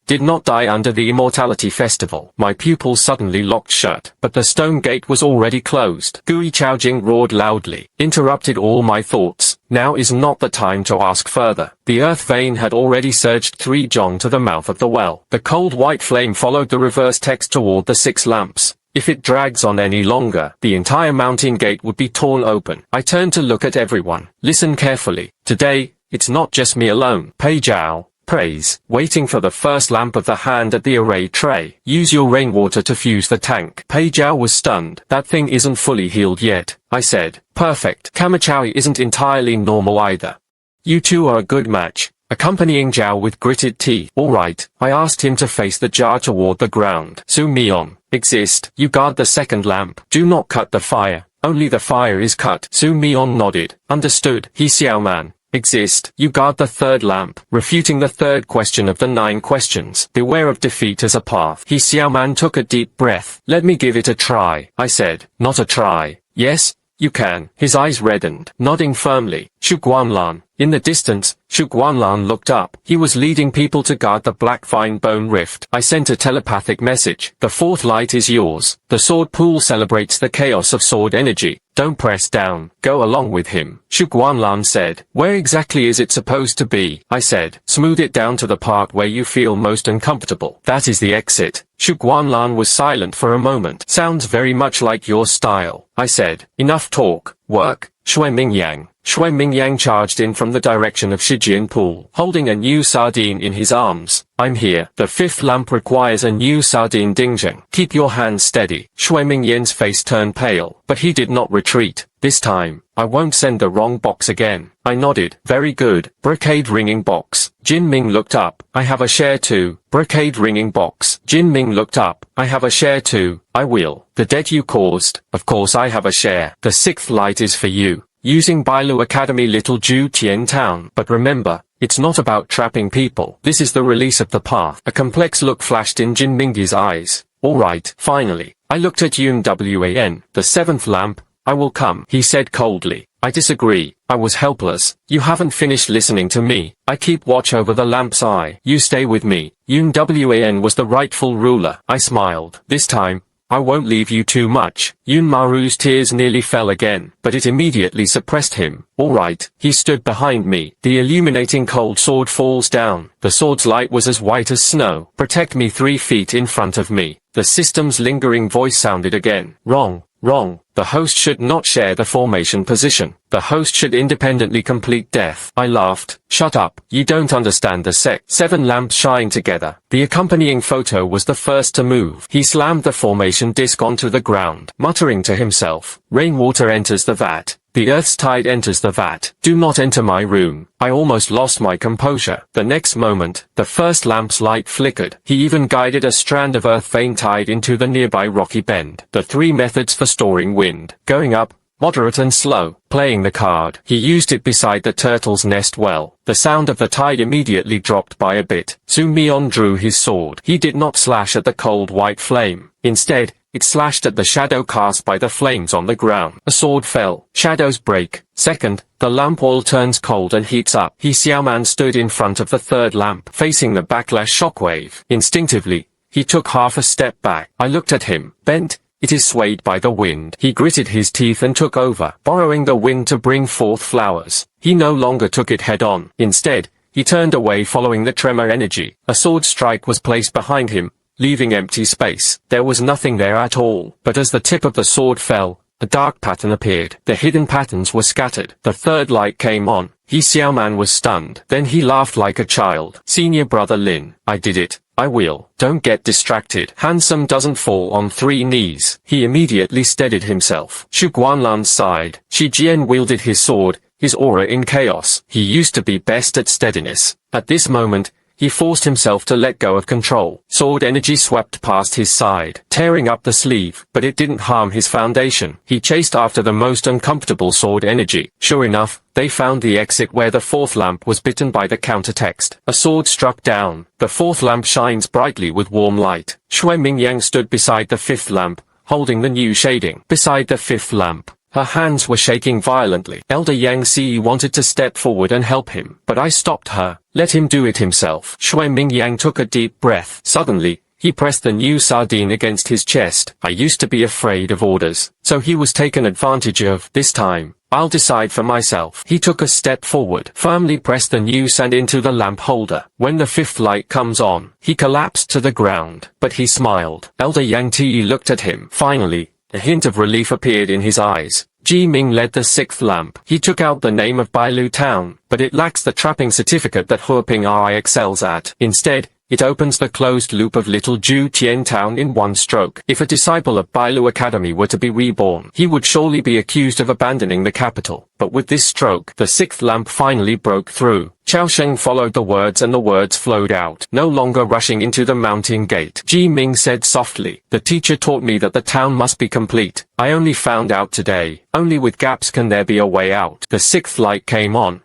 Did not die under the immortality festival. My pupils suddenly locked shut, but the stone gate was already closed. Gui Chaojing roared loudly, interrupted all my thoughts. Now is not the time to ask further. The earth vein had already surged 3 jong to the mouth of the well. The cold white flame followed the reverse text toward the 6 lamps. If it drags on any longer, the entire mountain gate would be torn open. I turned to look at everyone. Listen carefully. Today, it's not just me alone. Pei Zhao, praise, waiting for the first lamp of the hand at the array tray. Use your rainwater to fuse the tank. Pei Zhao was stunned. That thing isn't fully healed yet, I said. Perfect. Kamachawi isn't entirely normal either. You two are a good match. Accompanying Zhao with gritted teeth. Alright, I asked him to face the jar toward the ground. Su Mion, exist. You guard the second lamp. Do not cut the fire. Only the fire is cut. Su Mion nodded. Understood. He Xiaoman, exist. You guard the third lamp. Refuting the third question of the 9 questions. Beware of defeat as a path. He Xiaoman took a deep breath. Let me give it a try. I said. Not a try. Yes, you can. His eyes reddened. Nodding firmly. Shu Guanlan. In the distance, Shu Guanlan looked up. He was leading people to guard the black fine bone rift. I sent a telepathic message. The 4th light is yours. The sword pool celebrates the chaos of sword energy. Don't press down. Go along with him. Shu Guanlan said. Where exactly is it supposed to be? I said. Smooth it down to the part where you feel most uncomfortable. That is the exit. Shu Guanlan was silent for a moment. Sounds very much like your style. I said. Enough talk. Work. Shui Mingyang. Shui Mingyang charged in from the direction of Shijin Pool, holding a new sardine in his arms. I'm here. The 5th lamp requires a new sardine Dingzheng. Keep your hands steady. Shui Mingyan's face turned pale, but he did not retreat. This time, I won't send the wrong box again. I nodded. Very good. Brocade ringing box. Jin Ming looked up. I have a share too. Brocade ringing box. Jin Ming looked up. I have a share too. I will. The debt you caused. Of course I have a share. The 6th light is for you. Using Bailu Academy Little Ju Tian Town. But remember, it's not about trapping people. This is the release of the path. A complex look flashed in Jin Ming's eyes. Alright, finally. I looked at Yun Wan. The 7th lamp. I will come, he said coldly. I disagree. I was helpless. You haven't finished listening to me. I keep watch over the lamp's eye. You stay with me. Yun Wan was the rightful ruler. I smiled. This time, I won't leave you too much. Yun Maru's tears nearly fell again, but it immediately suppressed him. Alright, he stood behind me. The illuminating cold sword falls down. The sword's light was as white as snow. Protect me 3 feet in front of me. The system's lingering voice sounded again. Wrong. Wrong. The host should not share the formation position. The host should independently complete death. I laughed. Shut up. You don't understand the sect. 7 lamps shine together. The accompanying photo was the first to move. He slammed the formation disc onto the ground, muttering to himself, "Rainwater enters the vat. The earth's tide enters the vat. Do not enter my room." I almost lost my composure. The next moment, the first lamp's light flickered. He even guided a strand of earth vein tide into the nearby rocky bend. The three methods for storing wind: going up, moderate and slow. Playing the card. He used it beside the turtle's nest well. The sound of the tide immediately dropped by a bit. Su Mion drew his sword. He did not slash at the cold white flame. Instead, it slashed at the shadow cast by the flames on the ground. A sword fell. Shadows break. Second, the lamp all turns cold and heats up. He Xiaoman stood in front of the third lamp, facing the backlash shockwave. Instinctively, he took half a step back. I looked at him. Bent. It is swayed by the wind. He gritted his teeth and took over, borrowing the wind to bring forth flowers. He no longer took it head-on. Instead, he turned away following the tremor energy. A sword strike was placed behind him, leaving empty space. There was nothing there at all. But as the tip of the sword fell, a dark pattern appeared. The hidden patterns were scattered. The third light came on. He Xiaoman was stunned. Then he laughed like a child. "Senior brother Lin, I did it. I will. Don't get distracted. Handsome doesn't fall on 3 knees." He immediately steadied himself. Shu Guanlan sighed. Shi Jian wielded his sword, his aura in chaos. He used to be best at steadiness. At this moment, he forced himself to let go of control. Sword energy swept past his side, tearing up the sleeve, but it didn't harm his foundation. He chased after the most uncomfortable sword energy. Sure enough, they found the exit where the fourth lamp was bitten by the countertext. A sword struck down. The fourth lamp shines brightly with warm light. Shui Mingyang stood beside the fifth lamp, holding the new shading. Beside the fifth lamp, her hands were shaking violently. Elder Yang Si wanted to step forward and help him, but I stopped her. Let him do it himself. Shui Mingyang took a deep breath. Suddenly, he pressed the new sardine against his chest. I used to be afraid of orders, so he was taken advantage of. This time, I'll decide for myself. He took a step forward, firmly pressed the new sand into the lamp holder. When the fifth light comes on, he collapsed to the ground, but he smiled. Elder Yang Ti looked at him. Finally, a hint of relief appeared in his eyes. Ji Ming led the sixth lamp. He took out the name of Bailu Town, but it lacks the trapping certificate that Huaping Ai excels at. Instead, it opens the closed loop of Little Ju Tian Town in one stroke. If a disciple of Bailu Academy were to be reborn, he would surely be accused of abandoning the capital. But with this stroke, the sixth lamp finally broke through. Chao Sheng followed the words and the words flowed out, no longer rushing into the mountain gate. Ji Ming said softly, "The teacher taught me that the town must be complete. I only found out today. Only with gaps can there be a way out." The sixth light came on.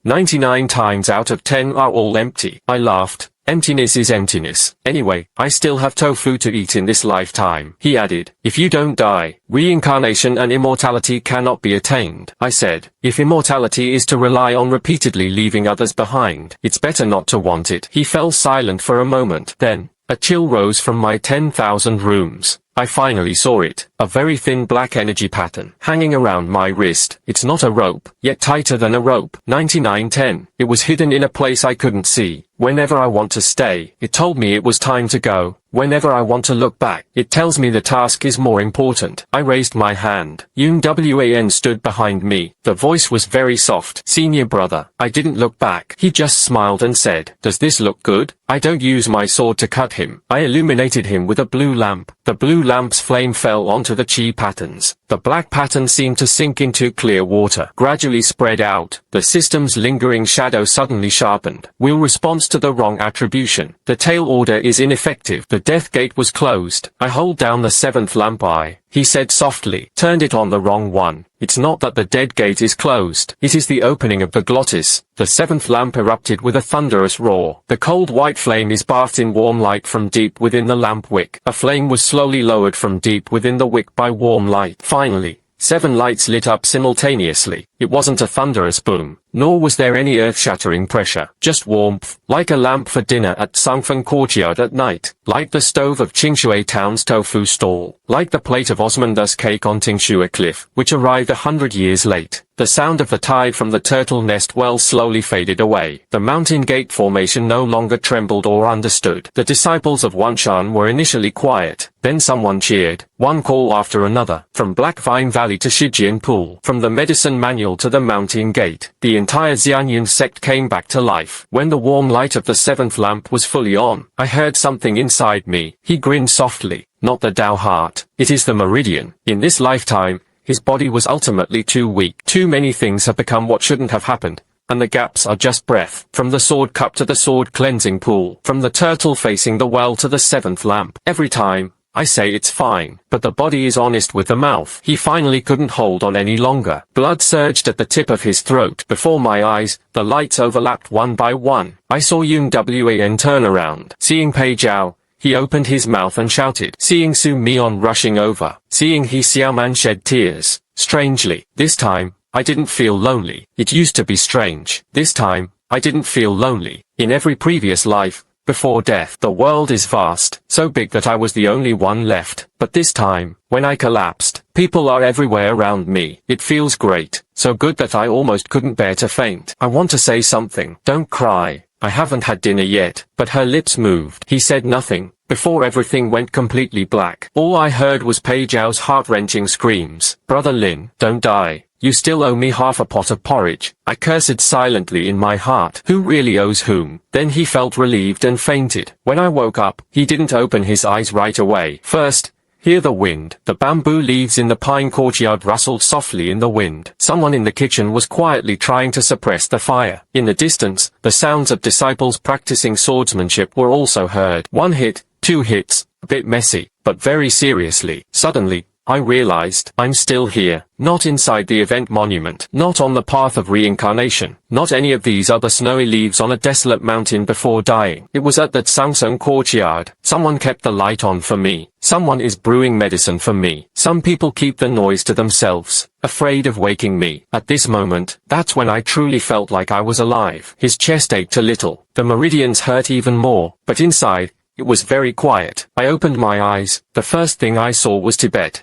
"99 times out of 10 are all empty." I laughed. Emptiness is emptiness. Anyway, I still have tofu to eat in this lifetime. He added, "If you don't die, reincarnation and immortality cannot be attained." I said, "If immortality is to rely on repeatedly leaving others behind, it's better not to want it." He fell silent for a moment. Then, a chill rose from my 10,000 rooms. I finally saw it. A very thin black energy pattern, hanging around my wrist. It's not a rope, yet tighter than a rope. 9910. It was hidden in a place I couldn't see. Whenever I want to stay, it told me it was time to go. Whenever I want to look back, it tells me the task is more important. I raised my hand. Yun Wan stood behind me. The voice was very soft. "Senior brother." I didn't look back. He just smiled and said, "Does this look good?" I don't use my sword to cut him. I illuminated him with a blue lamp. The blue lamp's flame fell onto the chi patterns. The black pattern seemed to sink into clear water, gradually spread out. The system's lingering shadow suddenly sharpened. Will response to the wrong attribution. The tail order is ineffective. The death gate was closed. I hold down the seventh lamp eye. He said softly, "Turned it on the wrong one. It's not that the dead gate is closed. It is the opening of the glottis." The seventh lamp erupted with a thunderous roar. The cold white flame is bathed in warm light from deep within the lamp wick. A flame was slowly lowered from deep within the wick by warm light. Finally, 7 lights lit up simultaneously. It wasn't a thunderous boom, nor was there any earth-shattering pressure. Just warmth, like a lamp for dinner at Sangfeng Courtyard at night, like the stove of Qingshui Town's tofu stall, like the plate of Osmanthus cake on Tingshui Cliff, which arrived 100 years late. The sound of the tide from the turtle nest well slowly faded away. The mountain gate formation no longer trembled or understood. The disciples of Wanshan were initially quiet. Then someone cheered, one call after another, from Black Vine Valley to Shijian Pool, from the medicine manual to the mountain gate. The entire Xianyun sect came back to life. When the warm light of the seventh lamp was fully on, I heard something inside me. He grinned softly. Not the Tao heart. It is the meridian. In this lifetime, his body was ultimately too weak. Too many things have become what shouldn't have happened, and the gaps are just breath. From the sword cup to the sword cleansing pool, from the turtle facing the well to the seventh lamp. Every time, I say it's fine, but the body is honest with the mouth. He finally couldn't hold on any longer. Blood surged at the tip of his throat. Before my eyes, the lights overlapped one by one. I saw Yun Wan turn around. Seeing Pei Zhao, he opened his mouth and shouted. Seeing Su Mion rushing over. Seeing He Xiaoman shed tears. Strangely, this time, I didn't feel lonely. It used to be strange. This time, I didn't feel lonely. In every previous life, before death, the world is vast, so big that I was the only one left. But this time, when I collapsed, people are everywhere around me. It feels great, so good that I almost couldn't bear to faint. I want to say something. Don't cry. I haven't had dinner yet. But her lips moved. He said nothing. Before everything went completely black, all I heard was Pei Zhao's heart-wrenching screams. Brother Lin, don't die. You still owe me half a pot of porridge. I cursed silently in my heart. Who really owes whom? Then he felt relieved and fainted. When I woke up, he didn't open his eyes right away. First, hear the wind. The bamboo leaves in the pine courtyard rustled softly in the wind. Someone in the kitchen was quietly trying to suppress the fire. In the distance, the sounds of disciples practicing swordsmanship were also heard. 1 hit, 2 hits, a bit messy, but very seriously. Suddenly, I realized I'm still here, not inside the event monument, not on the path of reincarnation, not any of these other snowy leaves on a desolate mountain before dying. It was at that Sangsong courtyard. Someone kept the light on for me. Someone is brewing medicine for me. Some people keep the noise to themselves, afraid of waking me. At this moment, that's when I truly felt like I was alive. His chest ached a little. The meridians hurt even more, but inside, it was very quiet. I opened my eyes. The first thing I saw was Tibet.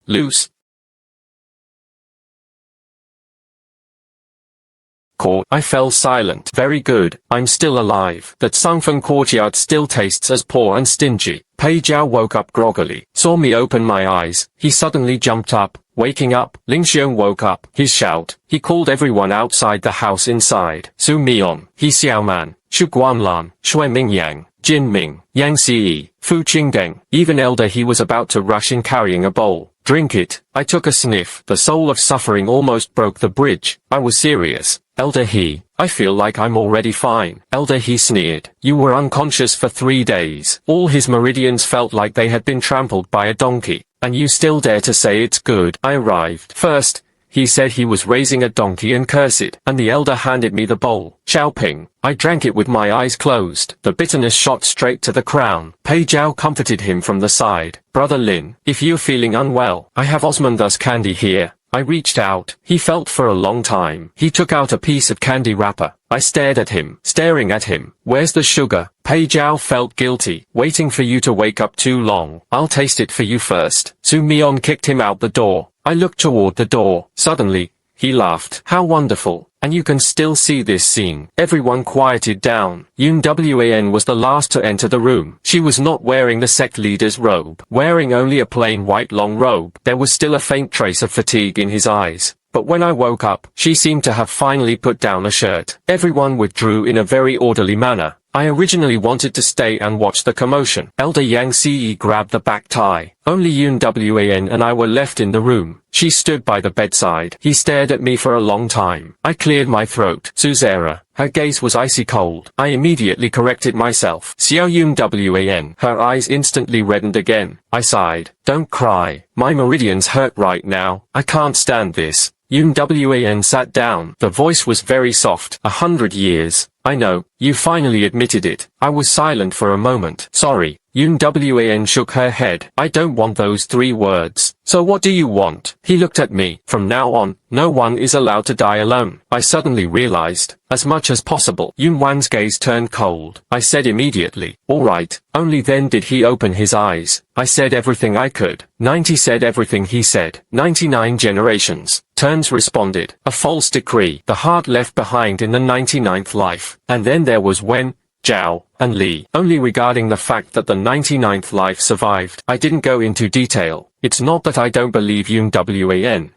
Loose. Court. I fell silent. Very good. I'm still alive. That Sangfeng courtyard still tastes as poor and stingy. Pei Zhao woke up groggily. Saw me open my eyes. He suddenly jumped up. Waking up, Ling Xiong woke up. His shout. He called everyone outside the house inside. Su Mion, He Xiaoman, Shu Guanlan, Shui Mingyang, Jin Ming, Yang Ziyi, Fu Qingdeng. Even Elder He was about to rush in carrying a bowl. Drink it. I took a sniff. The soul of suffering almost broke the bridge. I was serious. Elder He, I feel like I'm already fine. Elder He sneered. You were unconscious for 3 days. All his meridians felt like they had been trampled by a donkey. And you still dare to say it's good. I arrived. First, he said he was raising a donkey and cursed. And the elder handed me the bowl. Xiaoping. I drank it with my eyes closed. The bitterness shot straight to the crown. Pei Zhao comforted him from the side. Brother Lin, if you're feeling unwell, I have Osmanthus candy here. I reached out. He felt for a long time. He took out a piece of candy wrapper. I stared at him, staring at him. Where's the sugar? Pei Zhao felt guilty. Waiting for you to wake up too long. I'll taste it for you first. Su Mion kicked him out the door. I looked toward the door. Suddenly, he laughed. How wonderful. And you can still see this scene. Everyone quieted down. Yun Wan was the last to enter the room. She was not wearing the sect leader's robe. Wearing only a plain white long robe. There was still a faint trace of fatigue in his eyes. But when I woke up, she seemed to have finally put down a shirt. Everyone withdrew in a very orderly manner. I originally wanted to stay and watch the commotion. Elder Yang Ziyi grabbed the back tie. Only Yun Wan and I were left in the room. She stood by the bedside. He stared at me for a long time. I cleared my throat. Suzera. Her gaze was icy cold. I immediately corrected myself. Xiao Yun Wan. Her eyes instantly reddened again. I sighed. Don't cry. My meridians hurt right now. I can't stand this. Yun Wan sat down. The voice was very soft. 100 years. I know, you finally admitted it. I was silent for a moment. Sorry. Wan shook her head. I don't want those 3 words. So what do you want? He looked at me. From now on, no one is allowed to die alone. I suddenly realized, as much as possible. Wan's gaze turned cold. I said immediately, all right. Only then did he open his eyes. I said everything I could. 90 said everything he said. 99 generations. Turns responded. A false decree. The heart left behind in the 99th life. And then there was Wen, Zhao, and Li. Only regarding the fact that the 99th life survived. I didn't go into detail. It's not that I don't believe Wan.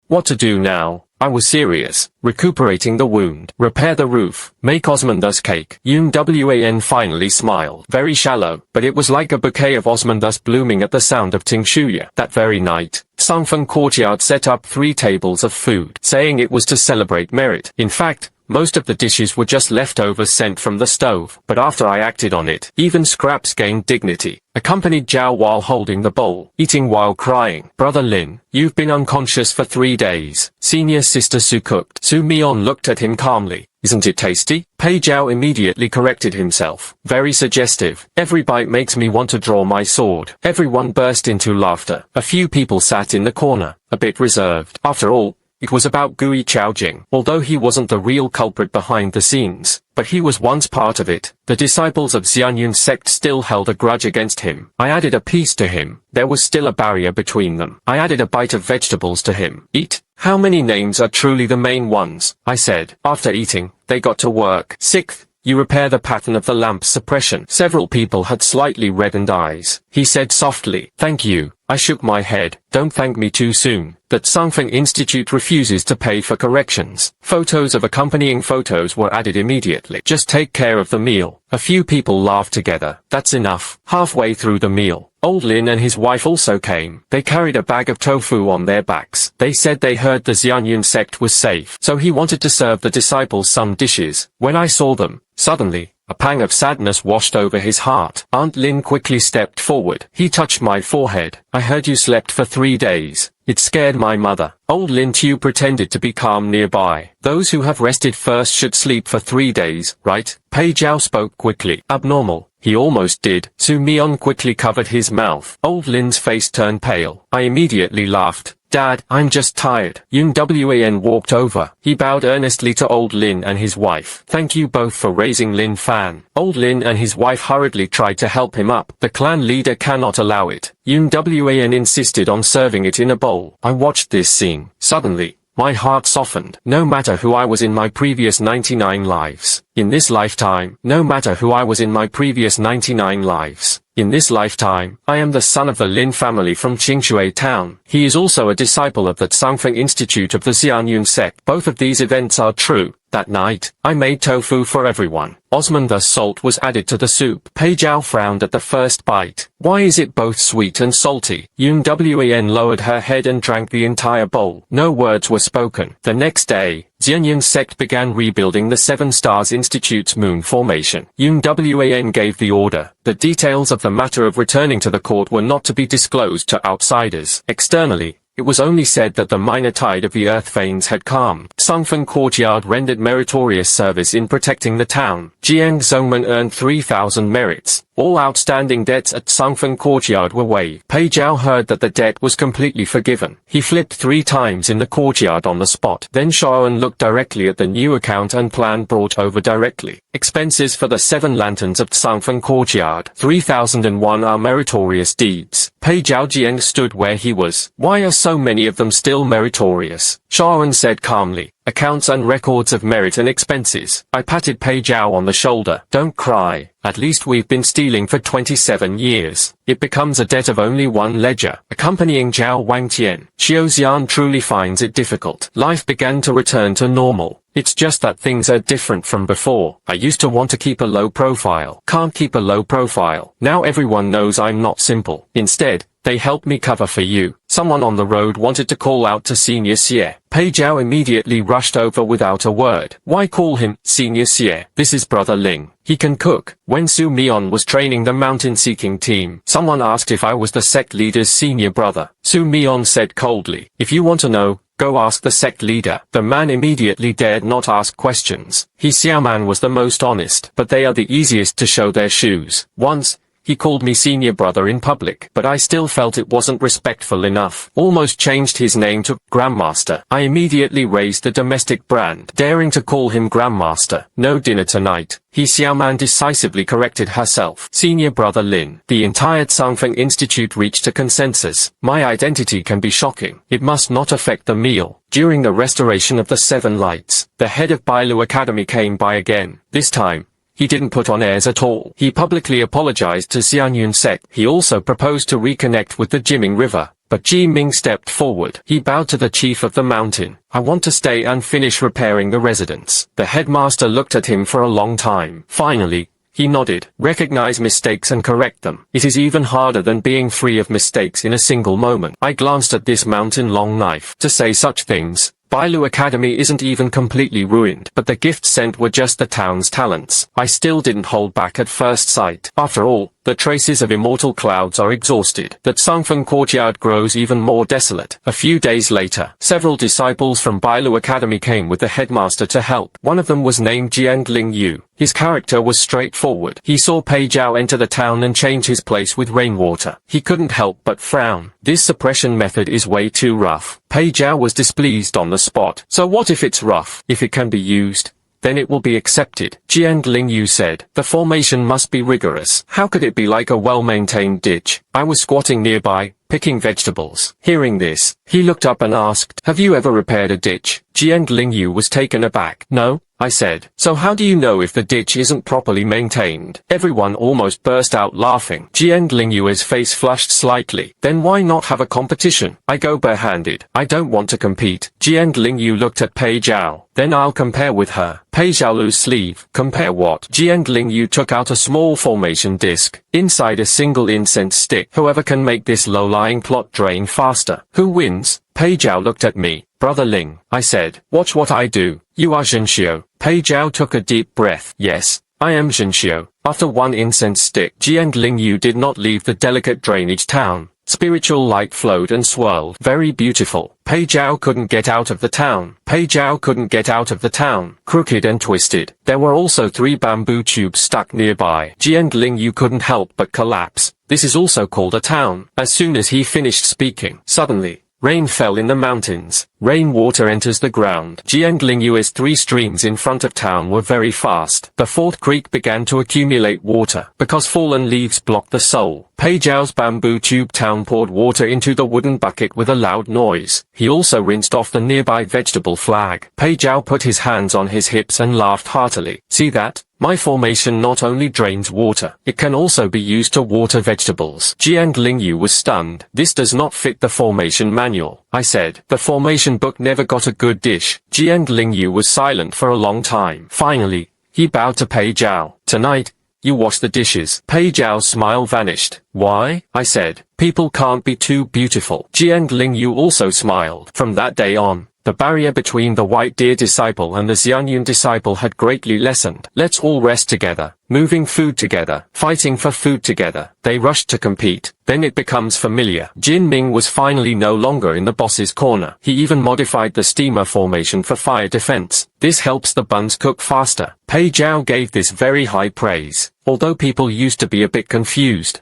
What to do now? I was serious. Recuperating the wound. Repair the roof. Make Osmundus cake. Wan finally smiled. Very shallow, but it was like a bouquet of Osmundus blooming at the sound of Tingshuya. That very night, Sangfen Courtyard set up 3 tables of food, saying it was to celebrate merit. In fact, most of the dishes were just leftovers sent from the stove, but after I acted on it, even scraps gained dignity. Accompanied Zhao while holding the bowl, eating while crying. Brother Lin, you've been unconscious for 3 days. Senior sister Su cooked. Su Mion looked at him calmly. Isn't it tasty? Pei Zhao immediately corrected himself. Very suggestive. Every bite makes me want to draw my sword. Everyone burst into laughter. A few people sat in the corner, a bit reserved. After all, it was about Gui Chaojing. Although he wasn't the real culprit behind the scenes, but he was once part of it. The disciples of Xianyun sect still held a grudge against him. I added a piece to him. There was still a barrier between them. I added a bite of vegetables to him. Eat. How many names are truly the main ones? I said. After eating, they got to work. 6th. You repair the pattern of the lamp's suppression. Several people had slightly reddened eyes. He said softly, thank you. I shook my head. Don't thank me too soon. That Sangfen Institute refuses to pay for corrections. Photos of accompanying photos were added immediately. Just take care of the meal. A few people laughed together. That's enough. Halfway through the meal, Old Lin and his wife also came. They carried a bag of tofu on their backs. They said they heard the Xianyun sect was safe, so he wanted to serve the disciples some dishes. When I saw them, suddenly, a pang of sadness washed over his heart. Aunt Lin quickly stepped forward. He touched my forehead. I heard you slept for 3 days. It scared my mother. Old Lin Tu pretended to be calm nearby. Those who have rested first should sleep for 3 days, right? Pei Zhao spoke quickly. Abnormal. He almost did. Su Mion quickly covered his mouth. Old Lin's face turned pale. I immediately laughed. Dad, I'm just tired. Wan walked over. He bowed earnestly to Old Lin and his wife. Thank you both for raising Lin Fan. Old Lin and his wife hurriedly tried to help him up. The clan leader cannot allow it. Wan insisted on serving it in a bowl. I watched this scene. Suddenly, my heart softened. No matter who I was in my previous 99 lives, in this lifetime, no matter who I was in my previous 99 lives, in this lifetime, I am the son of the Lin family from Qingshui town. He is also a disciple of the Sangfen Institute of the Xianyun sect. Both of these events are true. That night, I made tofu for everyone. Osmundus salt was added to the soup. Pei Zhao frowned at the first bite. Why is it both sweet and salty? Wan lowered her head and drank the entire bowl. No words were spoken. The next day, Xianyun sect began rebuilding the Seven Stars Institute's moon formation. Wan gave the order. The details of the matter of returning to the court were not to be disclosed to outsiders. Externally, it was only said that the minor tide of the earth veins had calmed. Sangfen Courtyard rendered meritorious service in protecting the town. Jiang Zongman earned 3,000 merits. All outstanding debts at Sangfen Courtyard were waived. Pei Zhao heard that the debt was completely forgiven. He flipped 3 times in the courtyard on the spot. Then Shaoan looked directly at the new account and plan brought over directly. Expenses for the 7 lanterns of Sangfen Courtyard. 3,001 are meritorious deeds. Pei Zhao Jiang stood where he was. Why are so many of them still meritorious? Shaoan said calmly. Accounts and records of merit and expenses. I patted Pei Zhao on the shoulder. Don't cry. At least we've been stealing for 27 years. It becomes a debt of only 1 ledger. Accompanying Zhao Wangtian, Xiaoxian truly finds it difficult. Life began to return to normal. It's just that things are different from before. I used to want to keep a low profile. Can't keep a low profile. Now everyone knows I'm not simple. Instead, they helped me cover for you. Someone on the road wanted to call out to Senior Xie. Pei Zhao immediately rushed over without a word. Why call him Senior Xie? This is Brother Ling. He can cook. When Su Mion was training the mountain-seeking team, someone asked if I was the sect leader's senior brother. Su Mion said coldly, if you want to know, Go ask the sect leader. The man immediately dared not ask questions. Xiaoman was the most honest, but they are the easiest to show their shoes. Once, he called me senior brother in public, but I still felt it wasn't respectful enough. Almost changed his name to Grandmaster. I immediately raised the domestic brand, daring to call him Grandmaster. No dinner tonight. Xiaoman decisively corrected herself. Senior brother Lin. The entire Sangfeng Institute reached a consensus. My identity can be shocking. It must not affect the meal. During the restoration of the Seven Lights, the head of Bailu Academy came by again. This time, he didn't put on airs at all. He publicly apologized to Xianyun sect. He also proposed to reconnect with the Jiming River. But Ji Ming stepped forward. He bowed to the chief of the mountain. I want to stay and finish repairing the residence. The headmaster looked at him for a long time. Finally, he nodded. Recognize mistakes and correct them. It is even harder than being free of mistakes in a single moment. I glanced at this mountain-long knife. To say such things, Bailu Academy isn't even completely ruined, but the gifts sent were just the town's talents. I still didn't hold back at first sight. After all, the traces of immortal clouds are exhausted. That Sangfeng courtyard grows even more desolate. A few days later, several disciples from Bailu Academy came with the headmaster to help. One of them was named Jiangling Yu. His character was straightforward. He saw Pei Zhao enter the town and change his place with rainwater. He couldn't help but frown. This suppression method is way too rough. Pei Zhao was displeased on the spot. So what if it's rough? If it can be used, then it will be accepted. Jiangling Yu said. The formation must be rigorous. How could it be like a well-maintained ditch? I was squatting nearby, picking vegetables. Hearing this, he looked up and asked, have you ever repaired a ditch? Jiangling Yu was taken aback. No, I said. So how do you know if the ditch isn't properly maintained? Everyone almost burst out laughing. Jiangling Yu's face flushed slightly. Then why not have a competition? I go barehanded. I don't want to compete. Jiangling Yu looked at Pei Zhao. Then I'll compare with her. Pei Zhaolu's sleeve. Compare what? Jiangling Yu took out a small formation disc. Inside a single incense stick. Whoever can make this low-lying plot drain faster. Who wins? Pei Zhao looked at me. Brother Ling, I said. Watch what I do. You are Zhenxiu. Pei Zhao took a deep breath. Yes, I am Zhenxiu. After one incense stick, Jiangling Yu did not leave the delicate drainage town. Spiritual light flowed and swirled. Very beautiful. Pei Zhao couldn't get out of the town. Pei Zhao couldn't get out of the town. Crooked and twisted. There were also 3 bamboo tubes stuck nearby. Jiangling Yu couldn't help but collapse. This is also called a town. As soon as he finished speaking, suddenly, rain fell in the mountains. Rainwater enters the ground. Jiangling Yu's 3 streams in front of town were very fast. The 4th creek began to accumulate water, because fallen leaves blocked the soul. Pei Zhao's bamboo tube town poured water into the wooden bucket with a loud noise. He also rinsed off the nearby vegetable flag. Pei Zhao put his hands on his hips and laughed heartily. See that? My formation not only drains water, it can also be used to water vegetables. Jiangling Yu was stunned. This does not fit the formation manual, I said. The formation book never got a good dish. Jiangling Yu was silent for a long time. Finally, he bowed to Pei Zhao. Tonight, you wash the dishes. Pei Zhao's smile vanished. Why? I said. People can't be too beautiful. Jiangling Yu also smiled. From that day on, the barrier between the White Deer disciple and the Xianyun disciple had greatly lessened. Let's all rest together, moving food together, fighting for food together. They rushed to compete. Then it becomes familiar. Jin Ming was finally no longer in the boss's corner. He even modified the steamer formation for fire defense. This helps the buns cook faster. Pei Zhao gave this very high praise, although people used to be a bit confused.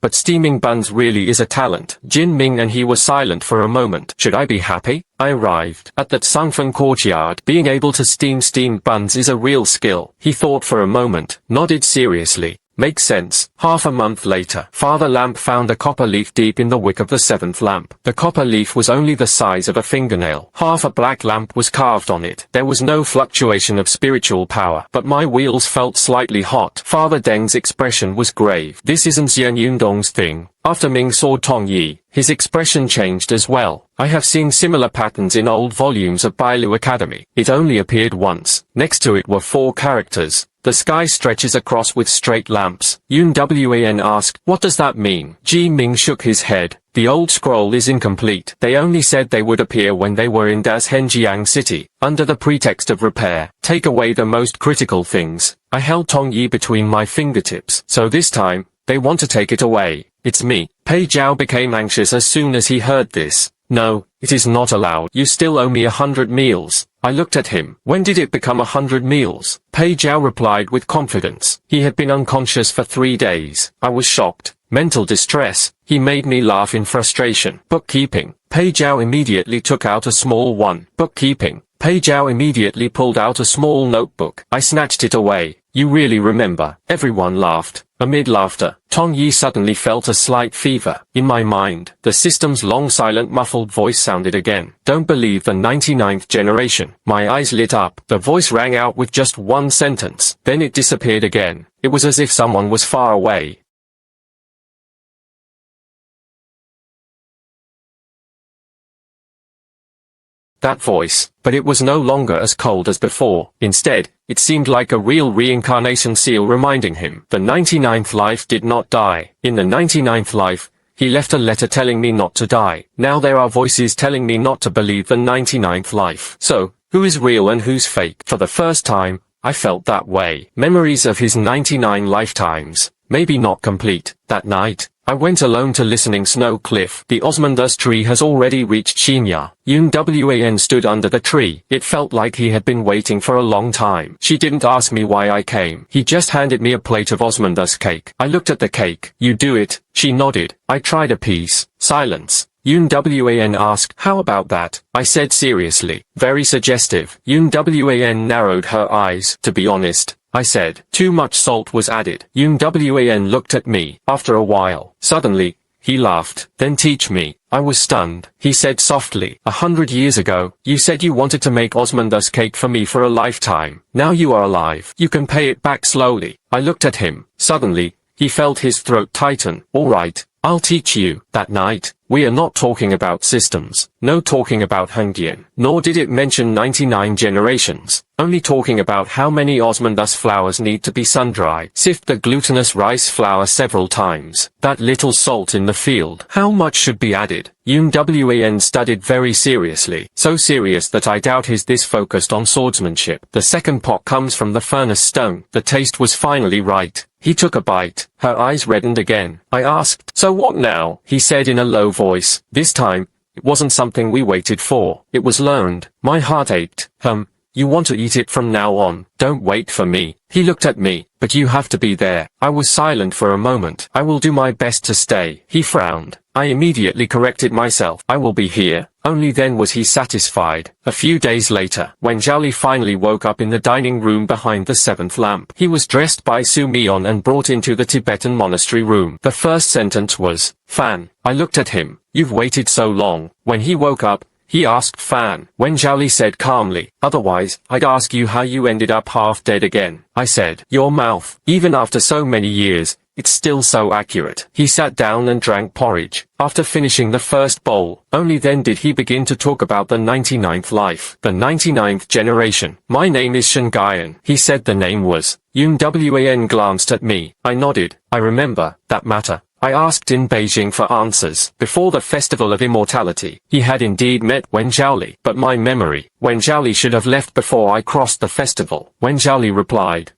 But steaming buns really is a talent. Jin Ming and he were silent for a moment. Should I be happy? I arrived at that Sangfeng courtyard. Being able to steam steamed buns is a real skill. He thought for a moment, nodded seriously. Makes sense. Half a month later, Father Lamp found a copper leaf deep in the wick of the 7th lamp. The copper leaf was only the size of a fingernail. Half a black lamp was carved on it. There was no fluctuation of spiritual power, but my wheels felt slightly hot. Father Deng's expression was grave. This isn't Xian Yundong's thing. After Ming saw Tong Yi, his expression changed as well. I have seen similar patterns in old volumes of Bailu Academy. It only appeared once. Next to it were 4 characters. The sky stretches across with straight lamps. Yun Wan asked, what does that mean? Ji Ming shook his head. The old scroll is incomplete. They only said they would appear when they were in Dazhenjiang city, under the pretext of repair. Take away the most critical things. I held Tong Yi between my fingertips. So this time, they want to take it away. It's me. Pei Zhao became anxious as soon as he heard this. No, it is not allowed. You still owe me 100 meals. I looked at him. When did it become 100 meals? Pei Zhao replied with confidence. He had been unconscious for 3 days. I was shocked. Mental distress. He made me laugh in frustration. Bookkeeping. Pei Zhao immediately took out a small one. Bookkeeping. Pei Zhao immediately pulled out a small notebook. I snatched it away. You really remember? Everyone laughed. Amid laughter, Tong Yi suddenly felt a slight fever. In my mind, the system's long silent muffled voice sounded again. Don't believe the 99th generation. My eyes lit up. The voice rang out with just one sentence. Then it disappeared again. It was as if someone was far away. That voice, but it was no longer as cold as before. Instead, it seemed like a real reincarnation seal reminding him. The 99th life did not die. In the 99th life, he left a letter telling me not to die. Now there are voices telling me not to believe the 99th life. So, who is real and who's fake? For the first time, I felt that way. Memories of his 99 lifetimes, maybe not complete. That night, I went alone to Listening Snow Cliff. The Osmundus tree has already reached Xinya. Yun Wan stood under the tree. It felt like he had been waiting for a long time. She didn't ask me why I came. He just handed me a plate of Osmundus cake. I looked at the cake. You do it. She nodded. I tried a piece. Silence. Yun Wan asked, how about that? I said seriously. Very suggestive. Yun Wan narrowed her eyes. To be honest, I said. Too much salt was added. Yun Wan looked at me. After a while, suddenly, he laughed. Then teach me. I was stunned. He said softly, 100 years ago, you said you wanted to make Osmundus cake for me for a lifetime. Now you are alive. You can pay it back slowly. I looked at him. Suddenly, he felt his throat tighten. All right, I'll teach you. That night, we are not talking about systems. No talking about Hengdian. Nor did it mention 99 generations. Only talking about how many Osmundus flowers need to be sun-dried. Sift the glutinous rice flour several times. That little salt in the field. How much should be added? Yun Wan studied very seriously. So serious that I doubt he's this focused on swordsmanship. The second pot comes from the furnace stone. The taste was finally right. He took a bite. Her eyes reddened again. I asked, so what now? He said in a low voice. This time, it wasn't something we waited for. It was learned. My heart ached. You want to eat it from now on. Don't wait for me. He looked at me. But you have to be there. I was silent for a moment. I will do my best to stay. He frowned. I immediately corrected myself. I will be here. Only then was he satisfied. A few days later, when Zhao finally woke up in the dining room behind the seventh lamp, he was dressed by Su Mion and brought into the Tibetan monastery room. The first sentence was, Fan. I looked at him. You've waited so long. When he woke up, he asked Fan. When Zhao said calmly, otherwise, I'd ask you how you ended up half dead again. I said, your mouth. Even after so many years, it's still so accurate. He sat down and drank porridge. After finishing the first bowl, only then did he begin to talk about the 99th life. The 99th generation. My name is Shengayan. He said the name was. Yun Wan glanced at me. I nodded. I remember. That matter. I asked in Beijing for answers. Before the Festival of Immortality, he had indeed met Wen Zhaoli. But my memory, Wen Zhaoli should have left before I crossed the festival. Wen Zhaoli replied.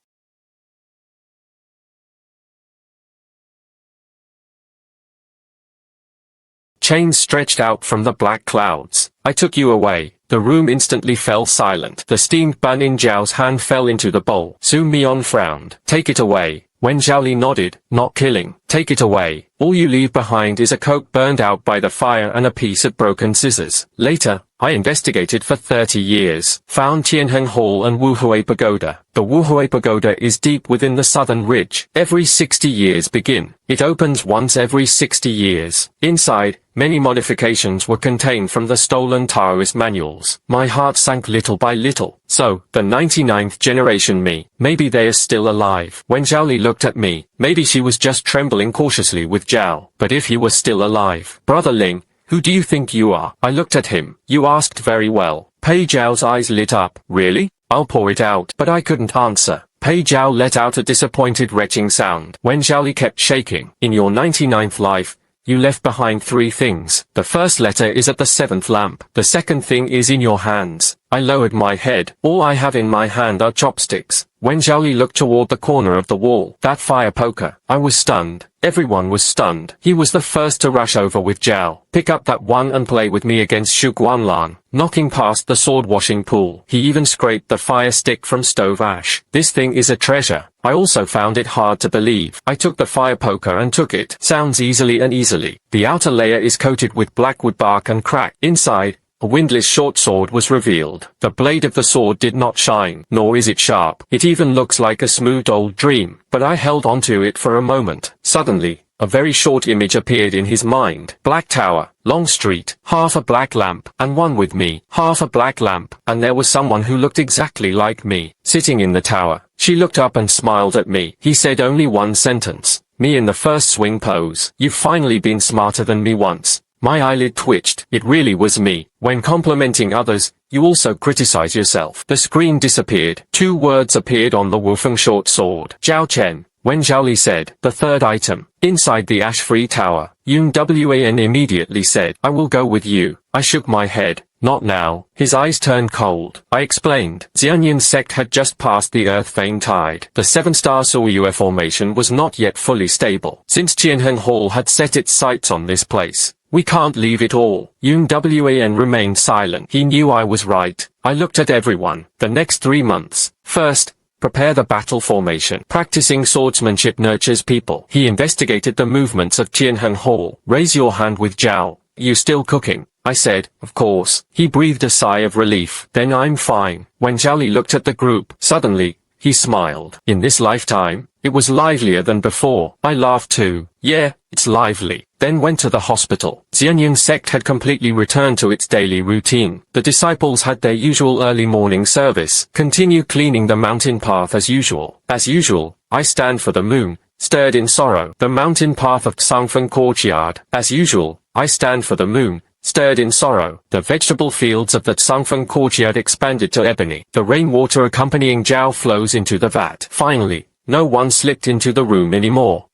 Chains stretched out from the black clouds. I took you away. The room instantly fell silent. The steamed bun in Zhao's hand fell into the bowl. Su Mion frowned. Take it away. When Zhaoli nodded, not killing. Take it away. All you leave behind is a coat burned out by the fire and a piece of broken scissors. Later, I investigated for 30 years. Found Tianheng Hall and Wuhui Pagoda. The Wuhui Pagoda is deep within the southern ridge. Every 60 years begin. It opens once every 60 years. Inside, many modifications were contained from the stolen Taoist manuals. My heart sank little by little. So, the 99th generation me, maybe they are still alive. When Zhaoli looked at me, maybe she was just trembling cautiously with Zhao. But if he was still alive, Brother Ling, who do you think you are? I looked at him. You asked very well. Pei Zhao's eyes lit up. Really? I'll pour it out. But I couldn't answer. Pei Zhao let out a disappointed retching sound. When Zhaoli kept shaking. In your 99th life, you left behind 3 things. The first letter is at the 7th lamp. The second thing is in your hands. I lowered my head. All I have in my hand are chopsticks. Wen Zhaoli looked toward the corner of the wall. That fire poker. I was stunned. Everyone was stunned. He was the first to rush over with Zhao. Pick up that one and play with me against Shu Guanlan. Knocking past the sword washing pool. He even scraped the fire stick from stove ash. This thing is a treasure. I also found it hard to believe. I took the fire poker and took it. Sounds easily. The outer layer is coated with blackwood bark and crack. Inside, a windless short sword was revealed. The blade of the sword did not shine, nor is it sharp. It even looks like a smooth old dream, but I held onto it for a moment. Suddenly, a very short image appeared in his mind. Black tower, long street, half a black lamp, and one with me. Half a black lamp, and there was someone who looked exactly like me, sitting in the tower. She looked up and smiled at me. He said only one sentence. Me in the first swing pose. You've finally been smarter than me once. My eyelid twitched. It really was me. When complimenting others, you also criticize yourself. The screen disappeared. 2 words appeared on the Wufeng short sword. Zhao Chen. Wen Zhaoli said, the third item, inside the ash-free tower. Yun Wan immediately said, I will go with you. I shook my head. Not now. His eyes turned cold. I explained. Xianyin's sect had just passed the Earth-Vane Tide. The 7-star Suiyue formation was not yet fully stable. Since Qianheng Hall had set its sights on this place, we can't leave it all. Yun Wan remained silent. He knew I was right. I looked at everyone. The next 3 months. First, prepare the battle formation. Practicing swordsmanship nurtures people. He investigated the movements of Qianheng Hall. Raise your hand with Zhao. You still cooking? I said, of course. He breathed a sigh of relief. Then I'm fine. When Zhaoli looked at the group, suddenly, he smiled. In this lifetime, it was livelier than before. I laughed too. Yeah, it's lively. Then went to the hospital. Xianyin's sect had completely returned to its daily routine. The disciples had their usual early morning service. Continue cleaning the mountain path as usual. As usual, I stand for the moon, stirred in sorrow. The mountain path of Sangfeng Courtyard. As usual, I stand for the moon, stirred in sorrow. The vegetable fields of the Sangfeng Courtyard expanded to ebony. The rainwater accompanying Zhao flows into the vat. Finally, no one slipped into the room anymore.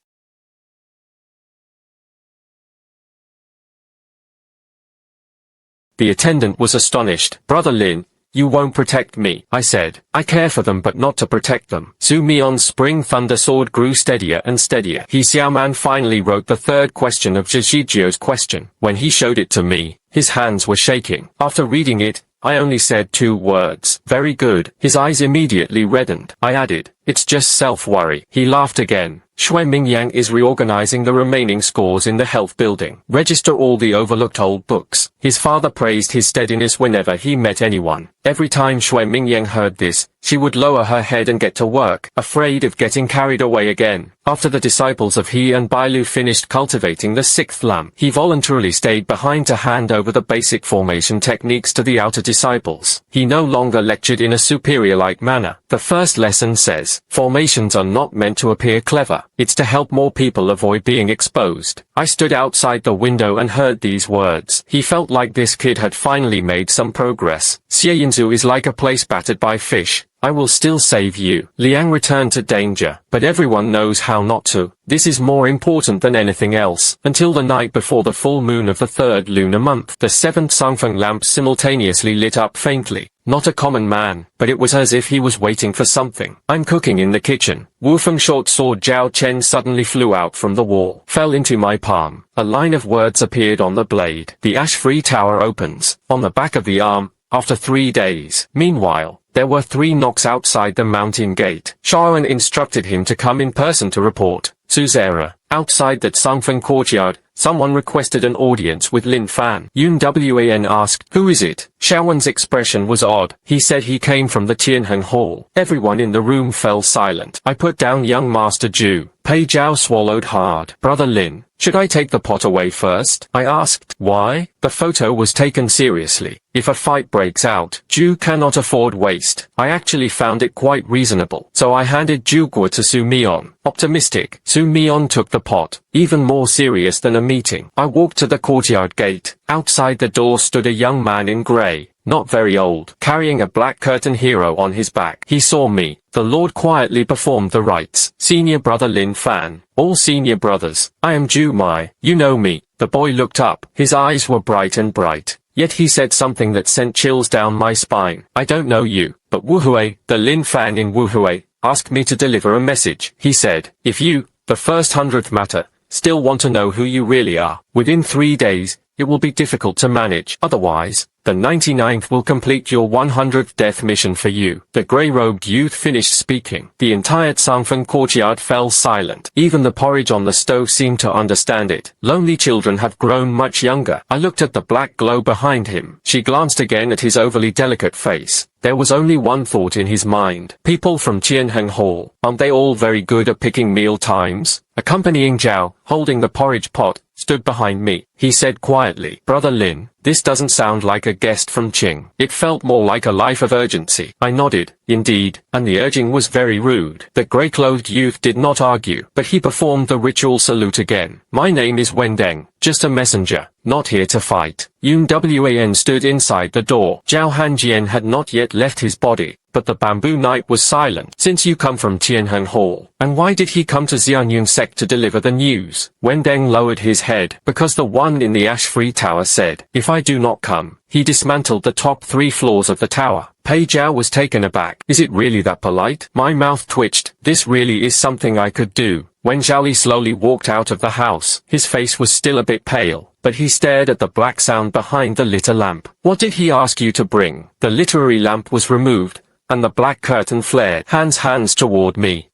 The attendant was astonished. Brother Lin, you won't protect me, I said. I care for them but not to protect them. Su Mion's spring thunder sword grew steadier and steadier. He Xiaoman finally wrote the third question of Zhizhijio's question. When he showed it to me, his hands were shaking. After reading it, I only said 2 words. Very good. His eyes immediately reddened. I added, it's just self-worry. He laughed again. Manhua is reorganizing the remaining scores in the health building. Register all the overlooked old books. His father praised his steadiness whenever he met anyone. Every time Manhua heard this, she would lower her head and get to work, afraid of getting carried away again. After the disciples of He and Bailu finished cultivating the 6th lamp, he voluntarily stayed behind to hand over the basic formation techniques to the outer disciples. He no longer lectured in a superior-like manner. The first lesson says, formations are not meant to appear clever. It's to help more people avoid being exposed. I stood outside the window and heard these words. He felt like this kid had finally made some progress. Xieyinzu is like a place battered by fish. I will still save you. Liang returned to danger, but everyone knows how not to. This is more important than anything else. Until the night before the full moon of the 3rd lunar month, the 7th Sangfeng lamp simultaneously lit up faintly. Not a common man, but it was as if he was waiting for something. I'm cooking in the kitchen. Wufeng short sword Zhao Chen suddenly flew out from the wall, fell into my palm. A line of words appeared on the blade. The ash-free tower opens. On the back of the arm, after 3 days. Meanwhile, there were 3 knocks outside the mountain gate. Shaoan instructed him to come in person to report. Suzera, outside that Sangfeng Courtyard, someone requested an audience with Lin Fan. Yun Wan asked, who is it? Shaoan's expression was odd. He said he came from the Qianheng Hall. Everyone in the room fell silent. I put down young Master Zhu. Pei Zhao swallowed hard. Brother Lin, should I take the pot away first? I asked. Why? The photo was taken seriously. If a fight breaks out, Zhu cannot afford waste. I actually found it quite reasonable. So I handed Zhuguo to Su Mion. Optimistic, Su Mion took the pot. Even more serious than a meeting. I walked to the courtyard gate. Outside the door stood a young man in grey, not very old, carrying a black curtain hero on his back. He saw me. The Lord quietly performed the rites. Senior brother Lin Fan. All senior brothers. I am Zhu Mai. You know me. The boy looked up. His eyes were bright and bright. Yet he said something that sent chills down my spine. I don't know you, but Wuhui, the Lin Fan in Wuhui, asked me to deliver a message. He said, if you, the first 100th matter, still want to know who you really are, within 3 days, it will be difficult to manage. Otherwise, the 99th will complete your 100th death mission for you. The grey-robed youth finished speaking. The entire Tsangfeng courtyard fell silent. Even the porridge on the stove seemed to understand it. Lonely children have grown much younger. I looked at the black glow behind him. She glanced again at his overly delicate face. There was only one thought in his mind. People from Tianheng Hall, aren't they all very good at picking meal times? Accompanying Zhao, holding the porridge pot, stood behind me. He said quietly, Brother Lin, this doesn't sound like a guest from Qing. It felt more like a life of urgency. I nodded, indeed, and the urging was very rude. The grey-clothed youth did not argue, but he performed the ritual salute again. My name is Wendeng, just a messenger, not here to fight. Yun Wan stood inside the door. Zhao Hanjian had not yet left his body, but the bamboo knight was silent. Since you come from Tianheng Hall, and why did he come to Xianyun sect to deliver the news? Wendeng lowered his head, because the one in the ash-free tower said, if I do not come. He dismantled the top 3 floors of the tower. Pei Zhao was taken aback. Is it really that polite? My mouth twitched. This really is something I could do. When Zhao Li slowly walked out of the house, his face was still a bit pale, but he stared at the black sound behind the litter lamp. What did he ask you to bring? The literary lamp was removed, and the black curtain flared. Hands toward me.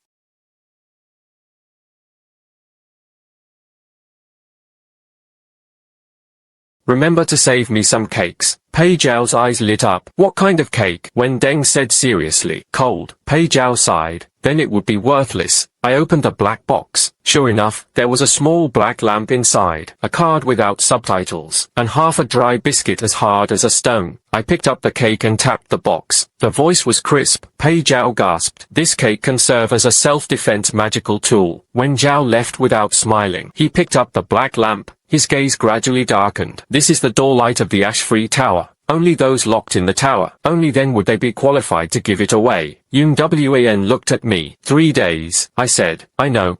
Remember to save me some cakes. Pei Zhao's eyes lit up. What kind of cake? Wendeng said seriously. Cold. Pei Zhao sighed. Then it would be worthless. I opened the black box. Sure enough, there was a small black lamp inside, a card without subtitles, and half a dry biscuit as hard as a stone. I picked up the cake and tapped the box. The voice was crisp. Pei Zhao gasped. This cake can serve as a self-defense magical tool. When Zhao left without smiling, he picked up the black lamp. His gaze gradually darkened. This is the door light of the ash-free tower. Only those locked in the tower, only then would they be qualified to give it away. Yun Wan looked at me. 3 days, I said. I know.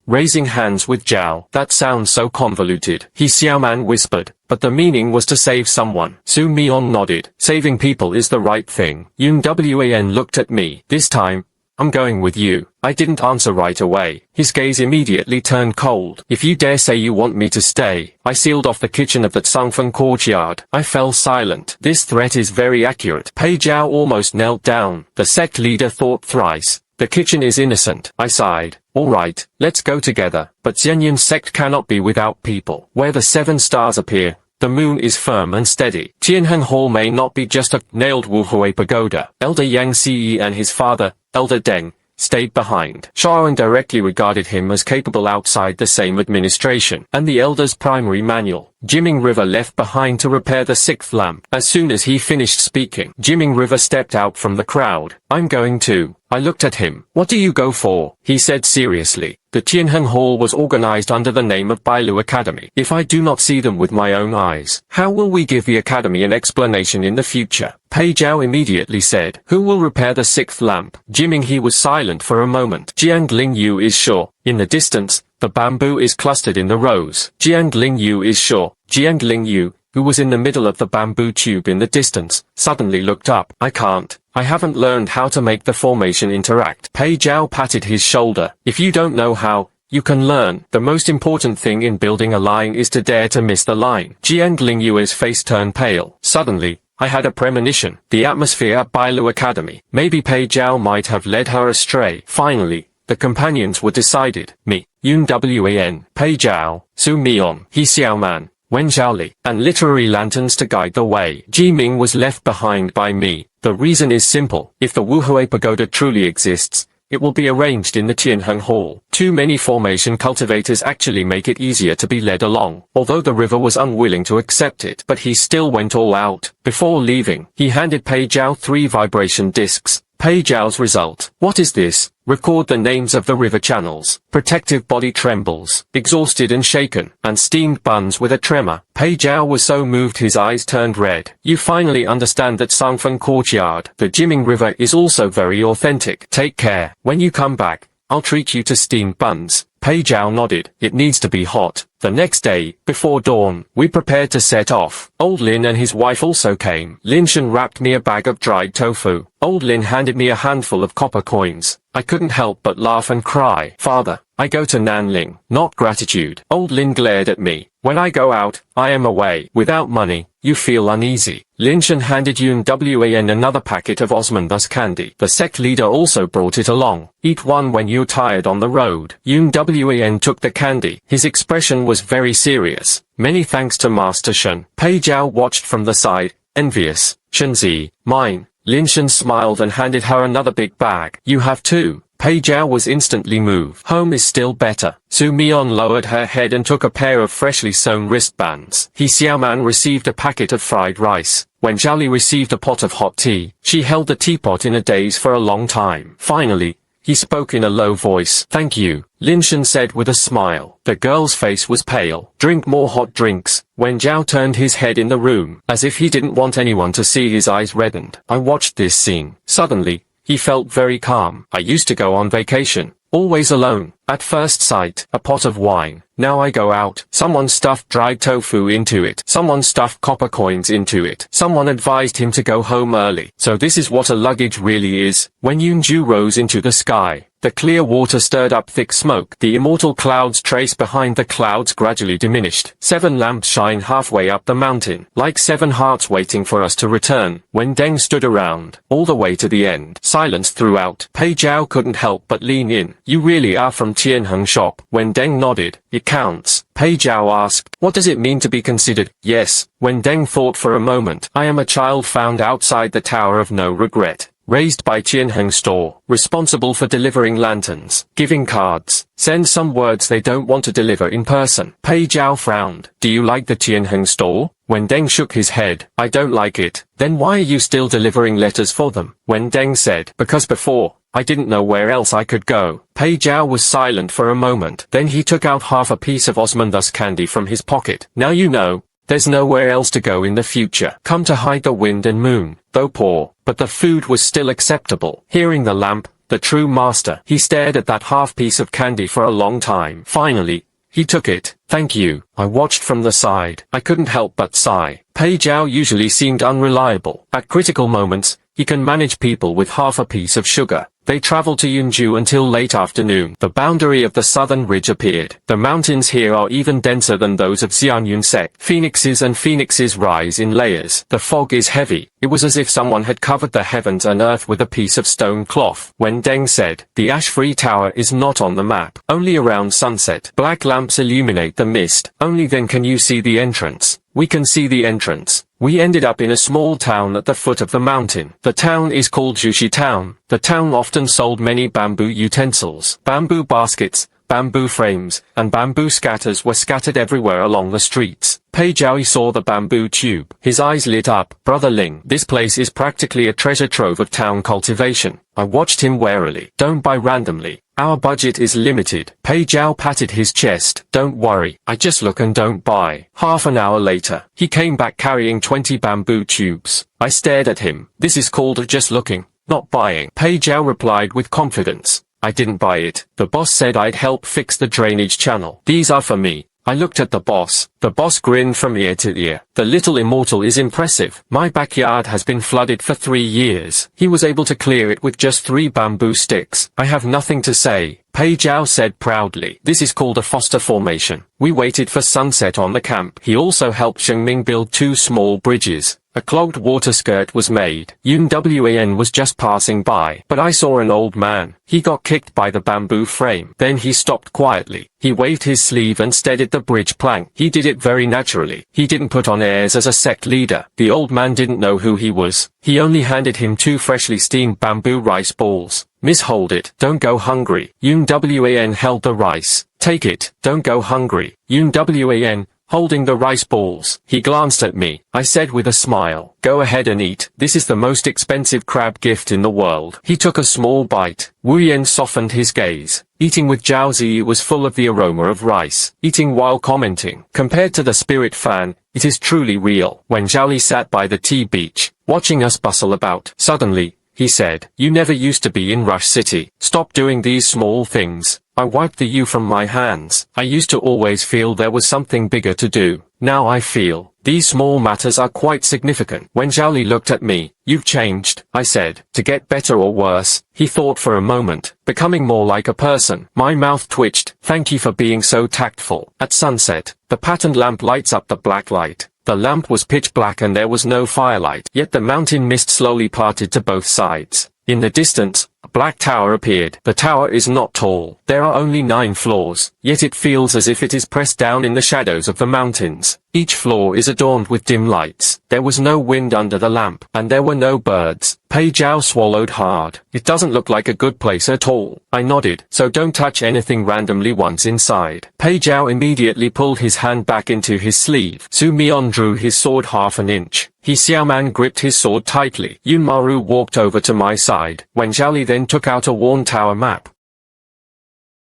Raising hands with Zhao. That sounds so convoluted. He Xiaoman whispered, but the meaning was to save someone. Su Mion nodded. Saving people is the right thing. Yun Wan looked at me. This time, I'm going with you. I didn't answer right away. His gaze immediately turned cold. If you dare say you want me to stay. I sealed off the kitchen of the Tsangfeng courtyard. I fell silent. This threat is very accurate. Pei Zhao almost knelt down. The sect leader thought thrice. The kitchen is innocent. I sighed. All right, let's go together. But Xianyun sect cannot be without people. Where the 7 stars appear, the moon is firm and steady. Tianheng Hall may not be just a nailed Wuhui pagoda. Elder Yang Ce and his father, Elder Deng, stayed behind. Shaoran directly regarded him as capable outside the same administration, and the elder's primary manual. Jiming River left behind to repair the 6th lamp. As soon as he finished speaking, Jiming River stepped out from the crowd. I'm going too. I looked at him. What do you go for? He said seriously. The Tianheng Hall was organized under the name of Bailu Academy. If I do not see them with my own eyes, how will we give the academy an explanation in the future? Pei Zhao immediately said, who will repair the 6th lamp? Jiming He was silent for a moment. Jiang Yu is sure. In the distance, the bamboo is clustered in the rows. Jiang Yu is sure. Jiang Yu, who was in the middle of the bamboo tube in the distance, suddenly looked up. I can't. I haven't learned how to make the formation interact. Pei Zhao patted his shoulder. If you don't know how, you can learn. The most important thing in building a line is to dare to miss the line. Jiang Yu's face turned pale. Suddenly, I had a premonition. The atmosphere at Bailu Academy. Maybe Pei Zhao might have led her astray. Finally, the companions were decided. Me, Yun Wan, Pei Zhao, Su Mion, He Xiaoman, Wen Zhaoli, and literary lanterns to guide the way. Ji Ming was left behind by me. The reason is simple. If the Wuhui Pagoda truly exists, it will be arranged in the Tianheng Hall. Too many formation cultivators actually make it easier to be led along. Although the river was unwilling to accept it, but he still went all out. Before leaving, he handed Pei Zhao 3 vibration discs. Pei Zhao's result. What is this? Record the names of the river channels. Protective body trembles, exhausted and shaken, and steamed buns with a tremor. Pei Zhao was so moved his eyes turned red. You finally understand that Tsangfeng courtyard, the Jiming River, is also very authentic. Take care. When you come back, I'll treat you to steamed buns. Pei Zhao nodded. It needs to be hot. The next day, before dawn, we prepared to set off. Old Lin and his wife also came. Lin Shen wrapped me a bag of dried tofu. Old Lin handed me a handful of copper coins. I couldn't help but laugh and cry. Father, I go to Nanling, not gratitude. Old Lin glared at me. When I go out, I am away. Without money, you feel uneasy. Lin Shen handed Yun Wan another packet of Osmanthus candy. The sect leader also brought it along. Eat one when you're tired on the road. Yun Wan took the candy. His expression was very serious. Many thanks to Master Shen. Pei Zhao watched from the side, envious. Shenzi, mine. Lin Shen smiled and handed her another big bag. You have two. Pei Zhao was instantly moved. Home is still better. Su Mion lowered her head and took a pair of freshly sewn wristbands. He Xiaoman received a packet of fried rice. When Zhao received a pot of hot tea, she held the teapot in a daze for a long time. Finally, he spoke in a low voice. Thank you, Lin Shen said with a smile. The girl's face was pale. Drink more hot drinks. When Zhao turned his head in the room, as if he didn't want anyone to see, his eyes reddened. I watched this scene. Suddenly, he felt very calm. I used to go on vacation, always alone. At first sight, a pot of wine. Now I go out. Someone stuffed dried tofu into it. Someone stuffed copper coins into it. Someone advised him to go home early. So this is what a luggage really is. When Yunju rose into the sky, the clear water stirred up thick smoke. The immortal clouds traced behind the clouds gradually diminished. 7 lamps shine halfway up the mountain, like 7 hearts waiting for us to return. When Deng stood around, all the way to the end, silence throughout. Pei Zhao couldn't help but lean in. You really are from Tianheng shop. When Deng nodded, it counts. Pei Zhao asked, what does it mean to be considered? Yes. When Deng thought for a moment, I am a child found outside the Tower of No Regret. Raised by Tianheng store, responsible for delivering lanterns, giving cards, send some words they don't want to deliver in person. Pei Zhao frowned. Do you like the Tianheng store? When Deng shook his head, I don't like it. Then why are you still delivering letters for them? When Deng said, because before, I didn't know where else I could go. Pei Zhao was silent for a moment. Then he took out half a piece of Osmanthus candy from his pocket. Now you know. There's nowhere else to go in the future. Come to hide the wind and moon, though poor, but the food was still acceptable. Hearing the lamp, the true master, he stared at that half piece of candy for a long time. Finally, he took it. Thank you. I watched from the side. I couldn't help but sigh. Pei Zhao usually seemed unreliable. At critical moments, he can manage people with half a piece of sugar. They traveled to Yunju until late afternoon. The boundary of the southern ridge appeared. The mountains here are even denser than those of Xianyun sect. Phoenixes and phoenixes rise in layers. The fog is heavy. It was as if someone had covered the heavens and earth with a piece of stone cloth. When Deng said, the ash-free tower is not on the map. Only around sunset. Black lamps illuminate the mist. Only then can you see the entrance. We can see the entrance. We ended up in a small town at the foot of the mountain. The town is called Jushi Town. The town often sold many bamboo utensils. Bamboo baskets, bamboo frames, and bamboo scatters were scattered everywhere along the streets. Pei Zhao saw the bamboo tube. His eyes lit up. Brother Ling, this place is practically a treasure trove of town cultivation. I watched him warily. Don't buy randomly. Our budget is limited. Pei Zhao patted his chest. Don't worry. I just look and don't buy. Half an hour later, he came back carrying 20 bamboo tubes. I stared at him. This is called just looking, not buying. Pei Zhao replied with confidence. I didn't buy it. The boss said I'd help fix the drainage channel. These are for me. I looked at the boss. The boss grinned from ear to ear. The little immortal is impressive. My backyard has been flooded for 3 years. He was able to clear it with just 3 bamboo sticks. I have nothing to say. Pei Zhao said proudly. This is called a foster formation. We waited for sunset on the camp. He also helped Shengming build 2 small bridges. A clogged water skirt was made. Yun Wan was just passing by, but I saw an old man. He got kicked by the bamboo frame. Then he stopped quietly. He waved his sleeve and steadied the bridge plank. He did it very naturally. He didn't put on airs as a sect leader. The old man didn't know who he was. He only handed him 2 freshly steamed bamboo rice balls. Miss, hold it. Don't go hungry. Yun Wan held the rice. Take it. Don't go hungry. Yun Wan, holding the rice balls. He glanced at me. I said with a smile, go ahead and eat. This is the most expensive crab gift in the world. He took a small bite. Wu Yan softened his gaze. Eating with Zhao Zi was full of the aroma of rice. Eating while commenting. Compared to the spirit fan, it is truly real. When Zhao Li sat by the tea beach, watching us bustle about, suddenly, he said. You never used to be in Rush City. Stop doing these small things. I wiped the you from my hands. I used to always feel there was something bigger to do. Now I feel these small matters are quite significant. When Zhao looked at me, you've changed, I said. To get better or worse? He thought for a moment, becoming more like a person. My mouth twitched. Thank you for being so tactful. At sunset, the patterned lamp lights up the black light. The lamp was pitch black and there was no firelight, yet the mountain mist slowly parted to both sides. In the distance, a black tower appeared. The tower is not tall. There are only 9 floors, yet it feels as if it is pressed down in the shadows of the mountains. Each floor is adorned with dim lights. There was no wind under the lamp, and there were no birds. Pei Zhao swallowed hard. It doesn't look like a good place at all. I nodded. So don't touch anything randomly once inside. Pei Zhao immediately pulled his hand back into his sleeve. Su Mian drew his sword half an inch. He Xiaoman gripped his sword tightly. Yun Maru walked over to my side. When Zhao then took out a worn tower map.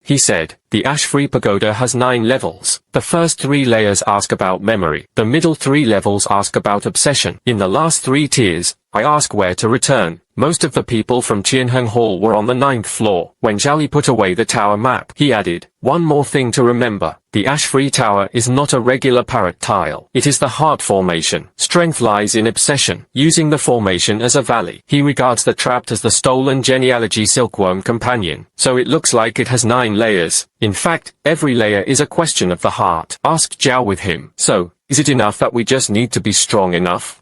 He said, the ash-free pagoda has 9 levels. The first 3 layers ask about memory. The middle 3 levels ask about obsession. In the last 3 tiers, I ask where to return. Most of the people from Qianheng Hall were on the 9th floor. When Zhao put away the tower map, he added, one more thing to remember. The ash-free tower is not a regular parrot tile. It is the heart formation. Strength lies in obsession, using the formation as a valley. He regards the trapped as the stolen genealogy silkworm companion, so it looks like it has 9 layers. In fact, every layer is a question of the heart. Asked Zhao with him. So, is it enough that we just need to be strong enough?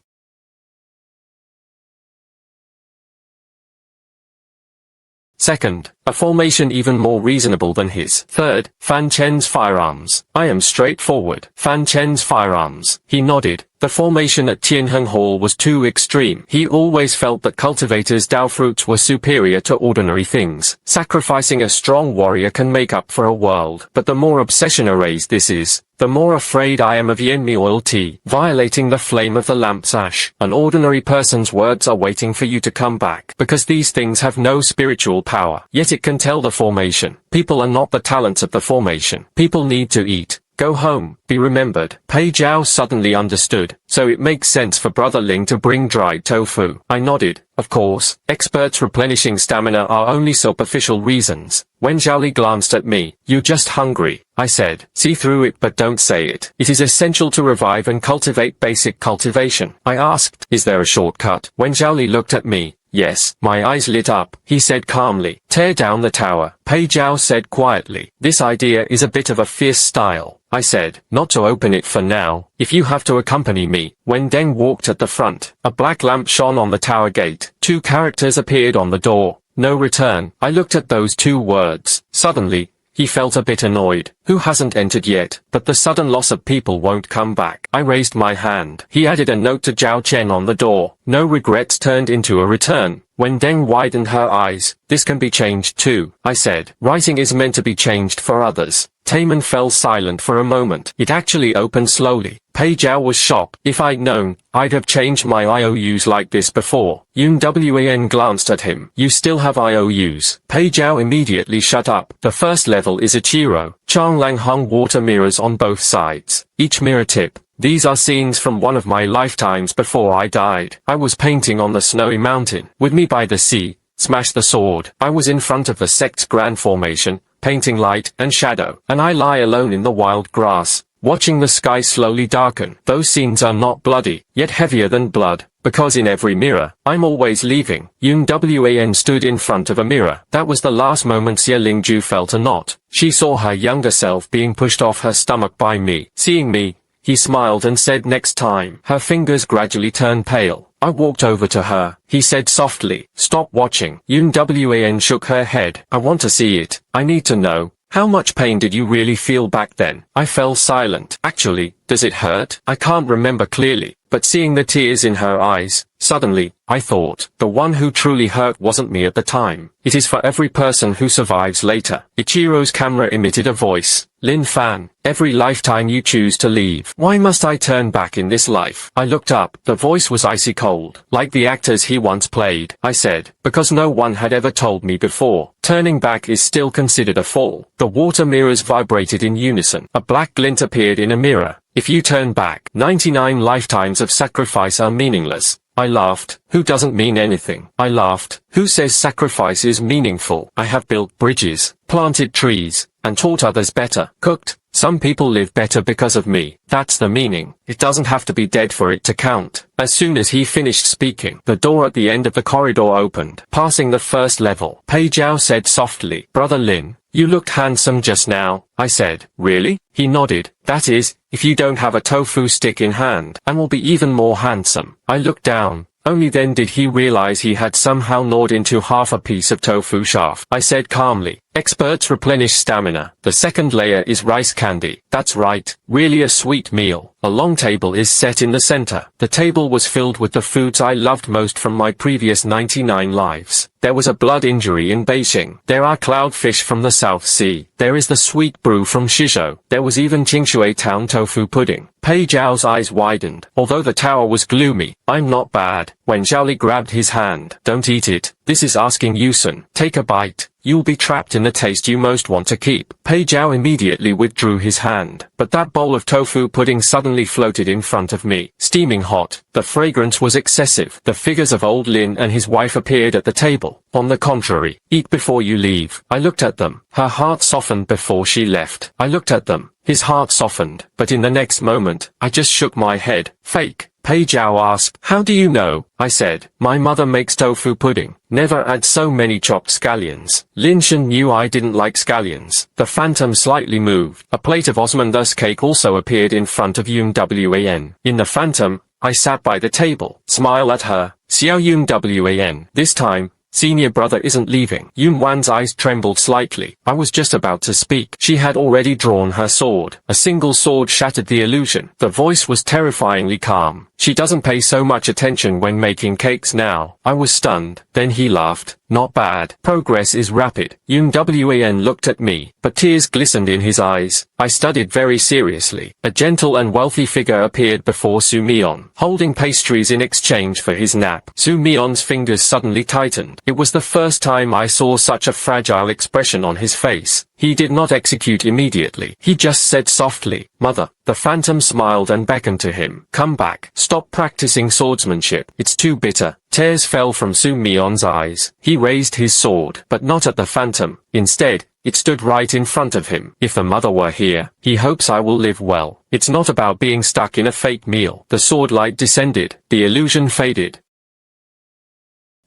Second, a formation even more reasonable than his. Third, Fan Chen's firearms. I am straightforward. Fan Chen's firearms. He nodded. The formation at Tianheng Hall was too extreme. He always felt that cultivators' Dao fruits were superior to ordinary things. Sacrificing a strong warrior can make up for a world. But the more obsession erased this is, the more afraid I am of Yanmi oil tea, violating the flame of the lamp's ash. An ordinary person's words are waiting for you to come back, because these things have no spiritual power. Yet it can tell the formation. People are not the talents of the formation. People need to eat, go home, be remembered. Pei Zhao suddenly understood, so it makes sense for Brother Ling to bring dried tofu. I nodded. Of course, experts replenishing stamina are only superficial reasons. When Zhao glanced at me, you're just hungry, I said. See through it but don't say it. It is essential to revive and cultivate basic cultivation. I asked, is there a shortcut? When Zhao looked at me, yes, my eyes lit up. He said calmly, tear down the tower. Pei Zhao said quietly, this idea is a bit of a fierce style. I said, not to open it for now, if you have to accompany me. When Deng walked at the front, a black lamp shone on the tower gate. 2 characters appeared on the door. No return. I looked at those 2 words. Suddenly, he felt a bit annoyed. Who hasn't entered yet? But the sudden loss of people won't come back. I raised my hand. He added a note to Zhao Chen on the door. No regrets turned into a return. When Deng widened her eyes, this can be changed too, I said. Writing is meant to be changed for others. Taemin fell silent for a moment. It actually opened slowly. Pei Zhao was shocked. If I'd known, I'd have changed my IOUs like this before. Yun Wan glanced at him. You still have IOUs. Pei Zhao immediately shut up. The first level is Ichiro. Changlang hung water mirrors on both sides. Each mirror tip. These are scenes from one of my lifetimes before I died. I was painting on the snowy mountain. With me by the sea. Smash the sword. I was in front of the sect's grand formation, painting light and shadow. And I lie alone in the wild grass, watching the sky slowly darken. Those scenes are not bloody, yet heavier than blood, because in every mirror, I'm always leaving. Yun Wan stood in front of a mirror. That was the last moment Xie Lingju felt a knot. She saw her younger self being pushed off her stomach by me. Seeing me, he smiled and said next time. Her fingers gradually turned pale. I walked over to her. He said softly, stop watching. Yun Wan shook her head. I want to see it. I need to know. How much pain did you really feel back then? I fell silent. Actually, does it hurt? I can't remember clearly, but seeing the tears in her eyes, suddenly, I thought, the one who truly hurt wasn't me at the time. It is for every person who survives later. Ichiro's camera emitted a voice. Lin Fan, every lifetime you choose to leave. Why must I turn back in this life? I looked up. The voice was icy cold, like the actors he once played. I said, because no one had ever told me before. Turning back is still considered a fall. The water mirrors vibrated in unison. A black glint appeared in a mirror. If you turn back, 99 lifetimes of sacrifice are meaningless. I laughed. Who doesn't mean anything? I laughed. Who says sacrifice is meaningful? I have built bridges, planted trees, and taught others better. Cooked. Some people live better because of me. That's the meaning. It doesn't have to be dead for it to count. As soon as he finished speaking, the door at the end of the corridor opened, passing the first level. Pei Zhao said softly, "Brother Lin, you looked handsome just now." I said, "Really?" He nodded. "That is, if you don't have a tofu stick in hand, and will be even more handsome." I looked down. Only then did he realize he had somehow gnawed into half a piece of tofu shaft. I said calmly, "Experts replenish stamina. The second layer is rice candy." That's right, really a sweet meal. A long table is set in the center. The table was filled with the foods I loved most from my previous 99 lives. There was a blood injury in Beijing. There are cloudfish from the South Sea. There is the sweet brew from Shizhou. There was even Qingshui town tofu pudding. Pei Zhao's eyes widened. Although the tower was gloomy, "I'm not bad." When Zhaoli grabbed his hand, "Don't eat it. This is asking you, son. Take a bite. You'll be trapped in the taste you most want to keep." Pei Zhao immediately withdrew his hand. But that bowl of tofu pudding suddenly floated in front of me, steaming hot. The fragrance was excessive. The figures of old Lin and his wife appeared at the table. "On the contrary, eat before you leave." I looked at them. Her heart softened before she left. I looked at them. His heart softened. But in the next moment, I just shook my head. "Fake." Pei Zhao asked, "How do you know?" I said, "My mother makes tofu pudding. Never add so many chopped scallions." Lin Shen knew I didn't like scallions. The phantom slightly moved. A plate of osmanthus cake also appeared in front of Yun Wan. In the phantom, I sat by the table, smile at her. "Xiao Yun Wan. This time, senior brother isn't leaving." Yun Wan's eyes trembled slightly. I was just about to speak. She had already drawn her sword. A single sword shattered the illusion. The voice was terrifyingly calm. "She doesn't pay so much attention when making cakes now." I was stunned. Then he laughed. "Not bad. Progress is rapid." Yun Wan looked at me, but tears glistened in his eyes. I studied very seriously. A gentle and wealthy figure appeared before Su Mion, holding pastries in exchange for his nap. Su Mion's fingers suddenly tightened. It was the first time I saw such a fragile expression on his face. He did not execute immediately. He just said softly, "Mother." The phantom smiled and beckoned to him. "Come back. Stop practicing swordsmanship. It's too bitter." Tears fell from Su Mion's eyes. He raised his sword, but not at the phantom. Instead, it stood right in front of him. "If the mother were here, he hopes I will live well. It's not about being stuck in a fake meal." The sword light descended. The illusion faded.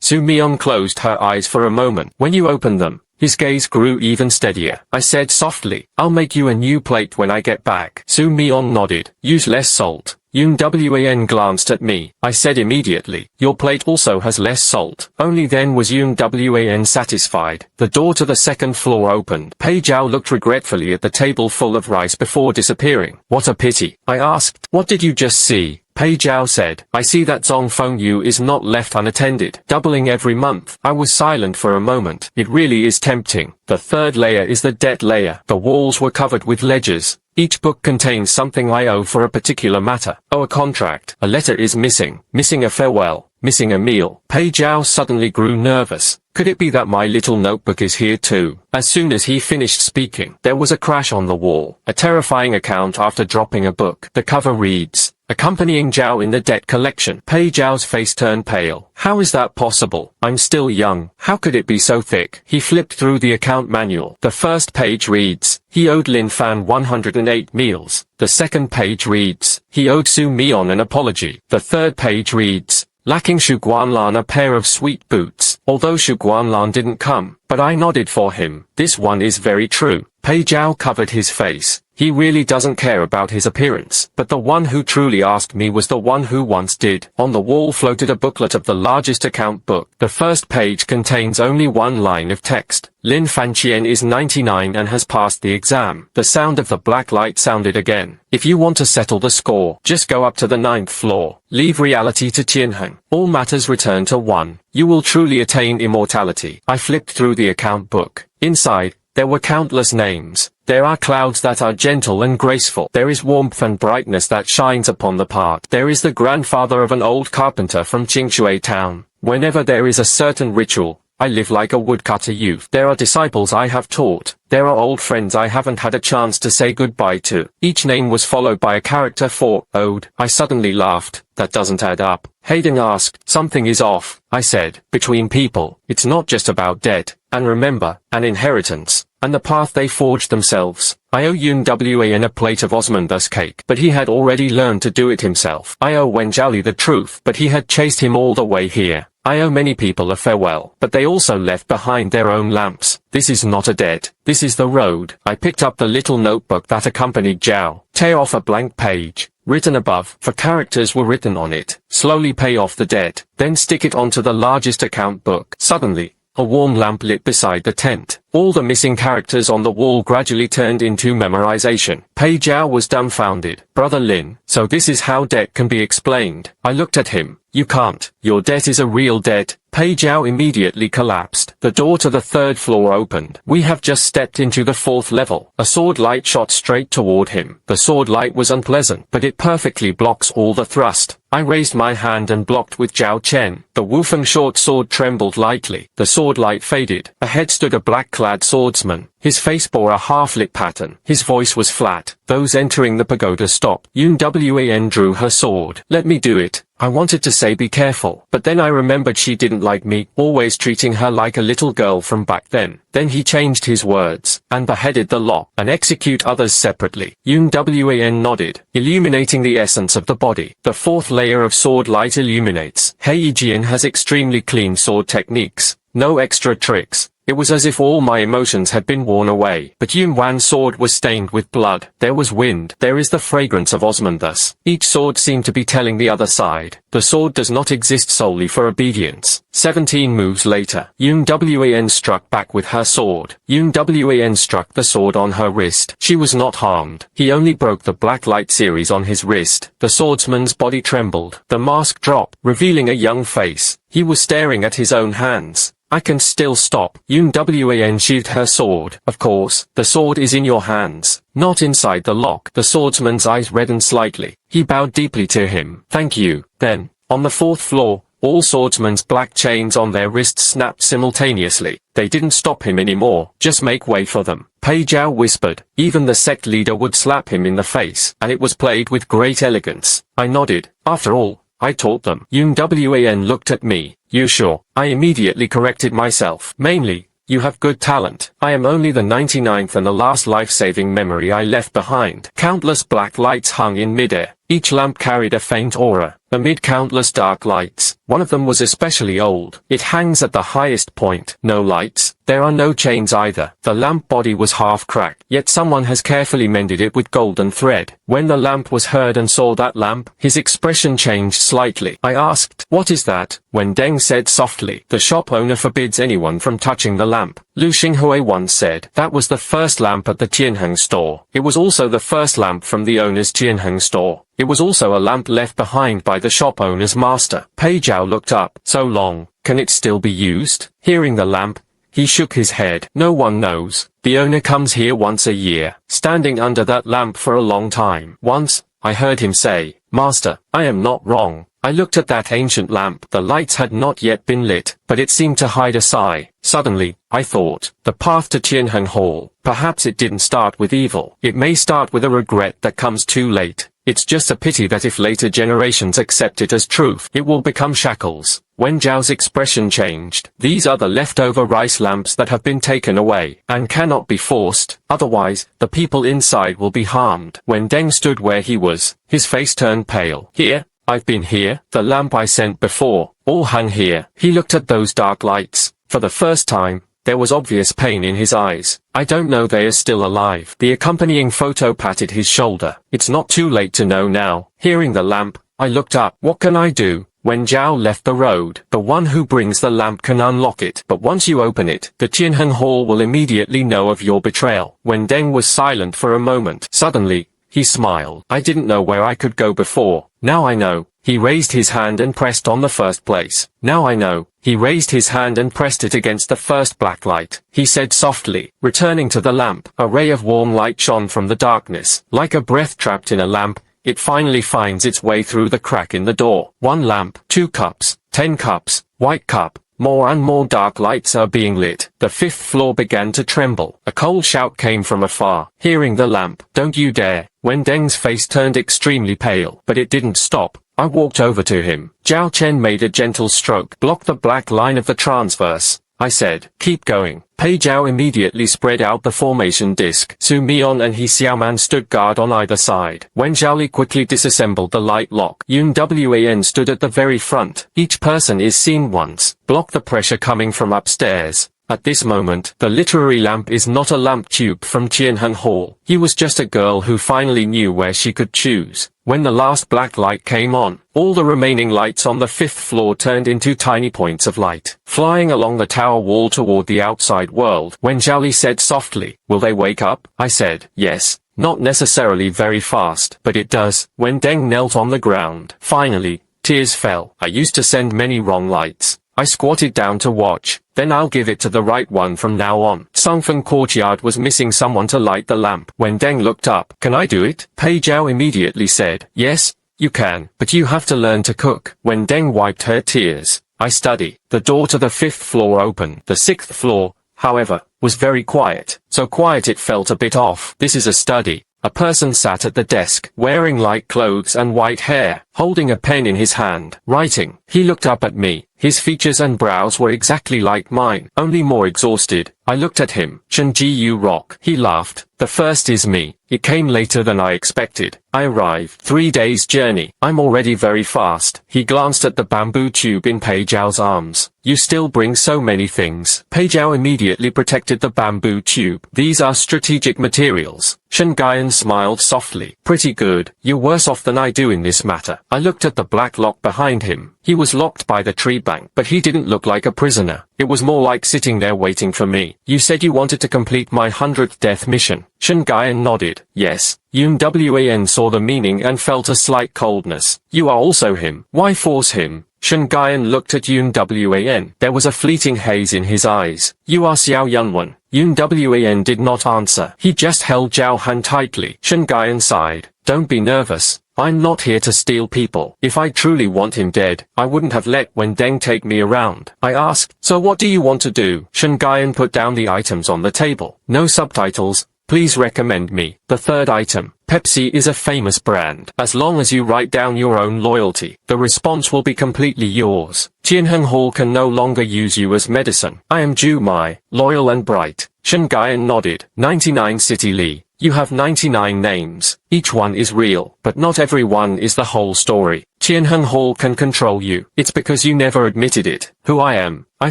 Su Mion closed her eyes for a moment. When you opened them, his gaze grew even steadier. I said softly, "I'll make you a new plate when I get back." Su Mion nodded. "Use less salt." Yun Wan glanced at me. I said immediately, "Your plate also has less salt." Only then was Yun Wan satisfied. The door to the second floor opened. Pei Zhao looked regretfully at the table full of rice before disappearing. "What a pity." I asked, "What did you just see?" Pei Zhao said, "I see that Zongfeng Yu is not left unattended, doubling every month." I was silent for a moment. It really is tempting. The third layer is the debt layer. The walls were covered with ledgers. Each book contains something I owe for a particular matter. Oh, a contract. A letter is missing. Missing a farewell. Missing a meal. Pei Zhao suddenly grew nervous. Could it be that my little notebook is here too? As soon as he finished speaking, there was a crash on the wall. A terrifying account after dropping a book. The cover reads, "Accompanying Zhao in the debt collection." Pei Zhao's face turned pale. How is that possible? I'm still young. How could it be so thick? He flipped through the account manual. The first page reads, "He owed Lin Fan 108 meals." The second page reads, "He owed Su Mion an apology." The third page reads, "Lacking Shu Guanlan a pair of sweet boots." Although Shu Guanlan didn't come, but I nodded for him. This one is very true. Pei Zhao covered his face. He really doesn't care about his appearance. But the one who truly asked me was the one who once did. On the wall floated a booklet of the largest account book. The first page contains only one line of text. "Lin Fanqian is 99 and has passed the exam." The sound of the black light sounded again. "If you want to settle the score, just go up to the 9th floor. Leave reality to Tianheng. All matters return to 1. You will truly attain immortality." I flipped through the account book. Inside, there were countless names. There are clouds that are gentle and graceful. There is warmth and brightness that shines upon the path. There is the grandfather of an old carpenter from Qingshui town. Whenever there is a certain ritual, I live like a woodcutter youth. There are disciples I have taught. There are old friends I haven't had a chance to say goodbye to. Each name was followed by a character for ode. I suddenly laughed. That doesn't add up. Hayden asked. Something is off, I said. Between people, it's not just about debt, and remember, an inheritance, and the path they forged themselves. I owe Yun Wan a plate of Osmundus cake, but he had already learned to do it himself. I owe Wen Zhaoli the truth, but he had chased him all the way here. I owe many people a farewell, but they also left behind their own lamps. This is not a debt. This is the road. I picked up the little notebook that accompanied Zhao. Tear off a blank page. Written above, for characters were written on it. Slowly pay off the debt, then stick it onto the largest account book. Suddenly, a warm lamp lit beside the tent. All the missing characters on the wall gradually turned into memorization. Pei Zhao was dumbfounded. Brother Lin, so this is how debt can be explained. I looked at him. You can't. Your debt is a real debt. Pei Zhao immediately collapsed. The door to the third floor opened. We have just stepped into the fourth level. A sword light shot straight toward him. The sword light was unpleasant, but it perfectly blocks all the thrust. I raised my hand and blocked with Zhao Chen. The Wufeng short sword trembled lightly. The sword light faded. Ahead stood a black-clad swordsman. His face bore a half-lit pattern. His voice was flat. Those entering the pagoda stopped. Yun Wan drew her sword. Let me do it. I wanted to say be careful, but then I remembered she didn't like me, always treating her like a little girl from back then. Then he changed his words, and beheaded the lot, and execute others separately. Yun Wan nodded, illuminating the essence of the body. The fourth layer of sword light illuminates. He Yijian has extremely clean sword techniques. No extra tricks. It was as if all my emotions had been worn away. But Yun Wan's sword was stained with blood. There was wind. There is the fragrance of Osmundus. Each sword seemed to be telling the other side. The sword does not exist solely for obedience. 17 moves later, Yun Wan struck back with her sword. Yun Wan struck the sword on her wrist. She was not harmed. He only broke the black light series on his wrist. The swordsman's body trembled. The mask dropped, revealing a young face. He was staring at his own hands. I can still stop. Yun Wan sheathed her sword. Of course, the sword is in your hands, not inside the lock. The swordsman's eyes reddened slightly. He bowed deeply to him. Thank you. Then, on the fourth floor, all swordsmen's black chains on their wrists snapped simultaneously. They didn't stop him anymore. Just make way for them. Pei Zhao whispered. Even the sect leader would slap him in the face, and it was played with great elegance. I nodded. After all, I taught them. Yun Wan looked at me. You sure? I immediately corrected myself. Mainly, you have good talent. I am only the 99th and the last life-saving memory I left behind. Countless black lights hung in midair. Each lamp carried a faint aura. Amid countless dark lights, one of them was especially old. It hangs at the highest point. No lights. There are no chains either. The lamp body was half cracked, yet someone has carefully mended it with golden thread. When the lamp was heard and saw that lamp, his expression changed slightly. I asked, what is that? When Deng said softly, the shop owner forbids anyone from touching the lamp. Lu Xinghui once said, that was the first lamp at the Tianheng store. It was also the first lamp from the owner's Tianheng store. It was also a lamp left behind by the shop owner's master. Pei Zhao looked up. So long. Can it still be used? Hearing the lamp, he shook his head. No one knows. The owner comes here once a year, standing under that lamp for a long time. Once, I heard him say, Master, I am not wrong. I looked at that ancient lamp. The lights had not yet been lit, but it seemed to hide a sigh. Suddenly, I thought, the path to Tianheng Hall. Perhaps it didn't start with evil. It may start with a regret that comes too late. It's just a pity that if later generations accept it as truth, it will become shackles. When Zhao's expression changed, these are the leftover rice lamps that have been taken away, and cannot be forced, otherwise, the people inside will be harmed. When Deng stood where he was, his face turned pale. Here? I've been here. The lamp I sent before, all hung here. He looked at those dark lights. For the first time, there was obvious pain in his eyes. I don't know they are still alive. The accompanying photo patted his shoulder. It's not too late to know now. Hearing the lamp, I looked up. What can I do? When Zhao left the road, the one who brings the lamp can unlock it. But once you open it, the Tianheng Hall will immediately know of your betrayal. When Deng was silent for a moment, suddenly, he smiled. I didn't know where I could go before. Now I know. He raised his hand and pressed on the first place. Now I know. He raised his hand and pressed it against the first black light. He said softly, returning to the lamp. A ray of warm light shone from the darkness. Like a breath trapped in a lamp, it finally finds its way through the crack in the door. 1 lamp, 2 cups, 10 cups, white cup, More and more dark lights are being lit. The fifth floor began to tremble. A cold shout came from afar. Hearing the lamp, "Don't you dare!" Wen Deng's face turned extremely pale, but it didn't stop. I walked over to him. Zhao Chen made a gentle stroke. "Block the black line of the transverse," I said. "Keep going." Pei Zhao immediately spread out the formation disc. Su Mian and He Xiaoman stood guard on either side. Wen Zhaoli quickly disassembled the light lock. Yun Wan stood at the very front. Each person is seen once. Block the pressure coming from upstairs. At this moment, the literary lamp is not a lamp tube from Qianheng Hall. He was just a girl who finally knew where she could choose. When the last black light came on, all the remaining lights on the fifth floor turned into tiny points of light, flying along the tower wall toward the outside world. When Zhaoli said softly, "Will they wake up?" I said, "Yes. Not necessarily very fast, but it does." When Deng knelt on the ground, finally, tears fell. I used to send many wrong lights. I squatted down to watch. Then I'll give it to the right one from now on. Songfen Courtyard was missing someone to light the lamp. When Deng looked up, "Can I do it?" Pei Zhao immediately said, "Yes, you can, but you have to learn to cook." When Deng wiped her tears, I studied. The door to the fifth floor opened. The sixth floor, however, was very quiet. So quiet it felt a bit off. This is a study. A person sat at the desk, wearing light clothes and white hair, holding a pen in his hand, writing. He looked up at me. His features and brows were exactly like mine, only more exhausted. I looked at him. "Shenji you rock." He laughed. "The first is me. It came later than I expected. I arrived. 3 days journey. I'm already very fast." He glanced at the bamboo tube in Pei Zhao's arms. "You still bring so many things." Pei Zhao immediately protected the bamboo tube. "These are strategic materials." Shen Gaian smiled softly. "Pretty good. You're worse off than I do in this matter." I looked at the black lock behind him. He was locked by the tree bank, but he didn't look like a prisoner. It was more like sitting there waiting for me. "You said you wanted to complete my 100th death mission." Shen Gaian nodded. "Yes." Yun Wan saw the meaning and felt a slight coldness. "You are also him. Why force him?" Shen Gaian looked at Yun Wan. There was a fleeting haze in his eyes. "You are Xiao Yunwen." Yun Wan did not answer. He just held Zhao Han tightly. Shen Gaian sighed. "Don't be nervous. I'm not here to steal people. If I truly want him dead, I wouldn't have let Wen Deng take me around." I asked, "So what do you want to do?" Shen Gaian put down the items on the table. "No subtitles. Please recommend me." The third item. Pepsi is a famous brand. As long as you write down your own loyalty, the response will be completely yours. Qianheng Hall can no longer use you as medicine. I am Ju Mai, loyal and bright. Shen Gaian nodded. 99 City Li. You have 99 names. Each one is real, but not every one is the whole story. Qianheng Hall can control you. It's because you never admitted it. Who I am. I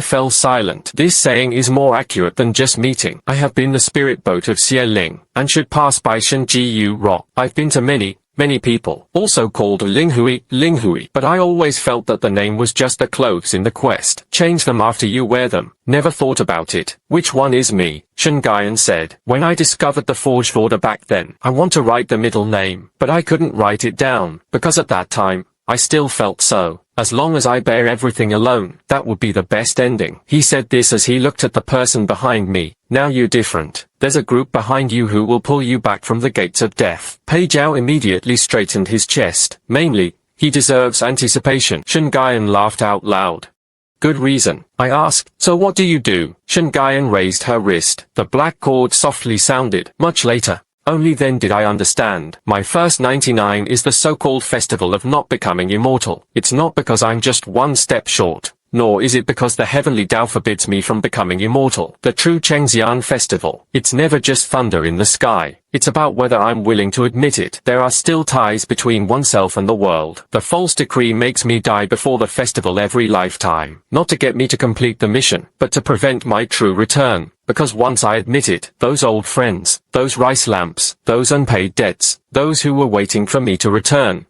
fell silent. This saying is more accurate than just meeting. I have been the spirit boat of Xie Ling, and should pass by Shenji Rock. I've been to many people, also called Linghui, but I always felt that the name was just the clothes in the quest. Change them after you wear them. Never thought about it. Which one is me? Shen Gaian said. When I discovered the forged order back then, I want to write the middle name, but I couldn't write it down, because at that time, I still felt so. As long as I bear everything alone, that would be the best ending. He said this as he looked at the person behind me. Now you're different. There's a group behind you who will pull you back from the gates of death. Pei Zhao immediately straightened his chest. Mainly, he deserves anticipation. Shen Gaian laughed out loud. Good reason. I asked, so what do you do? Shen Gaian raised her wrist. The black cord softly sounded. Much later. Only then did I understand. My first 99 is the so-called festival of not becoming immortal. It's not because I'm just one step short, nor is it because the heavenly Tao forbids me from becoming immortal. The true Chengxian festival, it's never just thunder in the sky. It's about whether I'm willing to admit it. There are still ties between oneself and the world. The false decree makes me die before the festival every lifetime. Not to get me to complete the mission, but to prevent my true return. Because once I admit it, those old friends, those rice lamps, those unpaid debts, those who were waiting for me to return.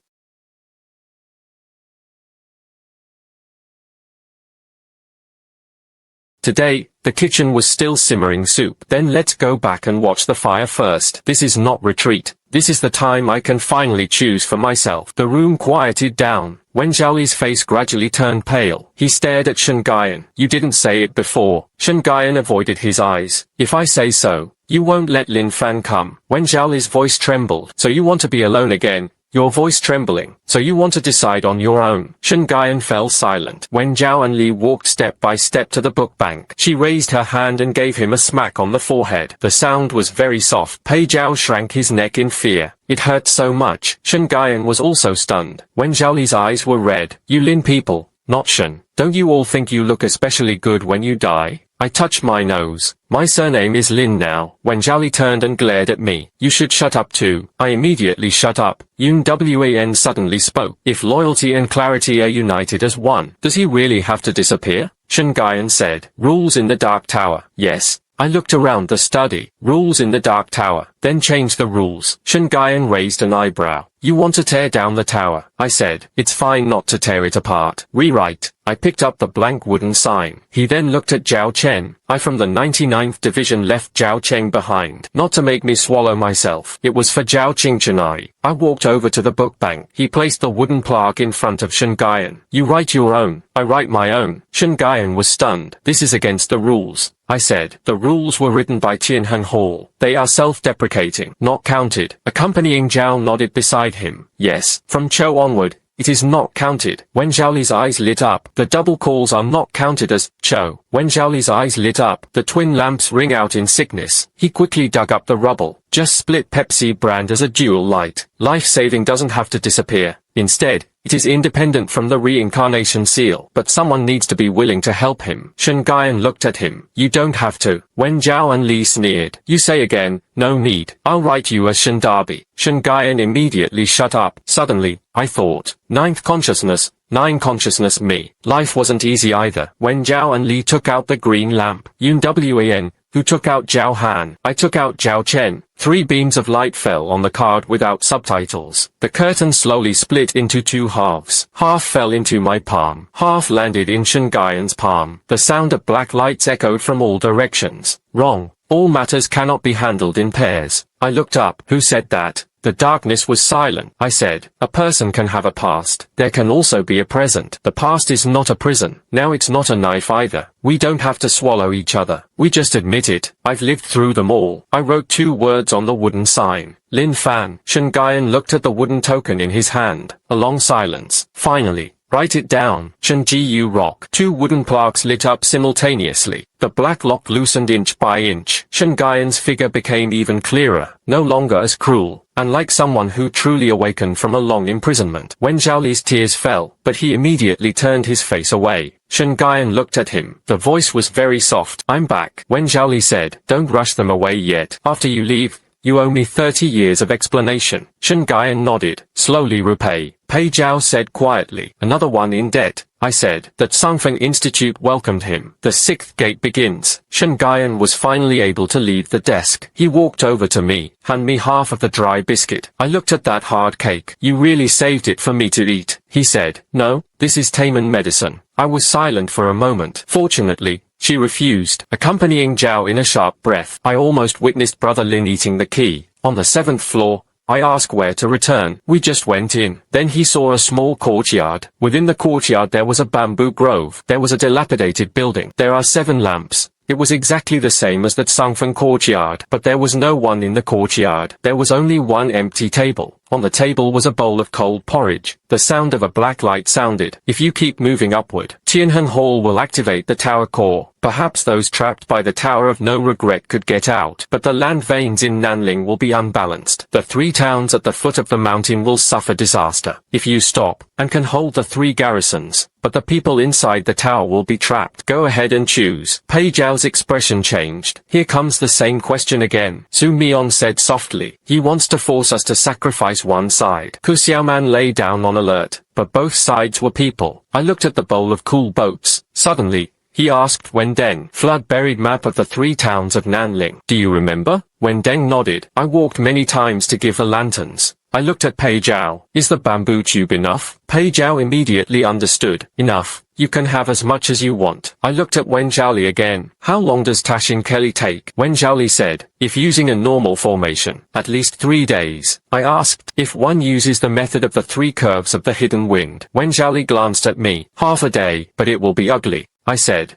Today, the kitchen was still simmering soup. Then let's go back and watch the fire first. This is not retreat. This is the time I can finally choose for myself. The room quieted down. Wen Zhaoli's face gradually turned pale. He stared at Shen Gaian. You didn't say it before. Shen Gaian avoided his eyes. If I say so, you won't let Lin Fan come. Wen Zhaoli's voice trembled. So you want to be alone again? your voice trembling. So you want to decide on your own. Shen Gaiyan fell silent. When Zhao Enli walked step by step to the book bank, she raised her hand and gave him a smack on the forehead. The sound was very soft. Pei Zhao shrank his neck in fear. It hurt so much. Shen Gaiyan was also stunned. When Zhao Li's eyes were red, "You Lin people, not Shen. Don't you all think you look especially good when you die?" I touched my nose. "My surname is Lin now." When Zhao Li turned and glared at me, "You should shut up too." I immediately shut up. Yun Wan suddenly spoke. "If loyalty and clarity are united as one, does he really have to disappear?" Shen Gaiyan said. "Rules in the Dark Tower." "Yes." I looked around the study. "Rules in the Dark Tower. Then change the rules." Shen Gaiyan raised an eyebrow. "You want to tear down the tower?" I said. "It's fine not to tear it apart. Rewrite." I picked up the blank wooden sign. He then looked at Zhao Chen. I from the 99th Division left Zhao Cheng behind. Not to make me swallow myself. It was for Zhao Qingchenai. I walked over to the book bank. He placed the wooden plaque in front of Shen Gaiyan. "You write your own." I write my own. Shen Gaiyan was stunned. "This is against the rules." I said. "The rules were written by Tianheng Hall. They are self-deprecating, not counted." Accompanying Zhao nodded beside him. "Yes, from Cho onward, it is not counted." When Zhao Li's eyes lit up, the double calls are not counted as Cho. When Zhao Li's eyes lit up, the twin lamps ring out in sickness. He quickly dug up the rubble. "Just split Pepsi brand as a dual light. Life-saving doesn't have to disappear. Instead, it is independent from the reincarnation seal. But someone needs to be willing to help him." Shen Gaiyan looked at him. "You don't have to." When Zhao Enli sneered, "You say again, no need. I'll write you as Shen Darby." Shen Gaiyan immediately shut up. Suddenly, I thought, ninth consciousness, nine consciousness me. Life wasn't easy either. When Zhao Enli took out the green lamp, Yun Wan, who took out Zhao Han, I took out Zhao Chen. 3 beams of light fell on the card without subtitles. The curtain slowly split into 2 halves. Half fell into my palm. Half landed in Shen Gaiyan's palm. The sound of black lights echoed from all directions. "Wrong. All matters cannot be handled in pairs." I looked up. "Who said that?" The darkness was silent. I said, "A person can have a past. There can also be a present. The past is not a prison. Now it's not a knife either. We don't have to swallow each other. We just admit it. I've lived through them all." I wrote 2 words on the wooden sign. "Lin Fan." Shen Gaiyan looked at the wooden token in his hand. A long silence. Finally, "Write it down." Shen Gu Rock. 2 wooden plaques lit up simultaneously. The black lock loosened inch by inch. Shen Gaiyan's figure became even clearer, no longer as cruel, and like someone who truly awakened from a long imprisonment. When Zhao Li's tears fell, but he immediately turned his face away. Shen Gaiyan looked at him. The voice was very soft. "I'm back." When Zhao Li said, "Don't rush them away yet. After you leave, you owe me 30 years of explanation." Shen Gaiyan nodded. "Slowly repay." Pei Zhao said quietly. "Another one in debt." I said. That Sangfeng Institute welcomed him. The 6th gate begins. Shen Gaiyan was finally able to leave the desk. He walked over to me, hand me half of the dry biscuit. I looked at that hard cake. "You really saved it for me to eat," he said. "No, this is Taman medicine." I was silent for a moment. Fortunately, she refused, accompanying Zhao in a sharp breath. I almost witnessed Brother Lin eating the key. On the 7th floor, I asked where to return. We just went in. Then he saw a small courtyard. Within the courtyard there was a bamboo grove. There was a dilapidated building. There are 7 lamps. It was exactly the same as that Sangfeng courtyard, but there was no one in the courtyard. There was only one empty table. On the table was a bowl of cold porridge. The sound of a black light sounded. "If you keep moving upward, Tianheng Hall will activate the tower core. Perhaps those trapped by the Tower of No Regret could get out, but the land veins in Nanling will be unbalanced. The 3 towns at the foot of the mountain will suffer disaster. If you stop, and can hold the 3 garrisons, but the people inside the tower will be trapped. Go ahead and choose." Pei Zhao's expression changed. "Here comes the same question again," Su Mion said softly. "He wants to force us to sacrifice one side." Ku Xiaoman lay down on alert, but both sides were people. I looked at the bowl of cool boats. Suddenly, he asked Wen Deng. "Flood-buried map of the 3 towns of Nanling. Do you remember?" Wen Deng nodded. "I walked many times to give the lanterns." I looked at Pei Zhao. "Is the bamboo tube enough?" Pei Zhao immediately understood. "Enough. You can have as much as you want." I looked at Wen Zhaoli again. "How long does Tashin Kelly take?" Wen Zhaoli said, "If using a normal formation, at least 3 days." I asked, "If one uses the method of the 3 curves of the hidden wind?" Wen Zhaoli glanced at me. "Half a day, but it will be ugly," I said.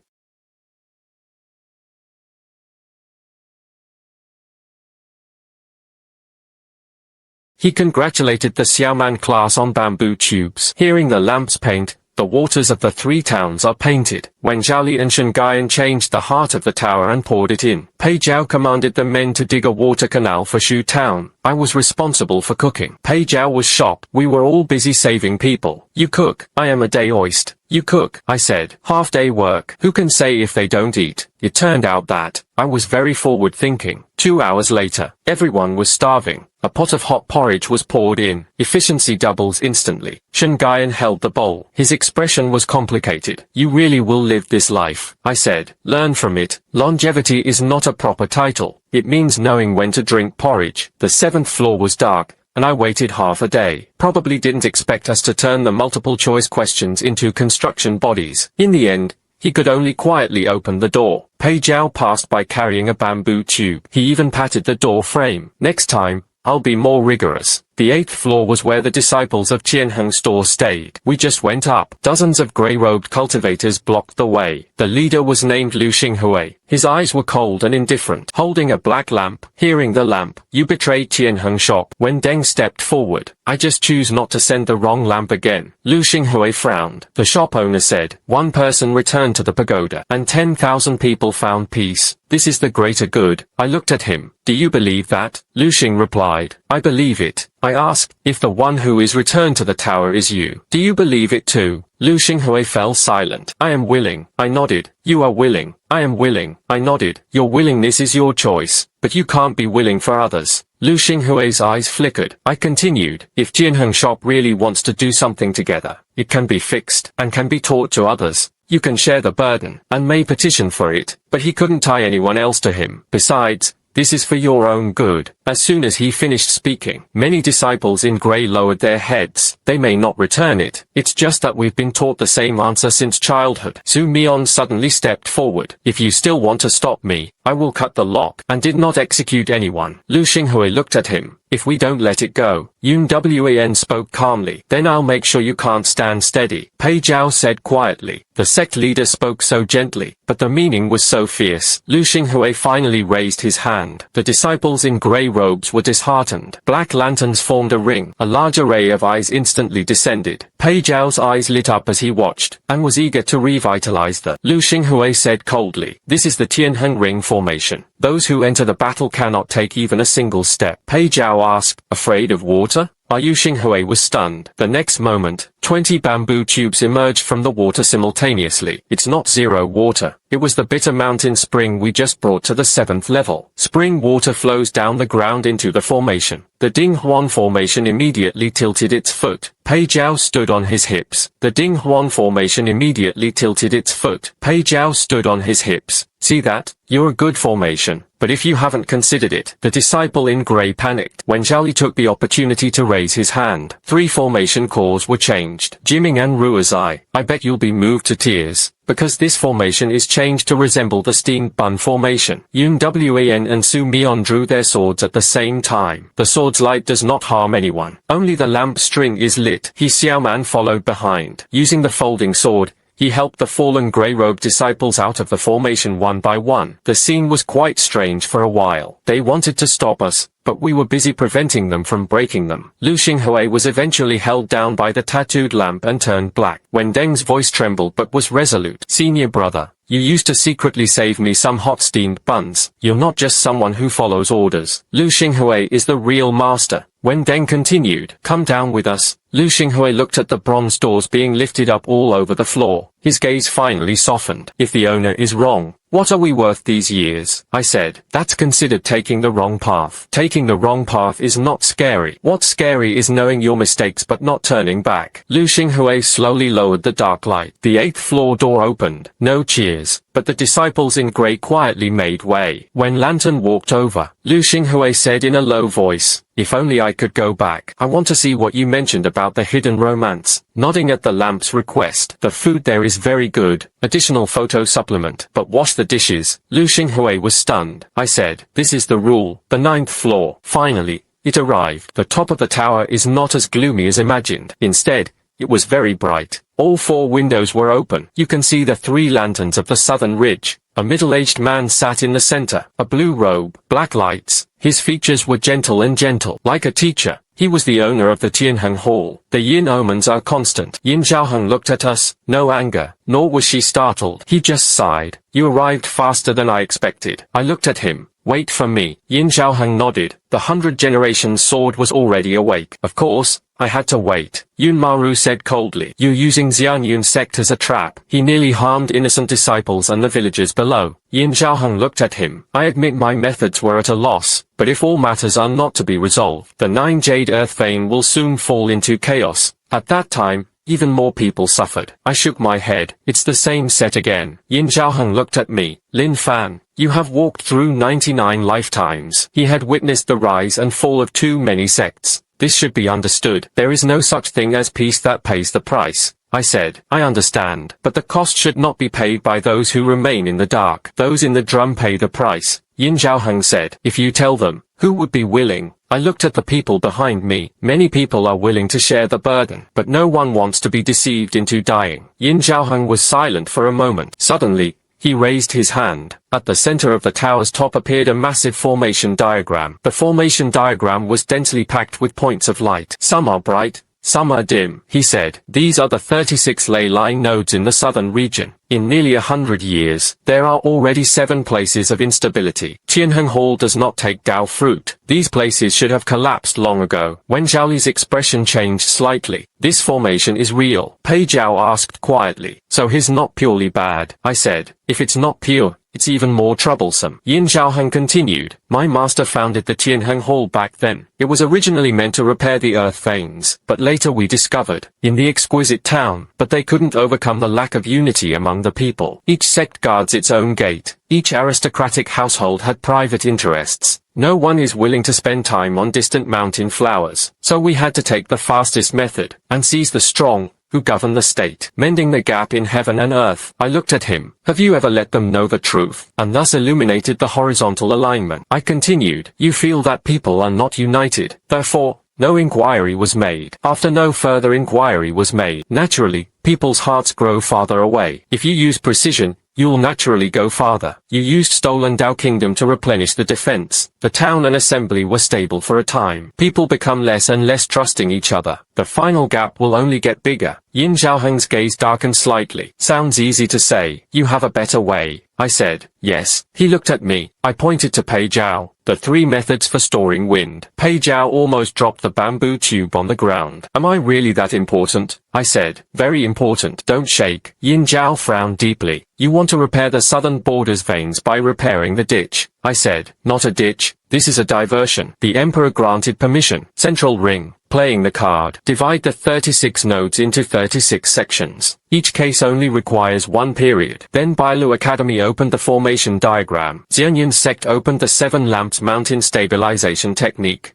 He congratulated the Xiaoman class on bamboo tubes. Hearing the lamps paint, the waters of the three towns are painted. When Zhaoli and Shengayan changed the heart of the tower and poured it in, Pei Zhao commanded the men to dig a water canal for Shu Town. I was responsible for cooking. Pei Zhao was shocked. We were all busy saving people. You cook. I am a daoist. You cook, I said. Half-day work. Who can say if they don't eat? It turned out that I was very forward-thinking. 2 hours later, everyone was starving. A pot of hot porridge was poured in. Efficiency doubles instantly. Shengayan held the bowl. His expression was complicated. You really will live this life, I said. Learn from it. Longevity is not a proper title. It means knowing when to drink porridge. The 7th floor was dark, and I waited half a day. Probably didn't expect us to turn the multiple choice questions into construction bodies. In the end, he could only quietly open the door. Pei Zhao passed by carrying a bamboo tube. He even patted the door frame. Next time, I'll be more rigorous. The 8th floor was where the disciples of Qianheng's store stayed. We just went up. Dozens of grey-robed cultivators blocked the way. The leader was named Liu Xinghui. His eyes were cold and indifferent, holding a black lamp. Hearing the lamp, you betrayed Qianheng shop. When Deng stepped forward, I just choose not to send the wrong lamp again. Liu Xinghui frowned. The shop owner said, 1 person returned to the pagoda, and 10,000 people found peace. This is the greater good. I looked at him. Do you believe that? Liu Xing replied, I believe it. I asked, if the one who is returned to the tower is you, do you believe it too? Liu Xinghui fell silent. I am willing. I nodded. You are willing. I am willing. I nodded. Your willingness is your choice, but you can't be willing for others. Liu Xinghui's eyes flickered. I continued, if Jianheng shop really wants to do something together, it can be fixed, and can be taught to others. You can share the burden, and may petition for it, but he couldn't tie anyone else to him. Besides, this is for your own good. As soon as he finished speaking, many disciples in grey lowered their heads. They may not return it. It's just that we've been taught the same answer since childhood. Su Mian suddenly stepped forward. If you still want to stop me, I will cut the lock, and did not execute anyone. Liu Xinghui looked at him. If we don't let it go, Yun Wan spoke calmly, then I'll make sure you can't stand steady. Pei Zhao said quietly. The sect leader spoke so gently, but the meaning was so fierce. Liu Xinghui finally raised his hand. The disciples in grey robes were disheartened. Black lanterns formed a ring. A large array of eyes instantly descended. Pei Zhao's eyes lit up as he watched, and was eager to revitalize the. Liu Xinghui said coldly, this is the Tianheng ring formation. Those who enter the battle cannot take even a single step. Pei Zhao asked, afraid of water? Liu Xinghui was stunned. The next moment, 20 bamboo tubes emerged from the water simultaneously. It's not zero water. It was the bitter mountain spring we just brought to the 7th level. Spring water flows down the ground into the formation. The Ding Huan formation immediately tilted its foot. Pei Zhao stood on his hips. The Ding Huan formation immediately tilted its foot. Pei Zhao stood on his hips. See that? You're a good formation. But if you haven't considered it, the disciple in grey panicked. When Zhaoli took the opportunity to raise his hand, 3 formation cores were changed. Jiming and Ruizai, I bet you'll be moved to tears, because this formation is changed to resemble the steamed bun formation. Yun Wan and Su Mian drew their swords at the same time. The sword's light does not harm anyone. Only the lamp string is lit. He Xiaoman followed behind. Using the folding sword, he helped the fallen grey-robed disciples out of the formation one by one. The scene was quite strange for a while. They wanted to stop us, but we were busy preventing them from breaking them. Liu Xinghui was eventually held down by the tattooed lamp and turned black. When Deng's voice trembled but was resolute. Senior brother, you used to secretly save me some hot steamed buns. You're not just someone who follows orders. Liu Xinghui is the real master. When Deng continued, come down with us, Liu Xinghui looked at the bronze doors being lifted up all over the floor. His gaze finally softened. If the owner is wrong, what are we worth these years? I said. That's considered taking the wrong path. Taking the wrong path is not scary. What's scary is knowing your mistakes but not turning back. Liu Xinghui slowly lowered the dark light. The 8th floor door opened. No cheers, but the disciples in grey quietly made way. When Lantern walked over, Liu Xinghui said in a low voice, if only I could go back. I want to see what you mentioned about the hidden romance. Nodding at the lamp's request. The food there is very good. Additional photo supplement. But wash the dishes. Liu Xinghui was stunned. I said, this is the rule. The 9th floor. Finally, it arrived. The top of the tower is not as gloomy as imagined. Instead, it was very bright. All 4 windows were open. You can see the 3 lanterns of the southern ridge. A middle-aged man sat in the center, a blue robe, black lights. His features were gentle and gentle, like a teacher. He was the owner of the Tianheng Hall. The yin omens are constant. Yin Zhaoheng looked at us, no anger, nor was she startled. He just sighed. You arrived faster than I expected. I looked at him. Wait for me. Yin Zhaoheng nodded. The 100 Generations sword was already awake. Of course, I had to wait. Yun Maru said coldly. You're using Xianyun's sect as a trap. He nearly harmed innocent disciples and the villagers below. Yin Zhaoheng looked at him. I admit my methods were at a loss, but if all matters are not to be resolved, the 9 Jade Earth Vein will soon fall into chaos. At that time, even more people suffered. I shook my head. It's the same set again. Yin Zhaoheng looked at me. Lin Fan, you have walked through 99 lifetimes. He had witnessed the rise and fall of too many sects. This should be understood. There is no such thing as peace that pays the price. I said, I understand, but the cost should not be paid by those who remain in the dark. Those in the drum pay the price. Yin Zhaoheng said, if you tell them, who would be willing? I looked at the people behind me. Many people are willing to share the burden, but no one wants to be deceived into dying. Yin Zhaoheng was silent for a moment. Suddenly, he raised his hand. At the center of the tower's top appeared a massive formation diagram. The formation diagram was densely packed with points of light. Some are bright, some are dim, he said. These are the 36 ley line nodes in the southern region. In nearly 100 years, there are already 7 places of instability. Tianheng Hall does not take Dao fruit. These places should have collapsed long ago. Wen Zhaoli's expression changed slightly. This formation is real. Pei Zhao asked quietly. So he's not purely bad. I said, if it's not pure, it's even more troublesome. Yin Zhaoheng continued. My master founded the Tianheng Hall back then. It was originally meant to repair the earth veins, but later we discovered, in the exquisite town, but they couldn't overcome the lack of unity among the people. Each sect guards its own gate. Each aristocratic household had private interests. No one is willing to spend time on distant mountain flowers. So we had to take the fastest method, and seize the strong, who govern the state, mending the gap in heaven and earth. I looked at him. Have you ever let them know the truth, and thus illuminated the horizontal alignment? I continued. You feel that people are not united. Therefore, no inquiry was made. After no further inquiry was made, naturally, people's hearts grow farther away. If you use precision, you'll naturally go farther. You used stolen Dao Kingdom to replenish the defense. The town and assembly were stable for a time. People become less and less trusting each other. The final gap will only get bigger. Yin Zhaoheng's gaze darkened slightly. Sounds easy to say. You have a better way. I said, yes. He looked at me. I pointed to Pei Zhao. The 3 methods for storing wind. Pei Zhao almost dropped the bamboo tube on the ground. Am I really that important? I said, very important. Don't shake. Yin Zhao frowned deeply. You want to repair the southern border's veins by repairing the ditch. I said, not a ditch. This is a diversion. The Emperor granted permission. Central ring. Playing the card. Divide the 36 nodes into 36 sections. Each case only requires 1 period. Then Bailu Academy opened the formation diagram. Xianyun's sect opened the 7 lamps mountain stabilization technique.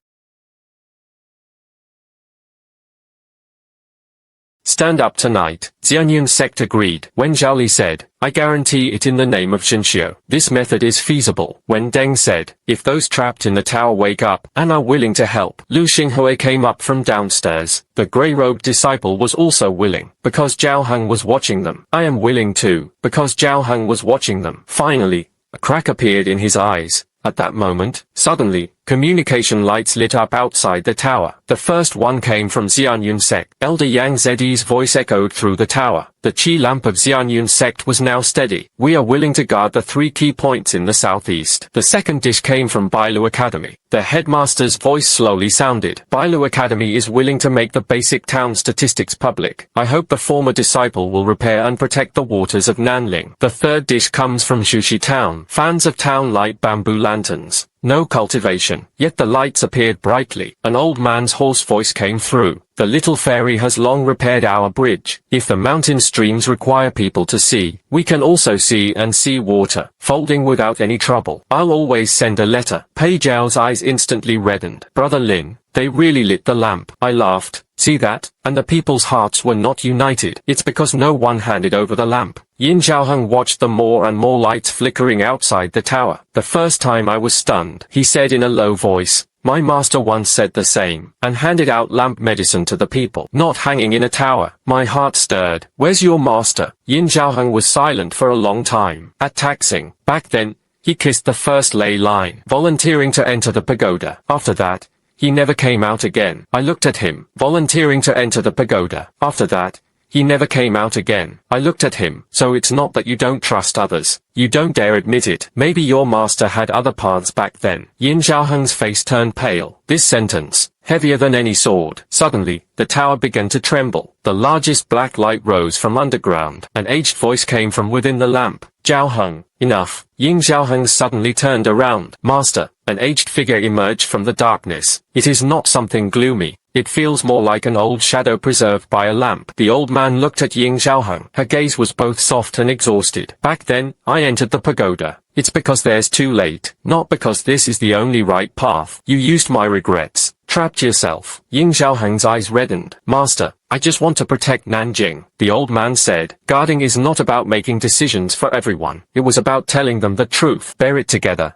Stand up tonight. Xianyun's sect agreed. Wen Zhaoli said, I guarantee it in the name of Shinshio. This method is feasible. Wen Deng said, if those trapped in the tower wake up and are willing to help. Lu Xinghui came up from downstairs. The grey-robed disciple was also willing, because Zhao Heng was watching them. I am willing too, because Zhao Heng was watching them. Finally, a crack appeared in his eyes. At that moment, suddenly, communication lights lit up outside the tower. The first one came from Xianyun's sect. Elder Yang Zedi's voice echoed through the tower. The chi lamp of Xianyun's sect was now steady. We are willing to guard the 3 key points in the southeast. The second dish came from Bailu Academy. The headmaster's voice slowly sounded. Bailu Academy is willing to make the basic town statistics public. I hope the former disciple will repair and protect the waters of Nanling. The third dish comes from Shushi Town. Fans of town light bamboo lanterns. No cultivation, yet the lights appeared brightly. An old man's hoarse voice came through. The little fairy has long repaired our bridge. If the mountain streams require people to see, we can also see and see water, folding without any trouble. I'll always send a letter. Pei Zhao's eyes instantly reddened. Brother Lin, they really lit the lamp. I laughed. See that? And the people's hearts were not united. It's because no one handed over the lamp. Yin Zhaoheng watched the more and more lights flickering outside the tower. The first time I was stunned. He said in a low voice, My master once said the same, and handed out lamp medicine to the people, not hanging in a tower. My heart stirred. Where's your master? Yin Zhaoheng was silent for a long time. At taxing, back then, he kissed the first ley line, volunteering to enter the pagoda. After that, he never came out again. I looked at him, volunteering to enter the pagoda. After that, he never came out again. I looked at him. So it's not that you don't trust others. You don't dare admit it. Maybe your master had other paths back then. Yin Zhaoheng's face turned pale. This sentence, heavier than any sword. Suddenly, the tower began to tremble. The largest black light rose from underground. An aged voice came from within the lamp. Zhaoheng, enough. Yin Zhaoheng suddenly turned around. Master, an aged figure emerged from the darkness. It is not something gloomy. It feels more like an old shadow preserved by a lamp. The old man looked at Yin Zhaoheng. Her gaze was both soft and exhausted. Back then, I entered the pagoda. It's because there's too late, not because this is the only right path. You used my regrets, trapped yourself. Yin Zhaoheng's eyes reddened. Master, I just want to protect Nanjing. The old man said, guarding is not about making decisions for everyone. It was about telling them the truth. Bear it together.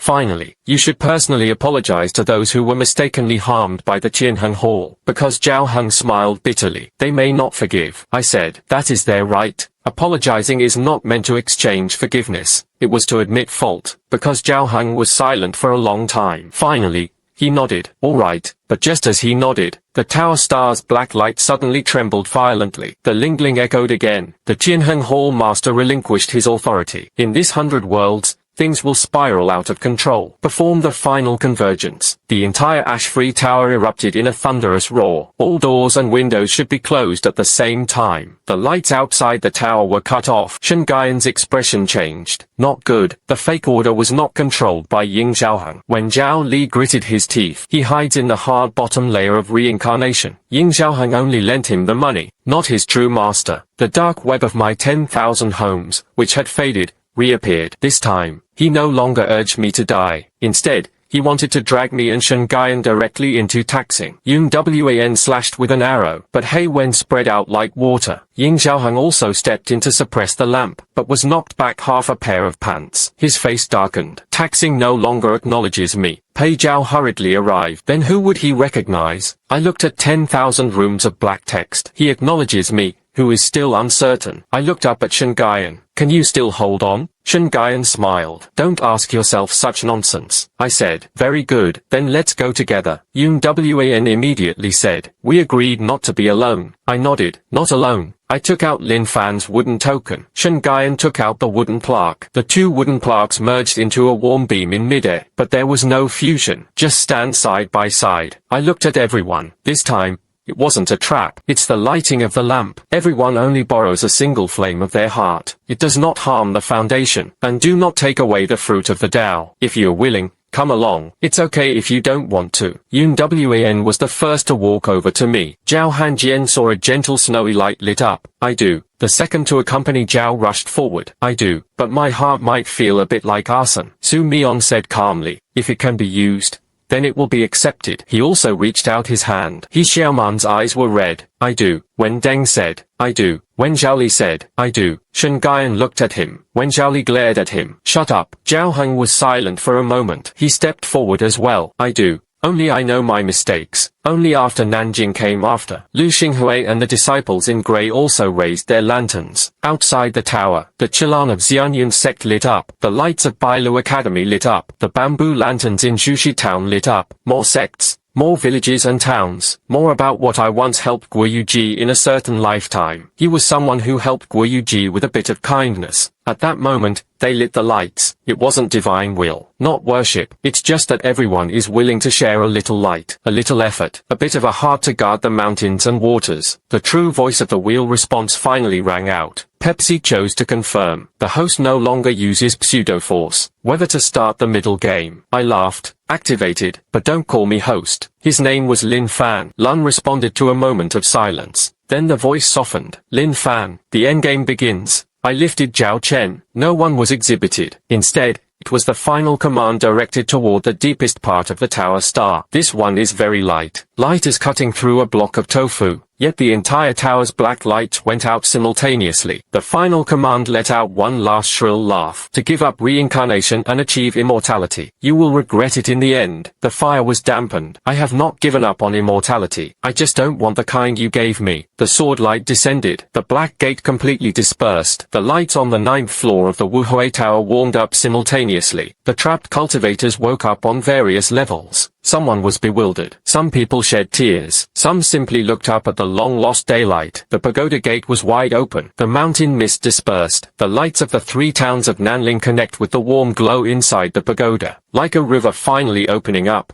Finally, you should personally apologize to those who were mistakenly harmed by the Qianheng Hall. Because Zhaoheng smiled bitterly. They may not forgive. I said, that is their right. Apologizing is not meant to exchange forgiveness. It was to admit fault. Because Zhaoheng was silent for a long time. Finally, he nodded. All right. But just as he nodded, the tower star's black light suddenly trembled violently. The Lingling echoed again. The Qianheng Hall master relinquished his authority. In this 100 worlds, things will spiral out of control. Perform the final convergence. The entire ash-free tower erupted in a thunderous roar. All doors and windows should be closed at the same time. The lights outside the tower were cut off. Shen Gaiyan's expression changed. Not good. The fake order was not controlled by Yin Zhaoheng. When Zhao Li gritted his teeth, he hides in the hard bottom layer of reincarnation. Yin Zhaoheng only lent him the money, not his true master. The dark web of my 10,000 homes, which had faded, reappeared. This time, he no longer urged me to die. Instead, he wanted to drag me and Shen Gaiyan directly into taxing. Yun Wan slashed with an arrow, but Hei Wen spread out like water. Yin Zhaoheng also stepped in to suppress the lamp, but was knocked back half a pair of pants. His face darkened. Taxing no longer acknowledges me. Pei Zhao hurriedly arrived. Then who would he recognize? I looked at 10,000 rooms of black text. He acknowledges me, who is still uncertain. I looked up at Shen Gaiyan. Can you still hold on? Shen Gaiyan smiled. Don't ask yourself such nonsense. I said, very good, then let's go together. Yun Wan immediately said, we agreed not to be alone. I nodded, not alone. I took out Lin Fan's wooden token. Shen Gaiyan took out the wooden plaque. The two wooden plaques merged into a warm beam in midair, but there was no fusion. Just stand side by side. I looked at everyone. This time, it wasn't a trap. It's the lighting of the lamp. Everyone only borrows a single flame of their heart. It does not harm the foundation. And do not take away the fruit of the Tao. If you're willing, come along. It's okay if you don't want to. Yun Wan was the first to walk over to me. Zhao Hanjian saw a gentle snowy light lit up. I do. The second to accompany Zhao rushed forward. I do. But my heart might feel a bit like arson. Su Mion said calmly. If it can be used, then it will be accepted. He also reached out his hand. He Xiaoman's eyes were red. I do. When Deng said, I do. When Zhaoli said, I do. Shen Gaiyan looked at him. When Zhaoli glared at him, shut up. Zhaoheng was silent for a moment. He stepped forward as well. I do. Only I know my mistakes. Only after Nanjing came after. Lu Xinghui and the disciples in grey also raised their lanterns. Outside the tower, the Chilan of Xianyun sect lit up. The lights of Bailu Academy lit up. The bamboo lanterns in Zhuxi town lit up. More sects. More villages and towns. More about what I once helped Guo Yuji in a certain lifetime. He was someone who helped Guo Yuji with a bit of kindness. At that moment, they lit the lights. It wasn't divine will, not worship. It's just that everyone is willing to share a little light, a little effort, a bit of a heart to guard the mountains and waters. The true voice of the wheel response finally rang out. Pepsi chose to confirm. The host no longer uses pseudo-force. Whether to start the middle game. I laughed. Activated, but don't call me host. His name was Lin Fan. Lun responded to a moment of silence. Then the voice softened. Lin Fan, the endgame begins. I lifted Zhao Chen. No one was exhibited. Instead, it was the final command directed toward the deepest part of the tower star. This one is very light, light is cutting through a block of tofu. Yet the entire tower's black light went out simultaneously. The final command let out one last shrill laugh. To give up reincarnation and achieve immortality. You will regret it in the end. The fire was dampened. I have not given up on immortality. I just don't want the kind you gave me. The sword light descended. The black gate completely dispersed. The lights on the 9th floor of the Wuhui Tower warmed up simultaneously. The trapped cultivators woke up on various levels. Someone was bewildered. Some people shed tears. Some simply looked up at the long-lost daylight. The pagoda gate was wide open. The mountain mist dispersed. The lights of the 3 towns of Nanling connect with the warm glow inside the pagoda, like a river finally opening up.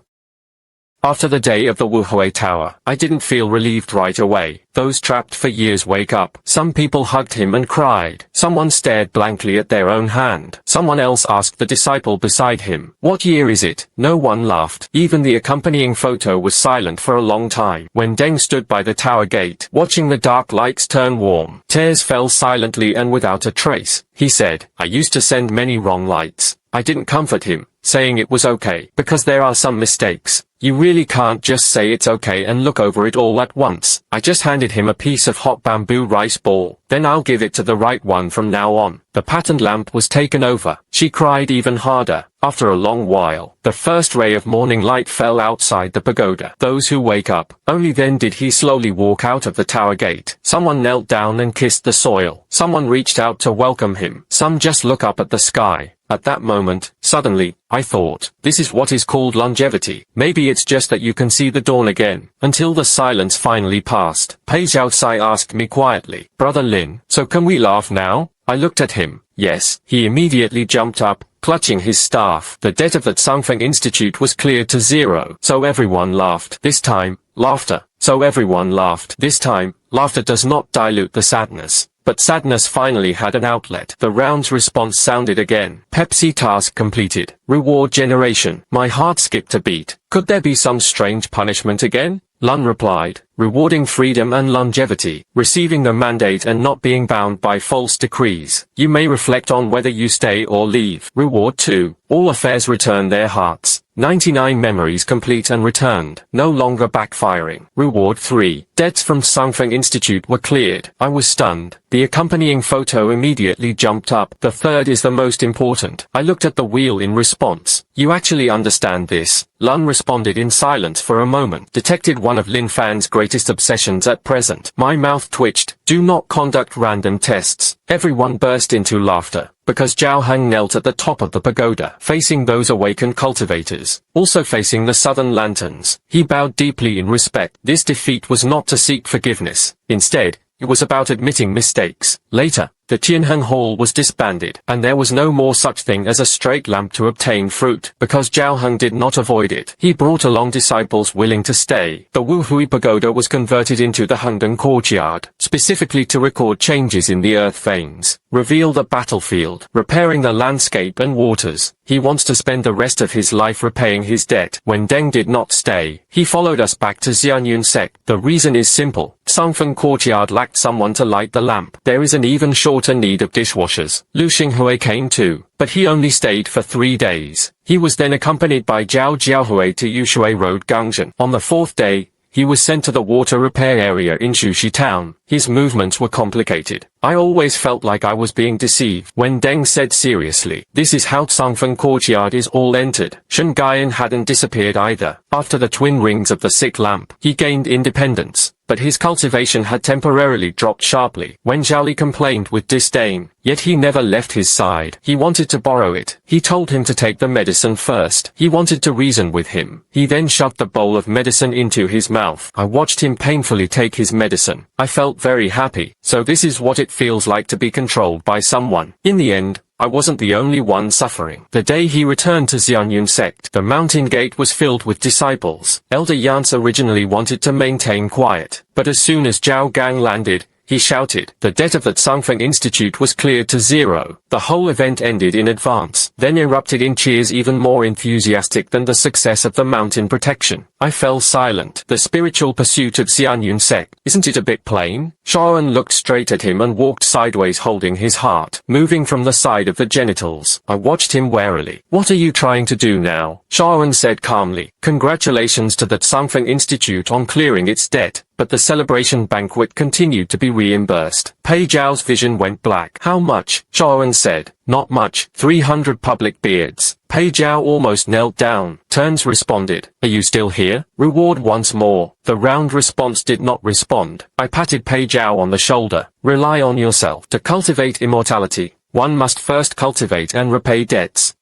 After the day of the Wuhui Tower, I didn't feel relieved right away. Those trapped for years wake up. Some people hugged him and cried. Someone stared blankly at their own hand. Someone else asked the disciple beside him, "What year is it?" No one laughed. Even the accompanying photo was silent for a long time. When Deng stood by the tower gate, watching the dark lights turn warm, tears fell silently and without a trace. He said, "I used to send many wrong lights." I didn't comfort him, saying it was okay, because there are some mistakes. You really can't just say it's okay and look over it all at once. I just handed him a piece of hot bamboo rice ball. Then I'll give it to the right one from now on. The patterned lamp was taken over. She cried even harder. After a long while, the first ray of morning light fell outside the pagoda. Those who wake up. Only then did he slowly walk out of the tower gate. Someone knelt down and kissed the soil. Someone reached out to welcome him. Some just look up at the sky. At that moment, suddenly, I thought, this is what is called longevity. Maybe it's just that you can see the dawn again. Until the silence finally passed, Pei Zhaoxai asked me quietly, "Brother Lin, so can we laugh now?" I looked at him. Yes. He immediately jumped up, clutching his staff. The debt of the Tsangfeng Institute was cleared to 0. So everyone laughed. This time, laughter. So everyone laughed. This time, laughter does not dilute the sadness. But sadness finally had an outlet. The round's response sounded again. Pepsi task completed. Reward generation. My heart skipped a beat. Could there be some strange punishment again? Lun replied, rewarding freedom and longevity, receiving the mandate and not being bound by false decrees. You may reflect on whether you stay or leave. Reward 2. All affairs return their hearts. 99 memories complete and returned, no longer backfiring. Reward 3. Debts from Tsangfeng Institute were cleared. I was stunned. The accompanying photo immediately jumped up. The third is the most important. I looked at the wheel in response. You actually understand this? Lun responded in silence for a moment. Detected one of Lin Fan's greatest obsessions at present. My mouth twitched. Do not conduct random tests. Everyone burst into laughter, because Zhao Hang knelt at the top of the pagoda, facing those awakened cultivators, also facing the southern lanterns. He bowed deeply in respect. This defeat was not to seek forgiveness. Instead, it was about admitting mistakes. Later, the Tianheng Hall was disbanded, and there was no more such thing as a straight lamp to obtain fruit, because Zhao Heng did not avoid it. He brought along disciples willing to stay. The Wuhui Pagoda was converted into the Hengdong Courtyard, specifically to record changes in the earth veins, reveal the battlefield, repairing the landscape and waters. He wants to spend the rest of his life repaying his debt. When Deng did not stay, he followed us back to Xianyun sect. The reason is simple. Tsangfeng Courtyard lacked someone to light the lamp. There is an even shorter need of dishwashers. Lu Xinghui came too, but he only stayed for 3 days. He was then accompanied by Zhao Jiaohui to Yushui Road Gangzhen. On the 4th day, he was sent to the water repair area in Shuxi town. His movements were complicated. I always felt like I was being deceived. When Deng said seriously, this is how Tsangfeng Courtyard is all entered. Shen Gaiyan hadn't disappeared either. After the twin rings of the sick lamp, he gained independence, but his cultivation had temporarily dropped sharply. When Zhaoli complained with disdain, yet he never left his side. He wanted to borrow it. He told him to take the medicine first. He wanted to reason with him. He then shoved the bowl of medicine into his mouth. I watched him painfully take his medicine. I felt very happy. So this is what it feels like to be controlled by someone. In the end, I wasn't the only one suffering. The day he returned to Xianyun sect, the mountain gate was filled with disciples. Elder Yance originally wanted to maintain quiet, but as soon as Zhao Gang landed, he shouted. The debt of that Sangfeng Institute was cleared to zero. The whole event ended in advance, then erupted in cheers even more enthusiastic than the success of the mountain protection. I fell silent. The spiritual pursuit of Xianyun sect, isn't it a bit plain? Shaoran looked straight at him and walked sideways holding his heart, moving from the side of the genitals. I watched him warily. What are you trying to do now? Shaoran said calmly. Congratulations to the Sangfeng Institute on clearing its debt. But the celebration banquet continued to be reimbursed. Pei Zhao's vision went black. How much? Shaoran said. Not much. 300 public beards. Pei Zhao almost knelt down. Turns responded. Are you still here? Reward once more. The round response did not respond. I patted Pei Zhao on the shoulder. Rely on yourself. To cultivate immortality, one must first cultivate and repay debts.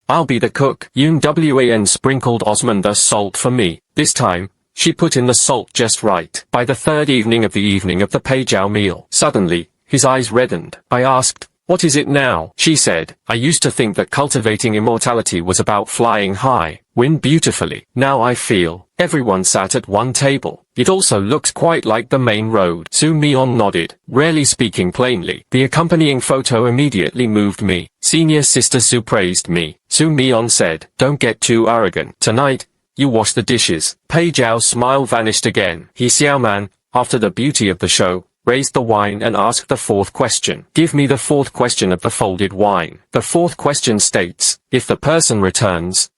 I'll be the cook. Yun Wan sprinkled Osmunda salt for me. This time, she put in the salt just right. By the third evening of the Pei Zhao meal, suddenly, his eyes reddened. I asked, what is it now? She said, I used to think that cultivating immortality was about flying high, win beautifully. Now I feel, everyone sat at one table. It also looks quite like the main road. Su Mion nodded, rarely speaking plainly. The accompanying photo immediately moved me. Senior Sister Su praised me. Su Mion said, don't get too arrogant. Tonight, you wash the dishes. Pei Zhao's smile vanished again. He Xiaoman, after the beauty of the show, raised the wine and asked the fourth question. Give me the fourth question of the folded wine. The fourth question states, if the person returns,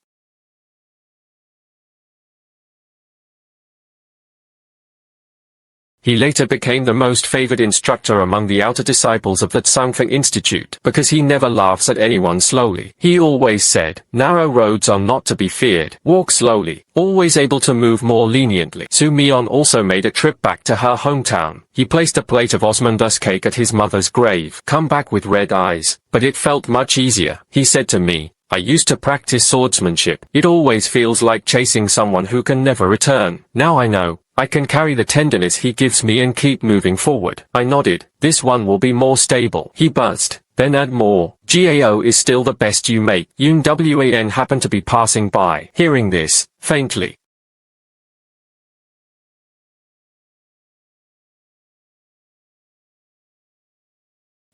he later became the most favored instructor among the outer disciples of the Sangfeng Institute, because he never laughs at anyone slowly. He always said, narrow roads are not to be feared. Walk slowly, always able to move more leniently. Su Mion also made a trip back to her hometown. He placed a plate of Osmundus cake at his mother's grave. Come back with red eyes. But it felt much easier. He said to me, I used to practice swordsmanship. It always feels like chasing someone who can never return. Now I know. I can carry the tenderness he gives me and keep moving forward. I nodded. This one will be more stable. He buzzed. Then add more. GAO is still the best you make. Yun Wan happened to be passing by. Hearing this, faintly,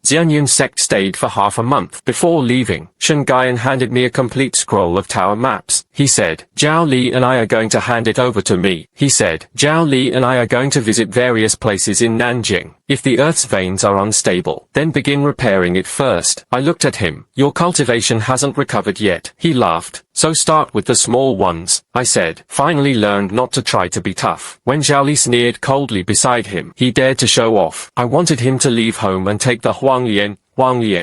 Xianyun sect stayed for half a month. Before leaving, Shen Gaiyan handed me a complete scroll of tower maps. He said, Zhao Li and I are going to hand it over to me. He said, Zhao Li and I are going to visit various places in Nanjing. If the earth's veins are unstable, then begin repairing it first. I looked at him. Your cultivation hasn't recovered yet. He laughed. So start with the small ones. I said, finally learned not to try to be tough. When Zhao Li sneered coldly beside him, he dared to show off. I wanted him to leave home and take the Huang Lian.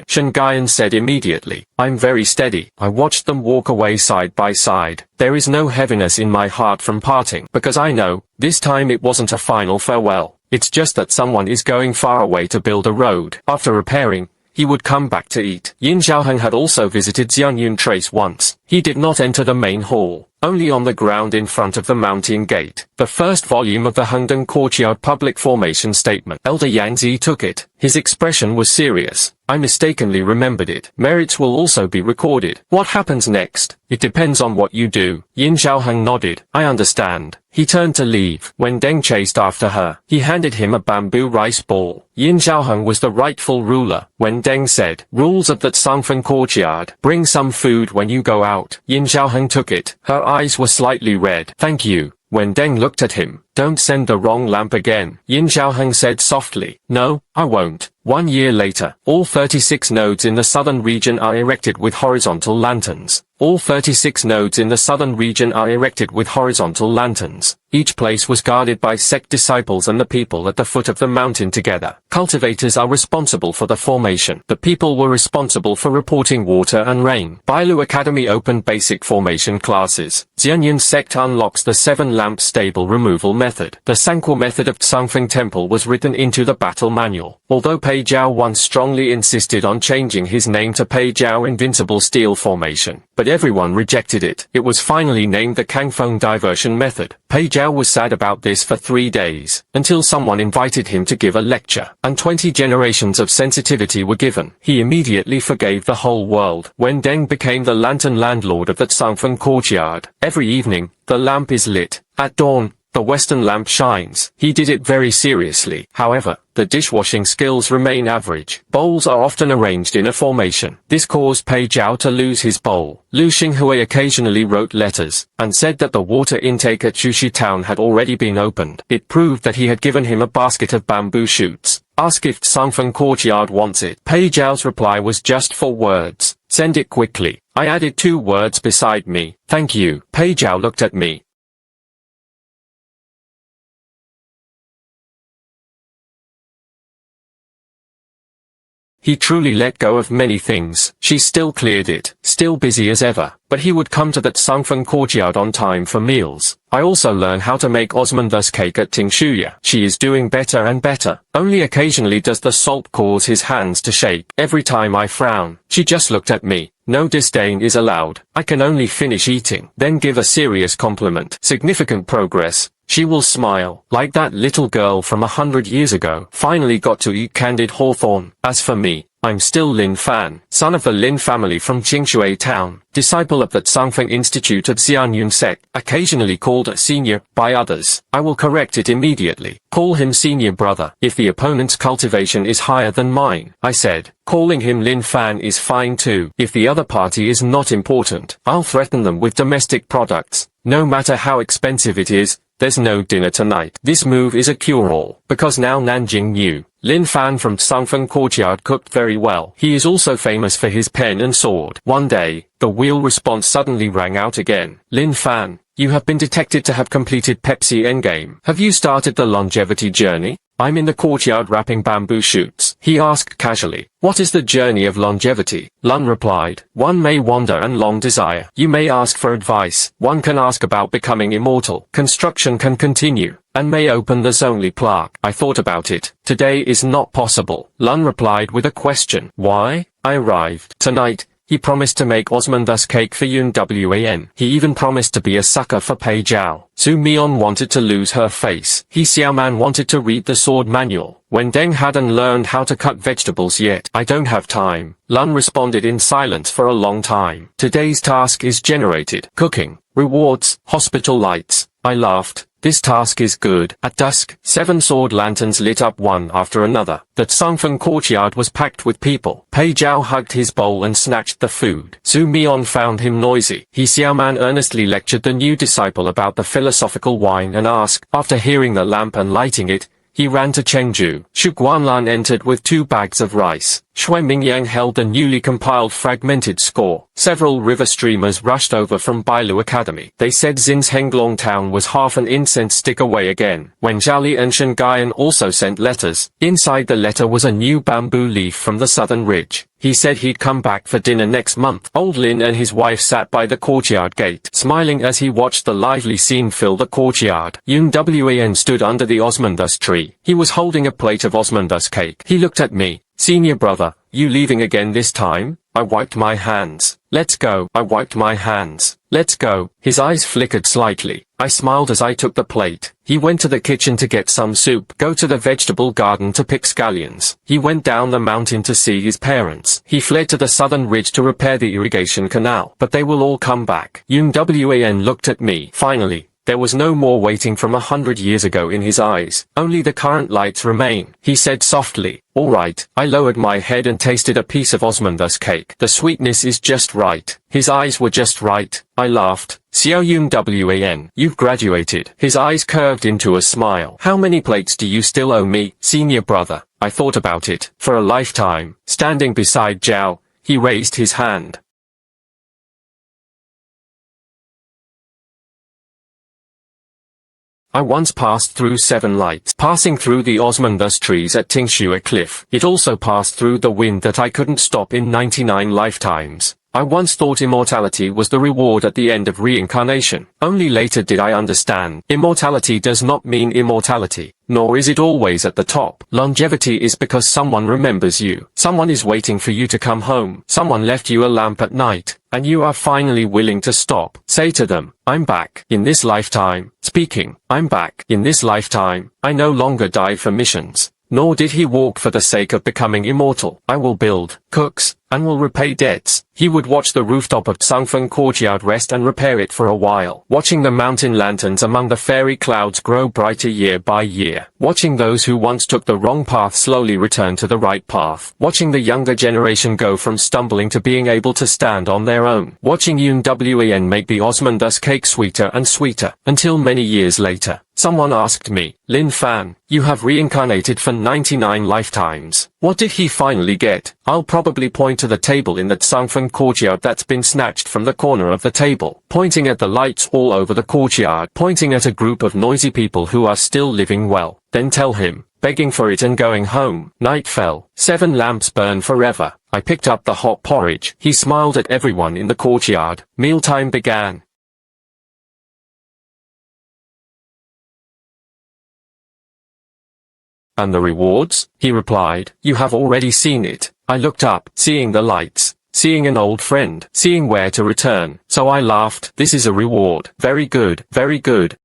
Shen Gaiyan said immediately. I'm very steady. I watched them walk away side by side. There is no heaviness in my heart from parting, because I know, this time it wasn't a final farewell. It's just that someone is going far away to build a road. After repairing, he would come back to eat. Yin Xiaoheng had also visited Xianyun Trace once. He did not enter the main hall, only on the ground in front of the mountain gate. The first volume of the Hengdong Courtyard Public Formation Statement. Elder Yang Zi took it. His expression was serious. I mistakenly remembered it. Merits will also be recorded. What happens next? It depends on what you do. Yin Xiaoheng nodded. I understand. He turned to leave. When Deng chased after her, he handed him a bamboo rice ball. Yin Xiaoheng was the rightful ruler. When Deng said, rules of that Sangfeng courtyard, bring some food when you go out. Yin Xiaoheng took it. Her eyes were slightly red. Thank you. When Deng looked at him, don't send the wrong lamp again. Yin Xiaoheng said softly, no, I won't. 1 year later, all 36 nodes in the southern region are erected with horizontal lanterns. All 36 nodes in the southern region are erected with horizontal lanterns. Each place was guarded by sect disciples and the people at the foot of the mountain together. Cultivators are responsible for the formation. The people were responsible for reporting water and rain. Bailu Academy opened basic formation classes. Xianyun sect unlocks the 7-lamp stable removal method. The Sanquo method of Sangfeng Temple was written into the battle manual. Although Pei Zhao once strongly insisted on changing his name to Pei Zhao Invincible Steel Formation, but everyone rejected it. It was finally named the Kangfeng Diversion Method. Pei Zhao was sad about this for 3 days, until someone invited him to give a lecture, and 20 generations of sensitivity were given. He immediately forgave the whole world. When Deng became the lantern landlord of that Sangfeng courtyard, every evening, the lamp is lit. At dawn, the Western lamp shines. He did it very seriously. However, the dishwashing skills remain average. Bowls are often arranged in a formation. This caused Pei Zhao to lose his bowl. Lu Xinghui occasionally wrote letters, and said that the water intake at Chushi town had already been opened. It proved that he had given him a basket of bamboo shoots. Ask if Songfen courtyard wants it. Pei Zhao's reply was just 4 words. Send it quickly. I added 2 words beside me. Thank you. Pei Zhao looked at me. He truly let go of many things. She still cleared it, still busy as ever, but he would come to that Songfen courtyard on time for meals. I also learned how to make osmanthus cake at Tingshuya. She is doing better and better. Only occasionally does the salt cause his hands to shake. Every time I frown, she just looked at me. No disdain is allowed. I can only finish eating, then give a serious compliment. Significant progress. She will smile, like that little girl from 100 years ago. Finally got to eat candied hawthorn. As for me, I'm still Lin Fan, son of the Lin family from Qingshui town, disciple of that Songfen Institute of Xianyun sect, occasionally called a senior by others. I will correct it immediately. Call him senior brother. If the opponent's cultivation is higher than mine, I said, calling him Lin Fan is fine too. If the other party is not important, I'll threaten them with domestic products. No matter how expensive it is, there's no dinner tonight. This move is a cure-all, because now Nanjing knew. Lin Fan from Songfen courtyard cooked very well. He is also famous for his pen and sword. One day, the wheel response suddenly rang out again. Lin Fan, you have been detected to have completed Pepsi Endgame. Have you started the longevity journey? I'm in the courtyard wrapping bamboo shoots. He asked casually. What is the journey of longevity? Lun replied. One may wander and long desire. You may ask for advice. One can ask about becoming immortal. Construction can continue, and may open the Zonli plaque. I thought about it. Today is not possible. Lun replied with a question. Why? I arrived. Tonight, he promised to make osmanthus cake for Yun Wan. He even promised to be a sucker for Pei Zhao. Su Mion wanted to lose her face. He Xiaoman wanted to read the sword manual. When Deng hadn't learned how to cut vegetables yet. I don't have time. Lun responded in silence for a long time. Today's task is generated. Cooking. Rewards. Hospital lights. I laughed. This task is good. At dusk, 7 sword lanterns lit up one after another. That Songfen courtyard was packed with people. Pei Zhao hugged his bowl and snatched the food. Su Mion found him noisy. He Xiaoman earnestly lectured the new disciple about the philosophical wine and asked. After hearing the lamp and lighting it, he ran to Chengju. Xu Guanlan entered with 2 bags of rice. Shui Mingyang held the newly compiled fragmented score. Several river streamers rushed over from Bailu Academy. They said Xin's Henglong town was half an incense stick away again. When Zhali and Shengayan also sent letters. Inside the letter was a new bamboo leaf from the southern ridge. He said he'd come back for dinner next month. Old Lin and his wife sat by the courtyard gate, smiling as he watched the lively scene fill the courtyard. Yun Wan stood under the osmanthus tree. He was holding a plate of osmanthus cake. He looked at me. Senior brother, you leaving again this time? I wiped my hands. Let's go. I wiped my hands. Let's go. His eyes flickered slightly. I smiled as I took the plate. He went to the kitchen to get some soup. Go to the vegetable garden to pick scallions. He went down the mountain to see his parents. He fled to the southern ridge to repair the irrigation canal. But they will all come back. Yun Wan looked at me. Finally. There was no more waiting from 100 years ago in his eyes. Only the current lights remain. He said softly, all right. I lowered my head and tasted a piece of osmanthus cake. The sweetness is just right. His eyes were just right. I laughed. Xiao Yun Wan, you've graduated. His eyes curved into a smile. How many plates do you still owe me, senior brother? I thought about it. For a lifetime. Standing beside Zhao, he raised his hand. I once passed through 7 lights, passing through the osmanthus trees at Tingshua Cliff. It also passed through the wind that I couldn't stop in 99 lifetimes. I once thought immortality was the reward at the end of reincarnation. Only later did I understand. Immortality does not mean immortality, nor is it always at the top. Longevity is because someone remembers you. Someone is waiting for you to come home. Someone left you a lamp at night, and you are finally willing to stop. Say to them, I'm back. In this lifetime. Speaking, I'm back. In this lifetime, I no longer die for missions. nor did he walk for the sake of becoming immortal. I will build, cooks, and will repay debts. He would watch the rooftop of Sangfeng courtyard rest and repair it for a while, watching the mountain lanterns among the fairy clouds grow brighter year by year, watching those who once took the wrong path slowly return to the right path, watching the younger generation go from stumbling to being able to stand on their own, watching Yun Wen make the Osmondus cake sweeter and sweeter, until many years later, someone asked me, Lin Fan, you have reincarnated for 99 lifetimes. What did he finally get? I'll probably point to the table in that Sangfeng courtyard that's been snatched from the corner of the table, pointing at the lights all over the courtyard, pointing at a group of noisy people who are still living well, then tell him, begging for it and going home. Night fell. 7 lamps burn forever. I picked up the hot porridge. He smiled at everyone in the courtyard. Mealtime began. And the rewards? He replied, you have already seen it. I looked up, seeing the lights, seeing an old friend, seeing where to return. So I laughed. This is a reward. Very good, very good.